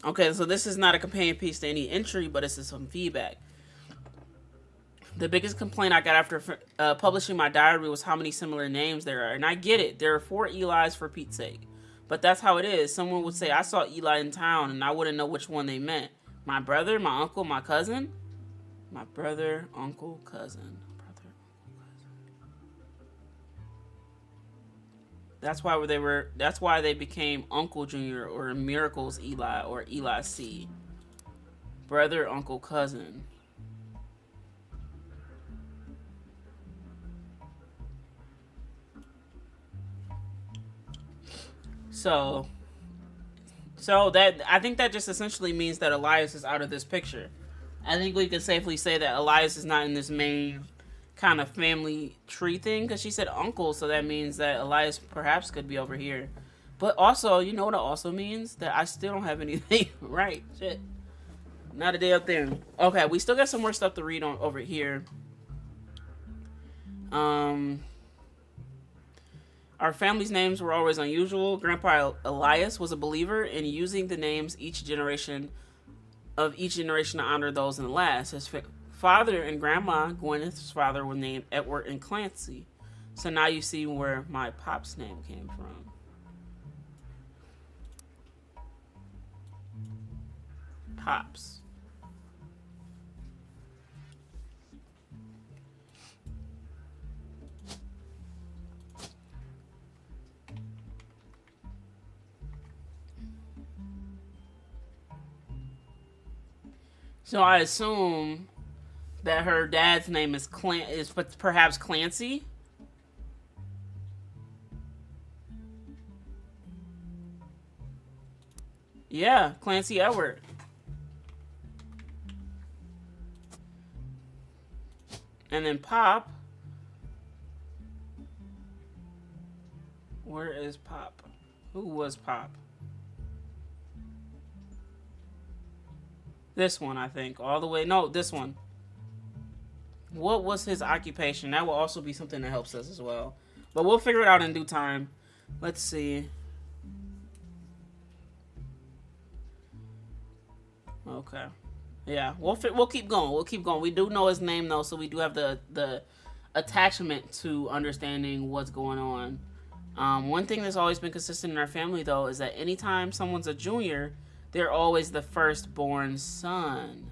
Okay, so this is not a companion piece to any entry, but it's some feedback. The biggest complaint I got after publishing my diary was how many similar names there are. And I get it. There are 4 Eli's for Pete's sake. But that's how it is. Someone would say, I saw Eli in town, and I wouldn't know which one they meant. My brother, my uncle, my cousin? My brother, uncle, cousin. That's why they became Uncle Jr. or Miracles Eli or Eli C. Brother, uncle, cousin. So that, I think that just essentially means that Elias is out of this picture. I think we can safely say that Elias is not in this main kind of family tree thing, because she said uncle, so that means that Elias perhaps could be over here. But also, you know what it also means? That I still don't have anything right. Shit. Not a day up there. Okay, we still got some more stuff to read on over here. Our family's names were always unusual. Grandpa Elias was a believer in using the names each generation to honor those in the last. His father and Grandma Gwyneth's father were named Edward and Clancy. So now you see where my pop's name came from. Pops. So I assume that her dad's name is perhaps Clancy. Yeah, Clancy Edward. And then Pop. Where is Pop? Who was Pop? This one, I think. All the way. No, this one. What was his occupation? That will also be something that helps us as well. But we'll figure it out in due time. Let's see. Okay. Yeah, we'll keep going. We'll keep going. We do know his name, though, so we do have the attachment to understanding what's going on. One thing that's always been consistent in our family, though, is that anytime someone's a junior, they're always the firstborn son.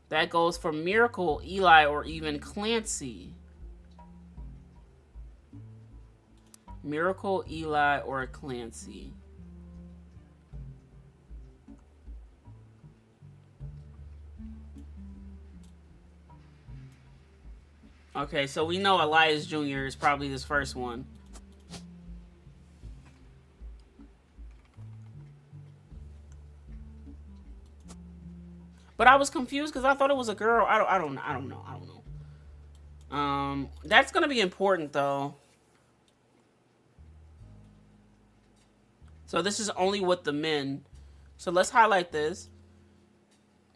That goes for Miracle, Eli, or even Clancy. Miracle, Eli, or Clancy. Okay, so we know Elias Jr. is probably this first one. But I was confused because I thought it was a girl. I don't know. That's gonna be important though. So this is only with the men. So let's highlight this.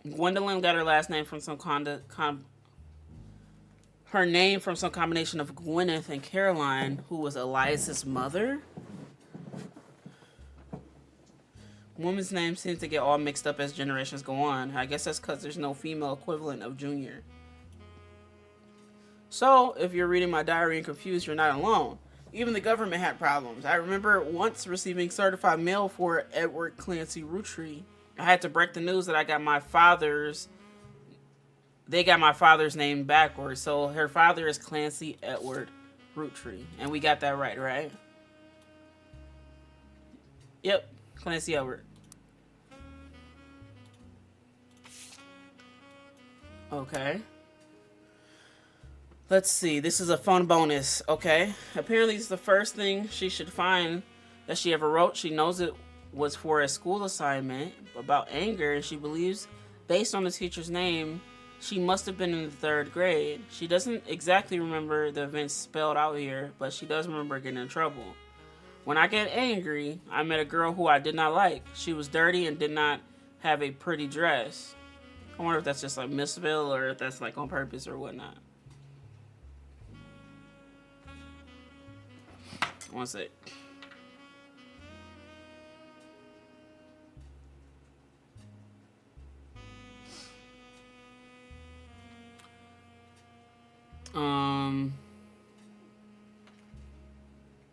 Gwendolyn got her last name from some her name from some combination of Gwyneth and Caroline, who was Elias's mother. Women's names seem to get all mixed up as generations go on. I guess that's because there's no female equivalent of Junior. So, if you're reading my diary and confused, you're not alone. Even the government had problems. I remember once receiving certified mail for Edward Clancy Roottrees. I had to break the news that they got my father's name backwards. So her father is Clancy Edward Roottrees. And we got that right? Yep, Clancy Albert. Okay. Let's see. This is a fun bonus. Okay. Apparently, it's the first thing she should find that she ever wrote. She knows it was for a school assignment about anger, and she believes, based on the teacher's name, she must have been in the 3rd grade. She doesn't exactly remember the events spelled out here, but she does remember getting in trouble. When I get angry, I met a girl who I did not like. She was dirty and did not have a pretty dress. I wonder if that's just like misspell or if that's like on purpose or whatnot. One sec.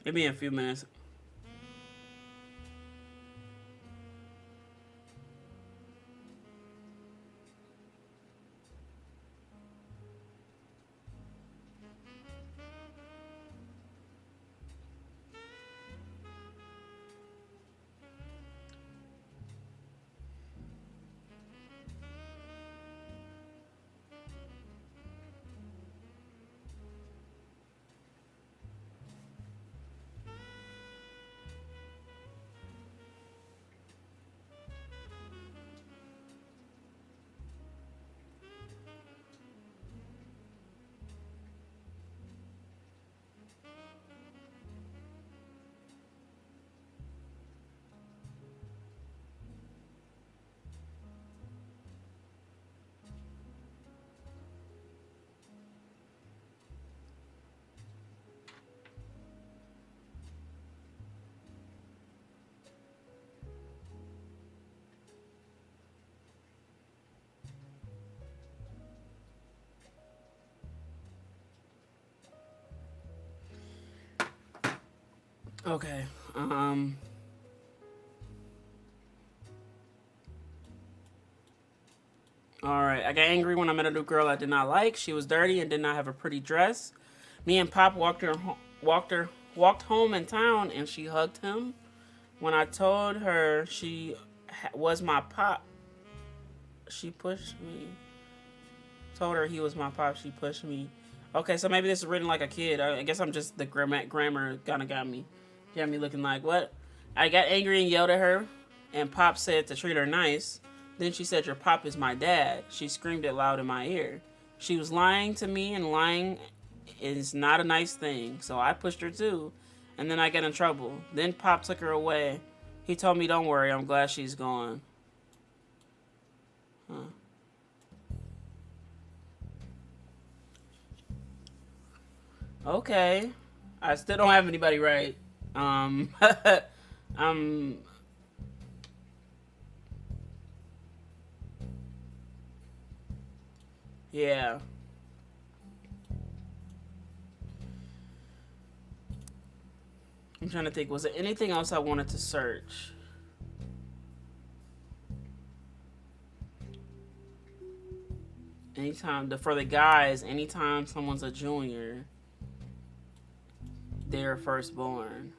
Maybe in a few minutes. Okay. Alright. I got angry when I met a new girl I did not like. She was dirty and did not have a pretty dress. Me and Pop walked home in town, and she hugged him. When I told her she was my pop, she pushed me. Told her he was my pop, she pushed me. Okay, so maybe this is written like a kid. I guess I'm just the grammar kind of got me. Got me looking like what? I got angry and yelled at her, and Pop said to treat her nice. Then she said, "Your pop is my dad." She screamed it loud in my ear. She was lying to me, and lying is not a nice thing. So I pushed her too, and then I got in trouble. Then Pop took her away. He told me, "Don't worry, I'm glad she's gone." Huh. Okay. I still don't have anybody right. Yeah. I'm trying to think, was there anything else I wanted to search? For the guys, anytime someone's a junior, they're firstborn.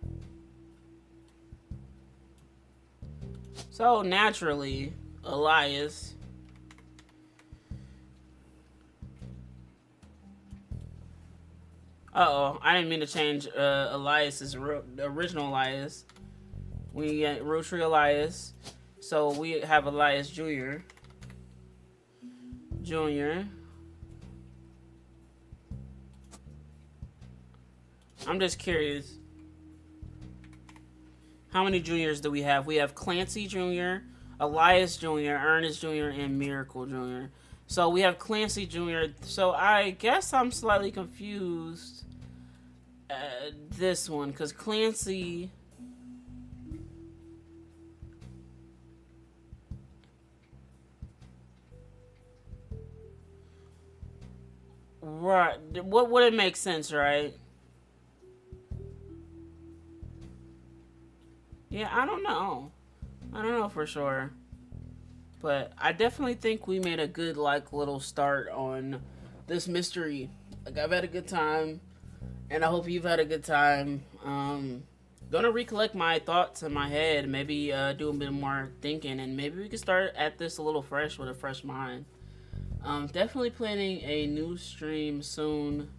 So naturally, Elias. Uh-oh, I didn't mean to change Elias's original Elias. We get Roottrees Elias. So we have Elias Jr. I'm just curious. How many juniors do we have? We have Clancy Jr., Elias Jr., Ernest Jr., and Miracle Jr. So we have Clancy Jr. So I guess I'm slightly confused this one, because Clancy... Right. What would it make sense, right? Yeah, I don't know. I don't know for sure. But I definitely think we made a good, like, little start on this mystery. Like, I've had a good time, and I hope you've had a good time. Gonna recollect my thoughts in my head, maybe do a bit more thinking, and maybe we can start at this a little fresh with a fresh mind. Definitely planning a new stream soon.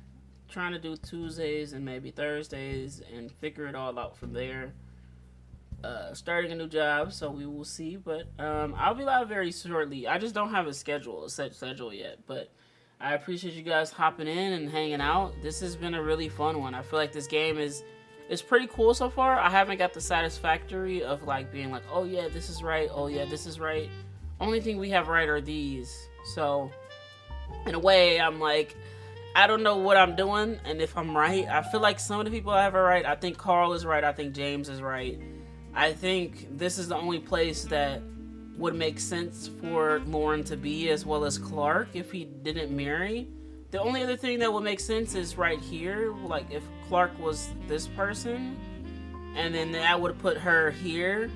Trying to do Tuesdays and maybe Thursdays and figure it all out from there. Starting a new job, so we will see. But I'll be live very shortly. I just don't have a set schedule yet. But I appreciate you guys hopping in and hanging out. This has been a really fun one. I feel like this game is pretty cool so far. I haven't got the satisfactory of like being like, oh yeah, this is right. Oh yeah, this is right. Only thing we have right are these. So in a way, I'm like, I don't know what I'm doing and if I'm right. I feel like some of the people I have are right. I think Carl is right. I think James is right. I think this is the only place that would make sense for Lauren to be, as well as Clark if he didn't marry. The only other thing that would make sense is right here, like if Clark was this person, and then that would put her here,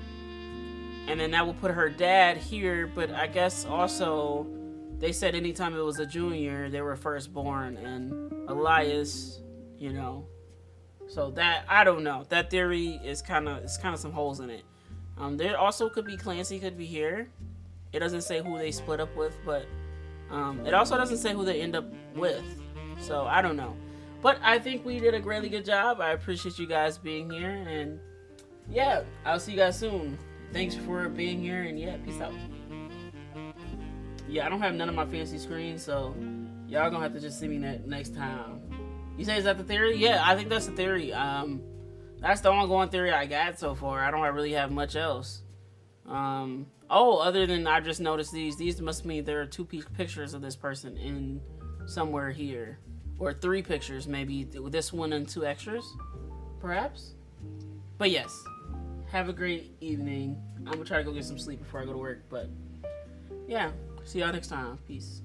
and then that would put her dad here. But I guess also they said anytime it was a junior, they were firstborn, and Elias, you know. So that, I don't know. That theory is kind of some holes in it. There also could be Clancy could be here. It doesn't say who they split up with, but it also doesn't say who they end up with. So I don't know. But I think we did a really good job. I appreciate you guys being here, and yeah, I'll see you guys soon. Thanks for being here, and yeah, peace out. Yeah, I don't have none of my fancy screens, so y'all gonna have to just see me next time. You say, is that the theory? Yeah, I think that's the theory. That's the ongoing theory I got so far. I don't really have much else. Other than I just noticed these must mean there are two pictures of this person in somewhere here. Or 3 pictures, maybe this one and 2 extras, perhaps? But yes, have a great evening. I'm gonna try to go get some sleep before I go to work, but yeah, see y'all next time. Peace.